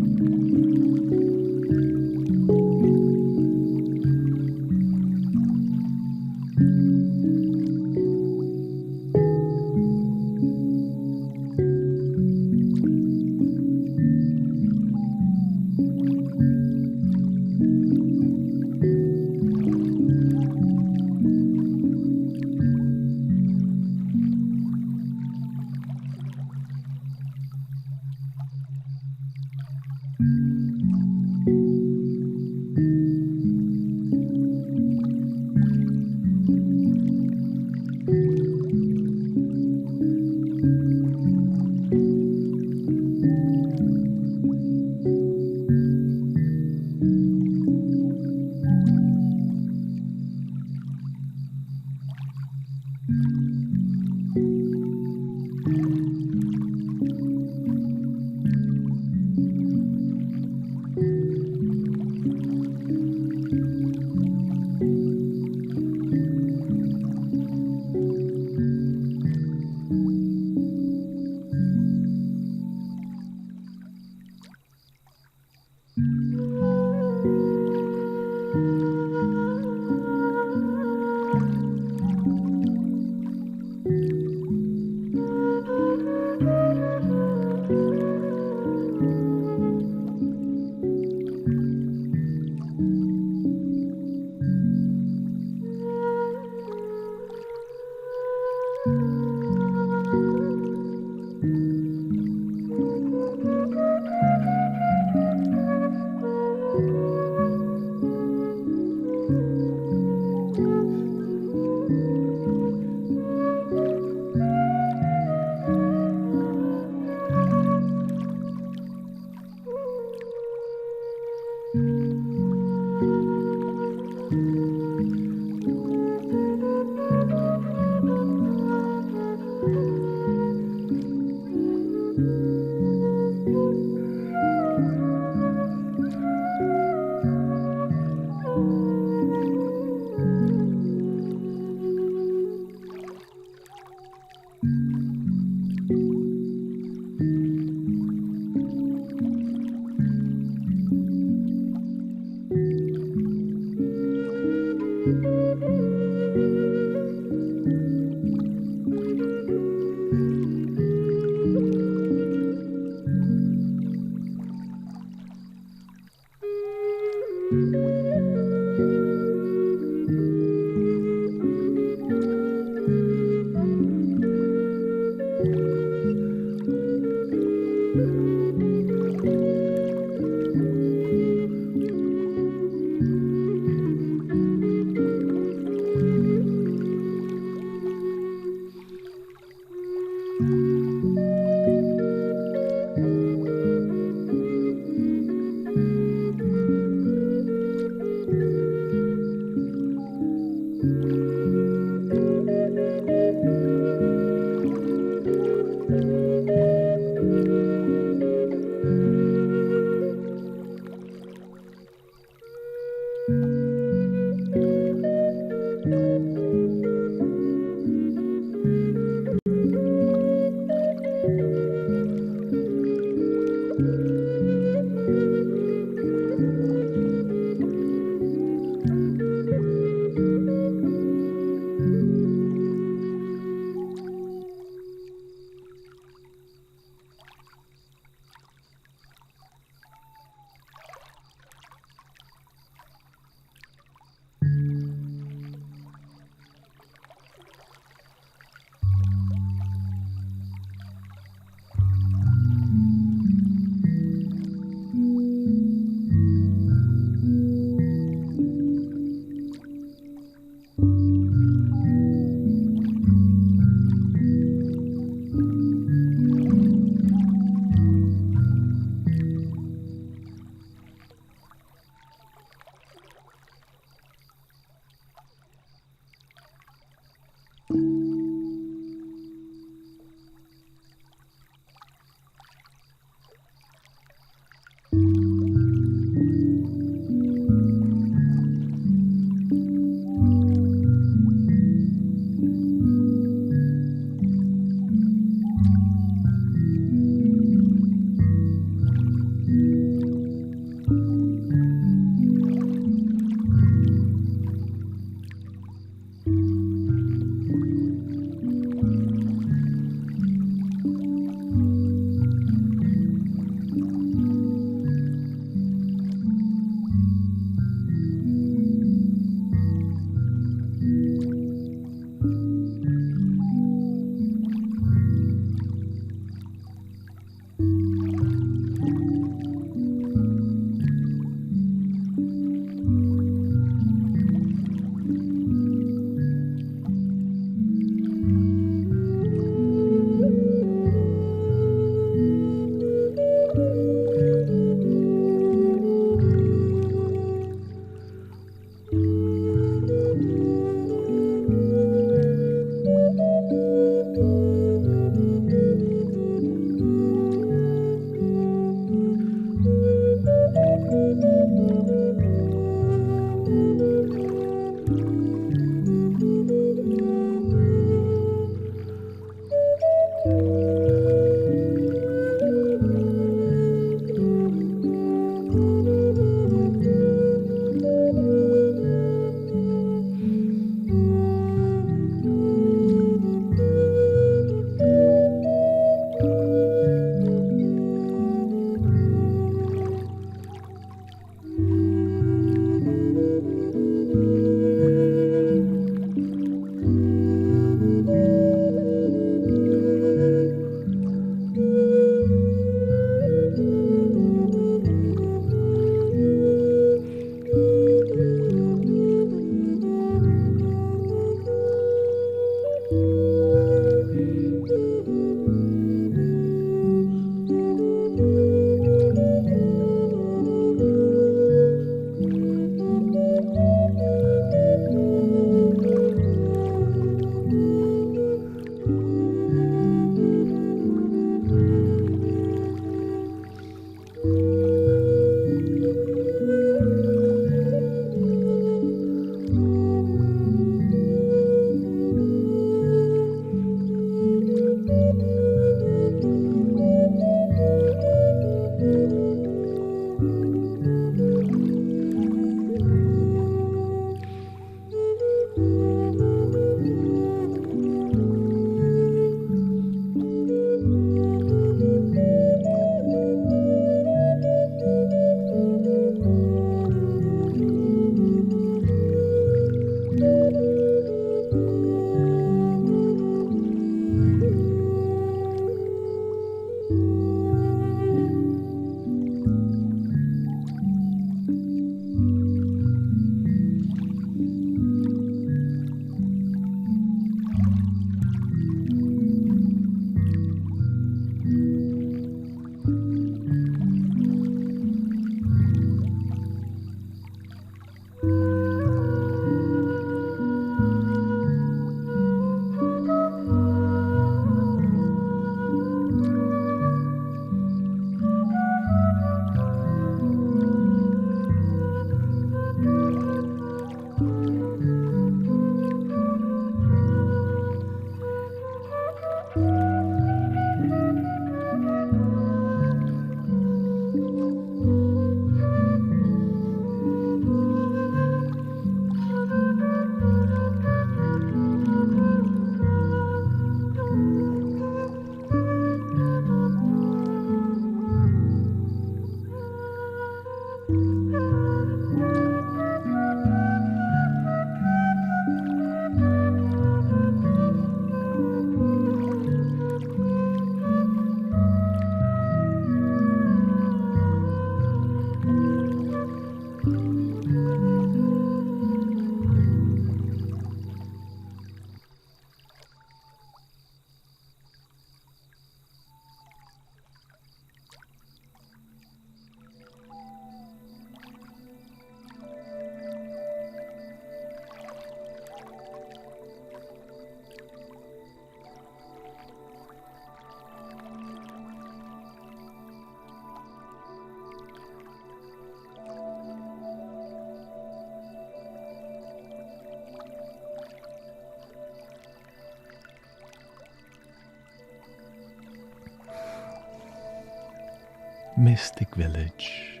Mystic Village.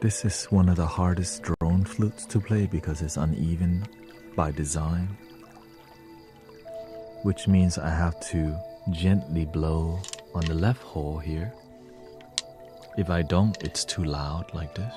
This is one of the hardest drone flutes to play because it's uneven by design, which means I have to gently blow on the left hole here. If I don't, it's too loud like this.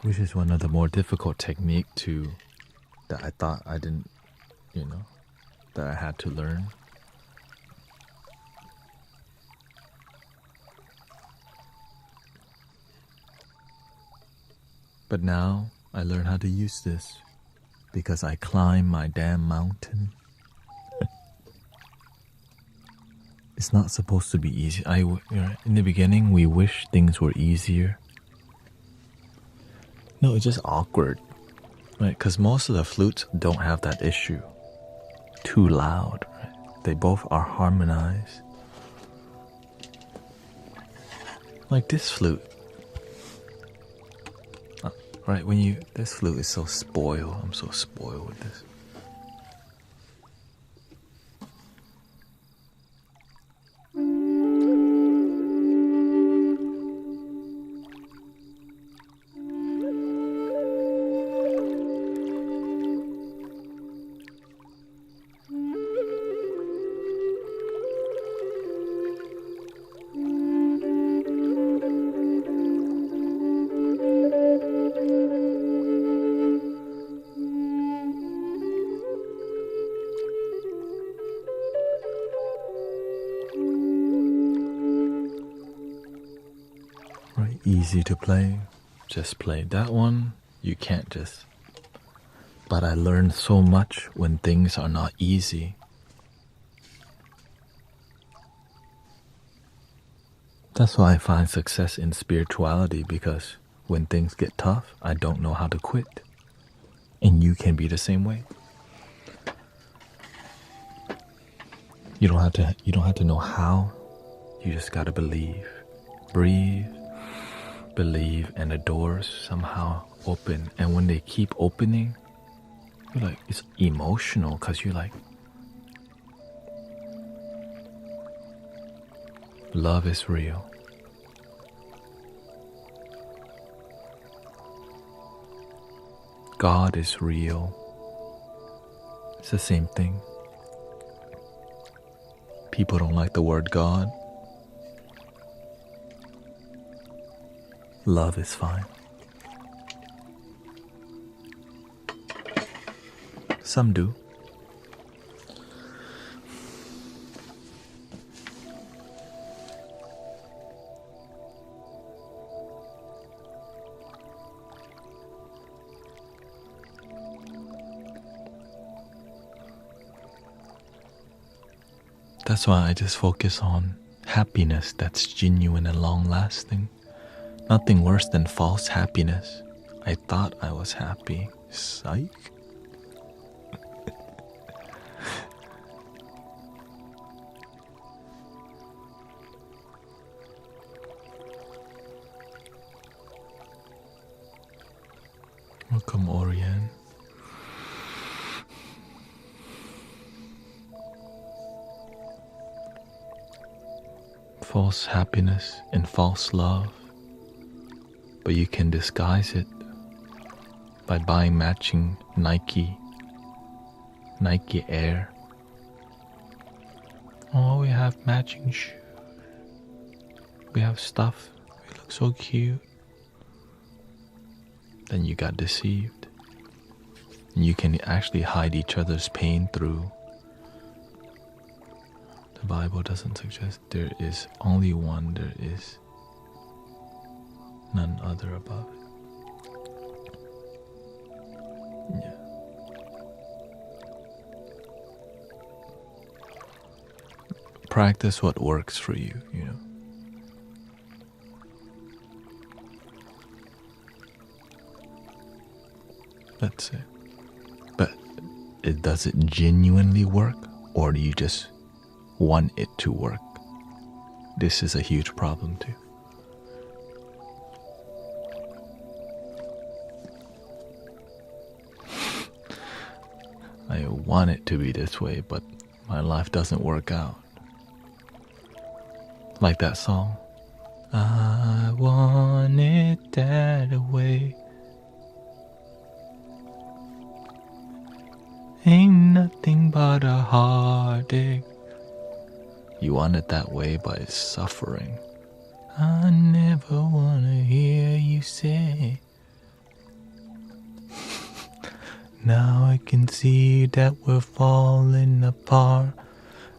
Which is one of the more difficult technique that I thought I didn't, that I had to learn. But now I learn how to use this because I climb my damn mountain. It's not supposed to be easy. In the beginning, we wish things were easier. No, it's just awkward, right? Because most of the flutes don't have that issue. Too loud, right? They both are harmonized. Like this flute. Right, this flute is so spoiled. I'm so spoiled with this. Easy to play, just play that one. You can't just. But I learned so much when things are not easy. That's why I find success in spirituality, because when things get tough, I don't know how to quit. And you can be the same way. You don't have to know how. You just gotta believe. Breathe. Believe, and the doors somehow open. And when they keep opening, you're like, it's emotional because you're like, love is real. God is real. It's the same thing. People don't like the word God. Love is fine. Some do. That's why I just focus on happiness that's genuine and long-lasting. Nothing worse than false happiness. I thought I was happy. Psych. Welcome, Orion. False happiness and false love. But you can disguise it by buying matching Nike Air. Oh, we have matching shoes. We have stuff. We look so cute. then you got deceived. And you can actually hide each other's pain through. The Bible doesn't suggest there is only one, there is none other above it. Yeah. Practice what works for you, you know. That's it. But does it genuinely work, or do you just want it to work? This is a huge problem too. I want it to be this way, but my life doesn't work out. Like that song. I want it that way. Ain't nothing but a heartache. You want it that way, but it's suffering. I never wanna hear you say. Now I can see that we're falling apart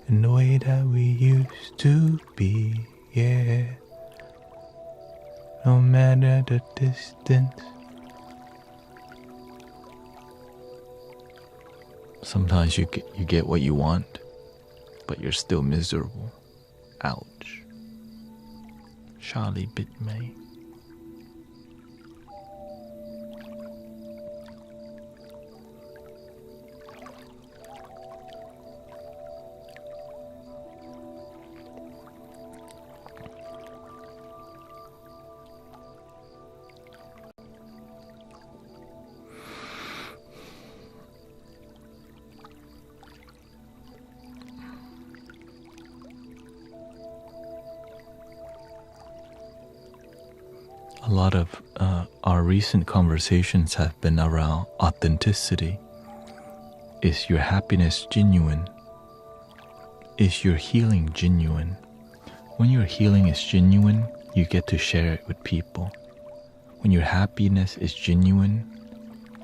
in the way that we used to be, yeah. No matter the distance. Sometimes you get what you want, but you're still miserable. Ouch. Charlie bit me. A lot of our recent conversations have been around authenticity. Is your happiness genuine? Is your healing genuine? When your healing is genuine, you get to share it with people. When your happiness is genuine,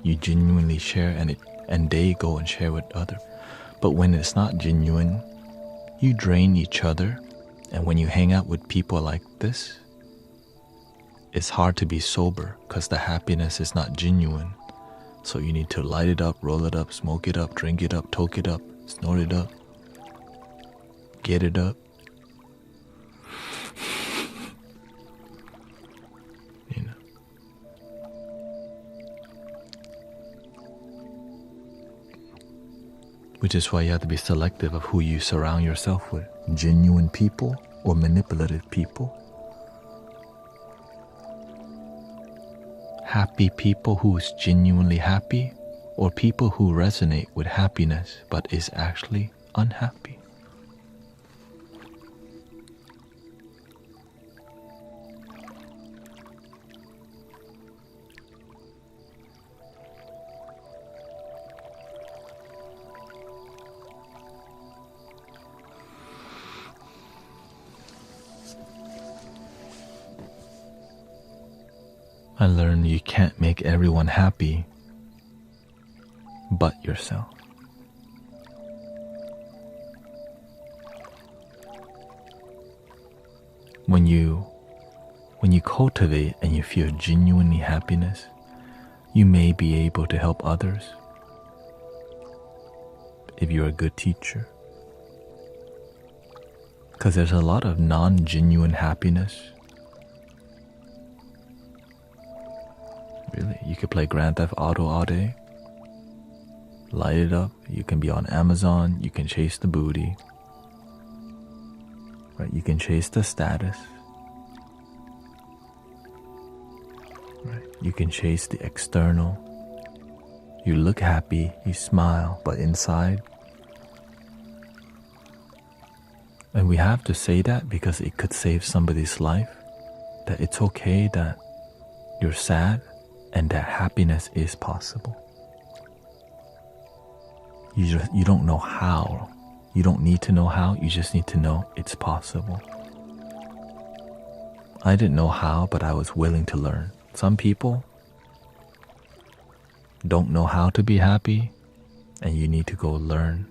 you genuinely share and they go and share with others. But when it's not genuine, you drain each other. And when you hang out with people like this, it's hard to be sober because the happiness is not genuine. So you need to light it up, roll it up, smoke it up, drink it up, toke it up, snort it up, get it up. You know. Which is why you have to be selective of who you surround yourself with. Genuine people or manipulative people. Happy people who is genuinely happy, or people who resonate with happiness but is actually unhappy. I learned you can't make everyone happy but yourself. When you cultivate and you feel genuinely happiness, you may be able to help others if you're a good teacher. Because there's a lot of non-genuine happiness. Really, you could play Grand Theft Auto all day, light it up. You can be on Amazon. You can chase the booty, right? You can chase the status, right? You can chase the external. You look happy, you smile, but inside. And we have to say that because it could save somebody's life. That it's okay that you're sad. And that happiness is possible. You don't know how. You don't need to know how. You just need to know it's possible. I didn't know how, but I was willing to learn. Some people, don't know how to be happy, and you need to go learn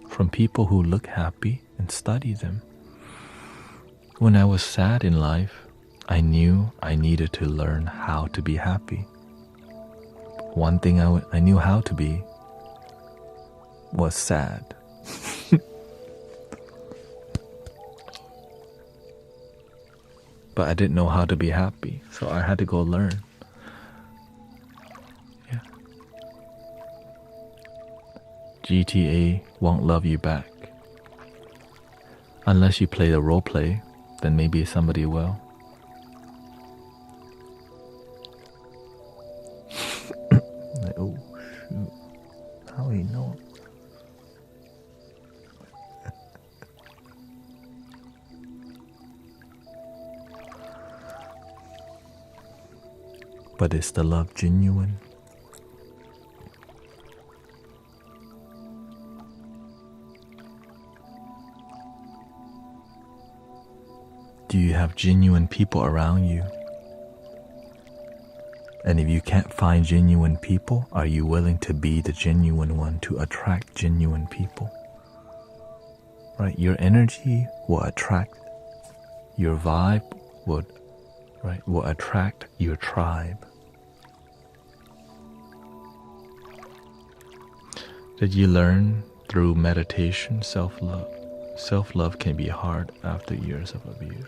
from people who look happy and study them. When I was sad in life, I knew I needed to learn how to be happy. One thing I knew how to be was sad. But I didn't know how to be happy, so I had to go learn. Yeah. GTA won't love you back. Unless you play the role play, then maybe somebody will. Like, oh shoot, how he know? But is the love genuine? Do you have genuine people around you? And if you can't find genuine people, are you willing to be the genuine one to attract genuine people? Right? Your energy will attract, your vibe will attract your tribe. Did you learn through meditation, self-love? Self-love can be hard after years of abuse.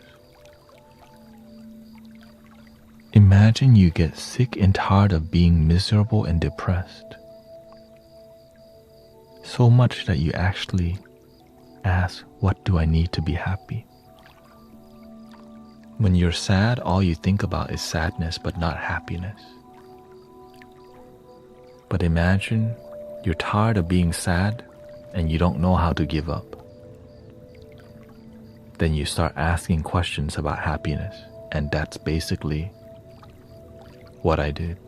Imagine you get sick and tired of being miserable and depressed. So much that you actually ask, what do I need to be happy? When you're sad, all you think about is sadness but not happiness. But imagine you're tired of being sad and you don't know how to give up. Then you start asking questions about happiness, and that's basically what I did.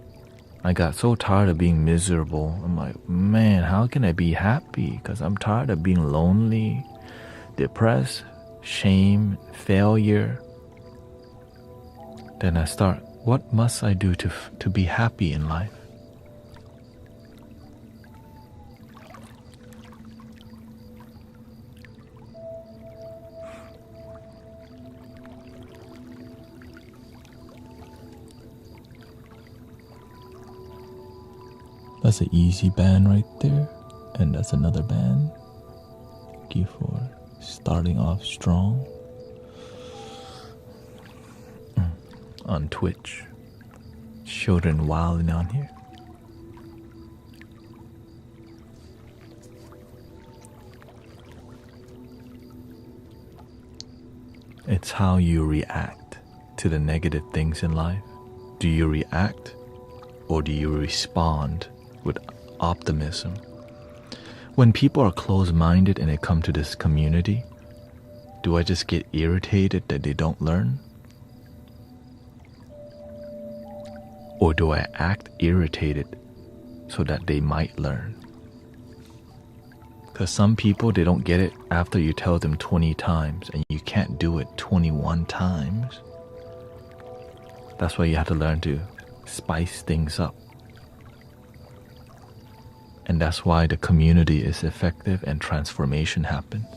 I got so tired of being miserable. I'm like, man, how can I be happy? Because I'm tired of being lonely, depressed, shame, failure. Then I start, what must I do to be happy in life? That's an easy band right there, and that's another band. Thank you for starting off strong. On Twitch, children wilding on here. It's how you react to the negative things in life. Do you react or do you respond with optimism? When people are closed-minded and they come to this community, do I just get irritated that they don't learn? Or do I act irritated so that they might learn? Because some people, they don't get it after you tell them 20 times and you can't do it 21 times. That's why you have to learn to spice things up. And that's why the community is effective and transformation happens.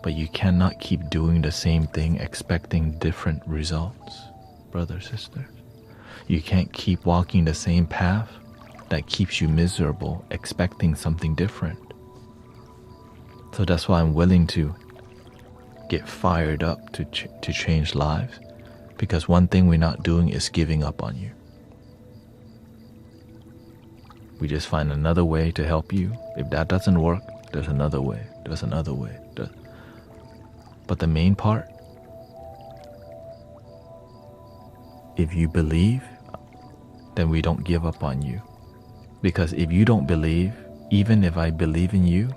But you cannot keep doing the same thing expecting different results, brothers, sisters. You can't keep walking the same path that keeps you miserable expecting something different. So that's why I'm willing to get fired up to change lives, because one thing we're not doing is giving up on you. We just find another way to help you. If that doesn't work, there's another way. There's another way. But the main part, if you believe, then we don't give up on you. Because if you don't believe, even if I believe in you,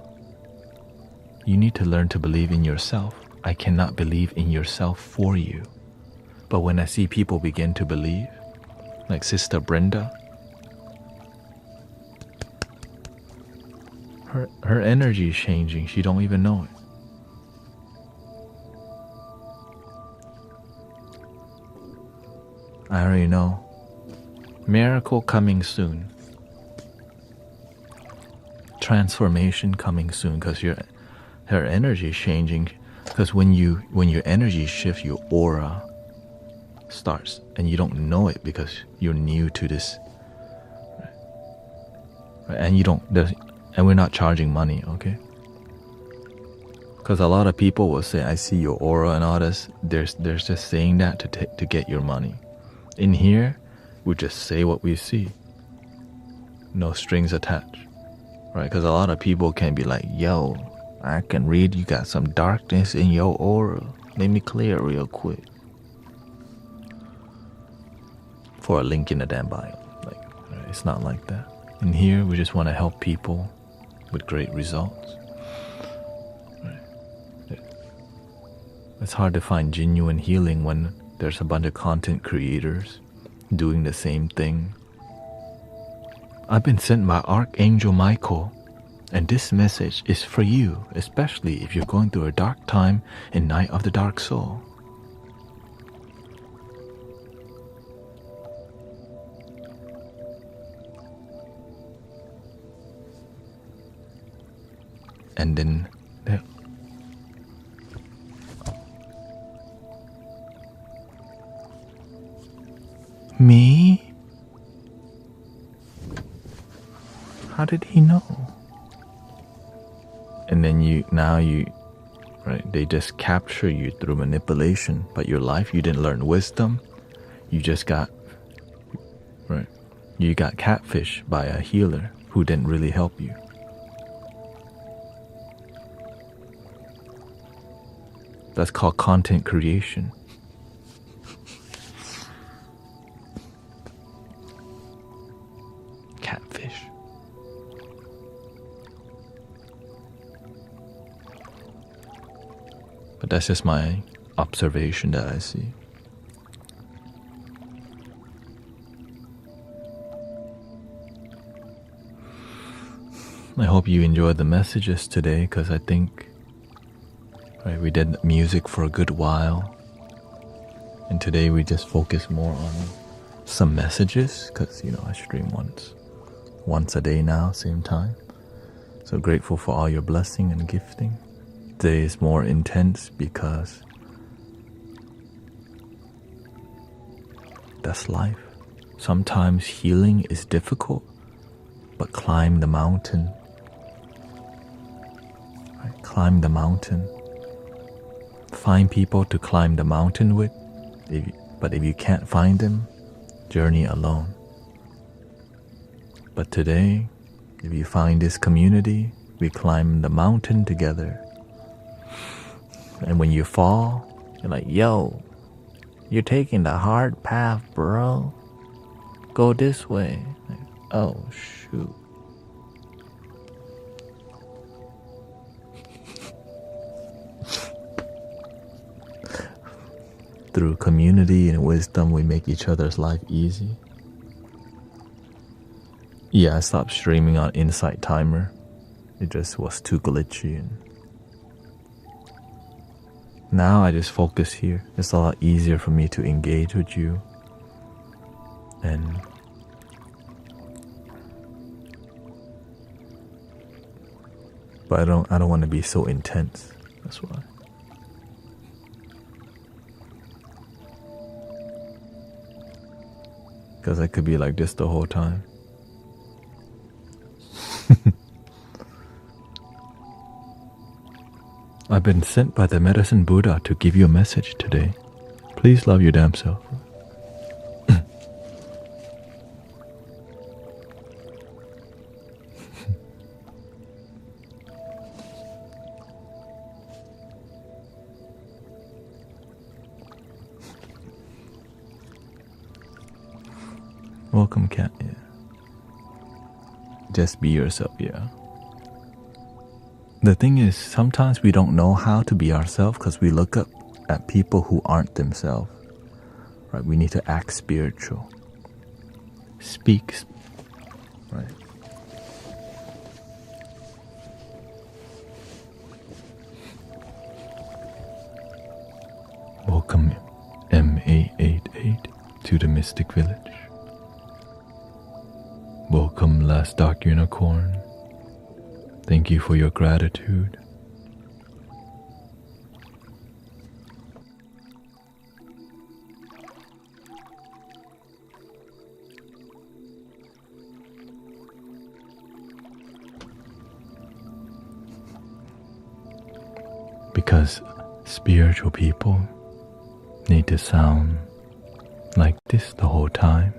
you need to learn to believe in yourself. I cannot believe in yourself for you. But when I see people begin to believe, like Sister Brenda, her energy is changing. She don't even know it. I already know. Miracle coming soon. transformation coming soon because her energy is changing. Because when your energy shifts, your aura starts, and you don't know it because you're new to this. Right? And we're not charging money, okay? Because a lot of people will say, "I see your aura and all this." There's just saying that to get your money. In here, we just say what we see. No strings attached, right? Because a lot of people can be like, "Yo, I can read you got some darkness in your aura. Let me clear it real quick." For a link in the damn bio. Like, right? It's not like that. In here, we just want to help people with great results. Right? It's hard to find genuine healing when there's a bunch of content creators doing the same thing. I've been sent by Archangel Michael, and this message is for you, especially if you're going through a dark time in Night of the Dark Soul. And then me? How did he know? And then right, they just capture you through manipulation, but your life, you didn't learn wisdom. You just got, right, you got catfished by a healer who didn't really help you. That's called content creation. Catfish. But that's just my observation that I see. I hope you enjoyed the messages today, because I think we did music for a good while, and today we just focus more on some messages, because I stream once a day now, same time. So grateful for all your blessing and gifting. Today is more intense because that's life. Sometimes healing is difficult, but climb the mountain. Right? Climb the mountain. Find people to climb the mountain with, but if you can't find them, journey alone. But today, if you find this community, we climb the mountain together. And when you fall, you're like, "Yo, you're taking the hard path, bro. Go this way." Like, oh, shoot. Through community and wisdom, we make each other's life easy. Yeah, I stopped streaming on Insight Timer. It just was too glitchy. And now I just focus here. It's a lot easier for me to engage with you. But I don't want to be so intense. That's why. Because I could be like this the whole time. I've been sent by the Medicine Buddha to give you a message today. Please love your damn self. Welcome, cat. Yeah. Just be yourself, yeah. The thing is, sometimes we don't know how to be ourselves because we look up at people who aren't themselves. Right? We need to act spiritual. Speak. Right? Welcome, MA88, to the Mystic Village. Welcome, Last Dark Unicorn. Thank you for your gratitude. Because spiritual people need to sound like this the whole time.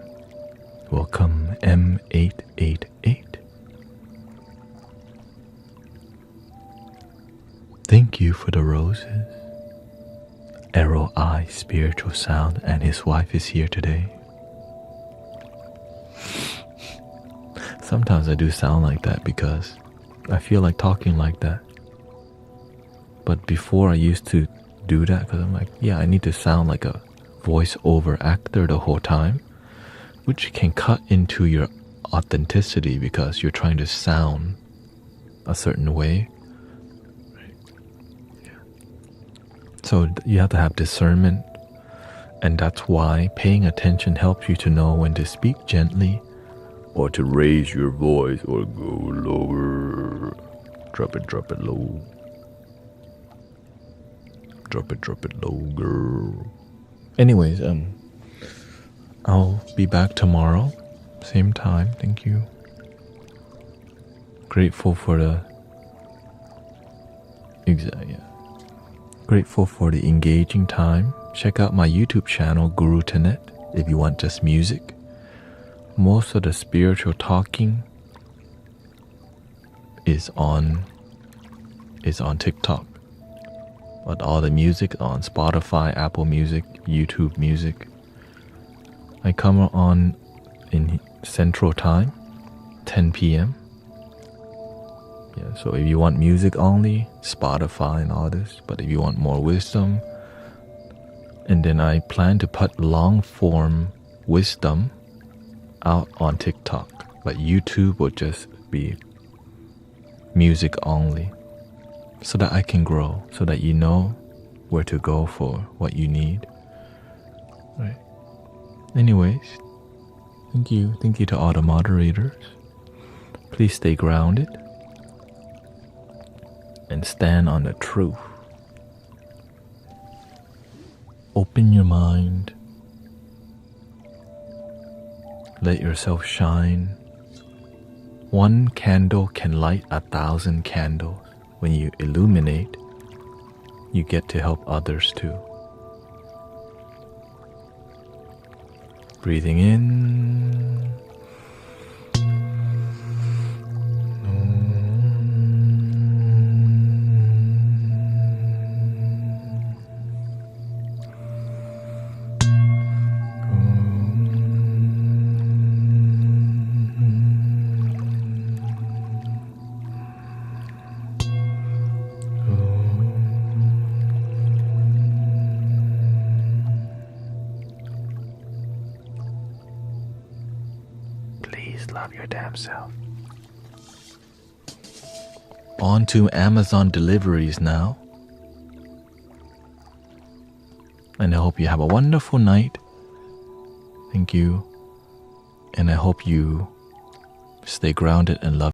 Welcome M888. Thank you for the roses. Arrow Eye Spiritual Sound and his wife is here today. Sometimes I do sound like that because I feel like talking like that. But before I used to do that because I'm like, yeah, I need to sound like a voiceover actor the whole time, which can cut into your authenticity because you're trying to sound a certain way. Right? Yeah. So you have to have discernment, and that's why paying attention helps you to know when to speak gently or to raise your voice or go lower. Drop it low. Drop it low, girl. Anyways, I'll be back tomorrow, same time. Thank you. Grateful for the grateful for the engaging time. Check out my YouTube channel, Guru Thanet, if you want just music. Most of the spiritual talking is on TikTok. But all the music on Spotify, Apple Music, YouTube Music. I come on in Central Time, 10 p.m. Yeah, so if you want music only, Spotify and all this. But if you want more wisdom, and then I plan to put long form wisdom out on TikTok. But YouTube will just be music only. So that I can grow, so that you know where to go for what you need. Right. Anyways, thank you. Thank you to all the moderators. Please stay grounded and stand on the truth. Open your mind. Let yourself shine. One candle can light 1,000 candles. When you illuminate, you get to help others too. Breathing in. Love your damn self. On to Amazon deliveries now. And I hope you have a wonderful night. Thank you. And I hope you stay grounded and love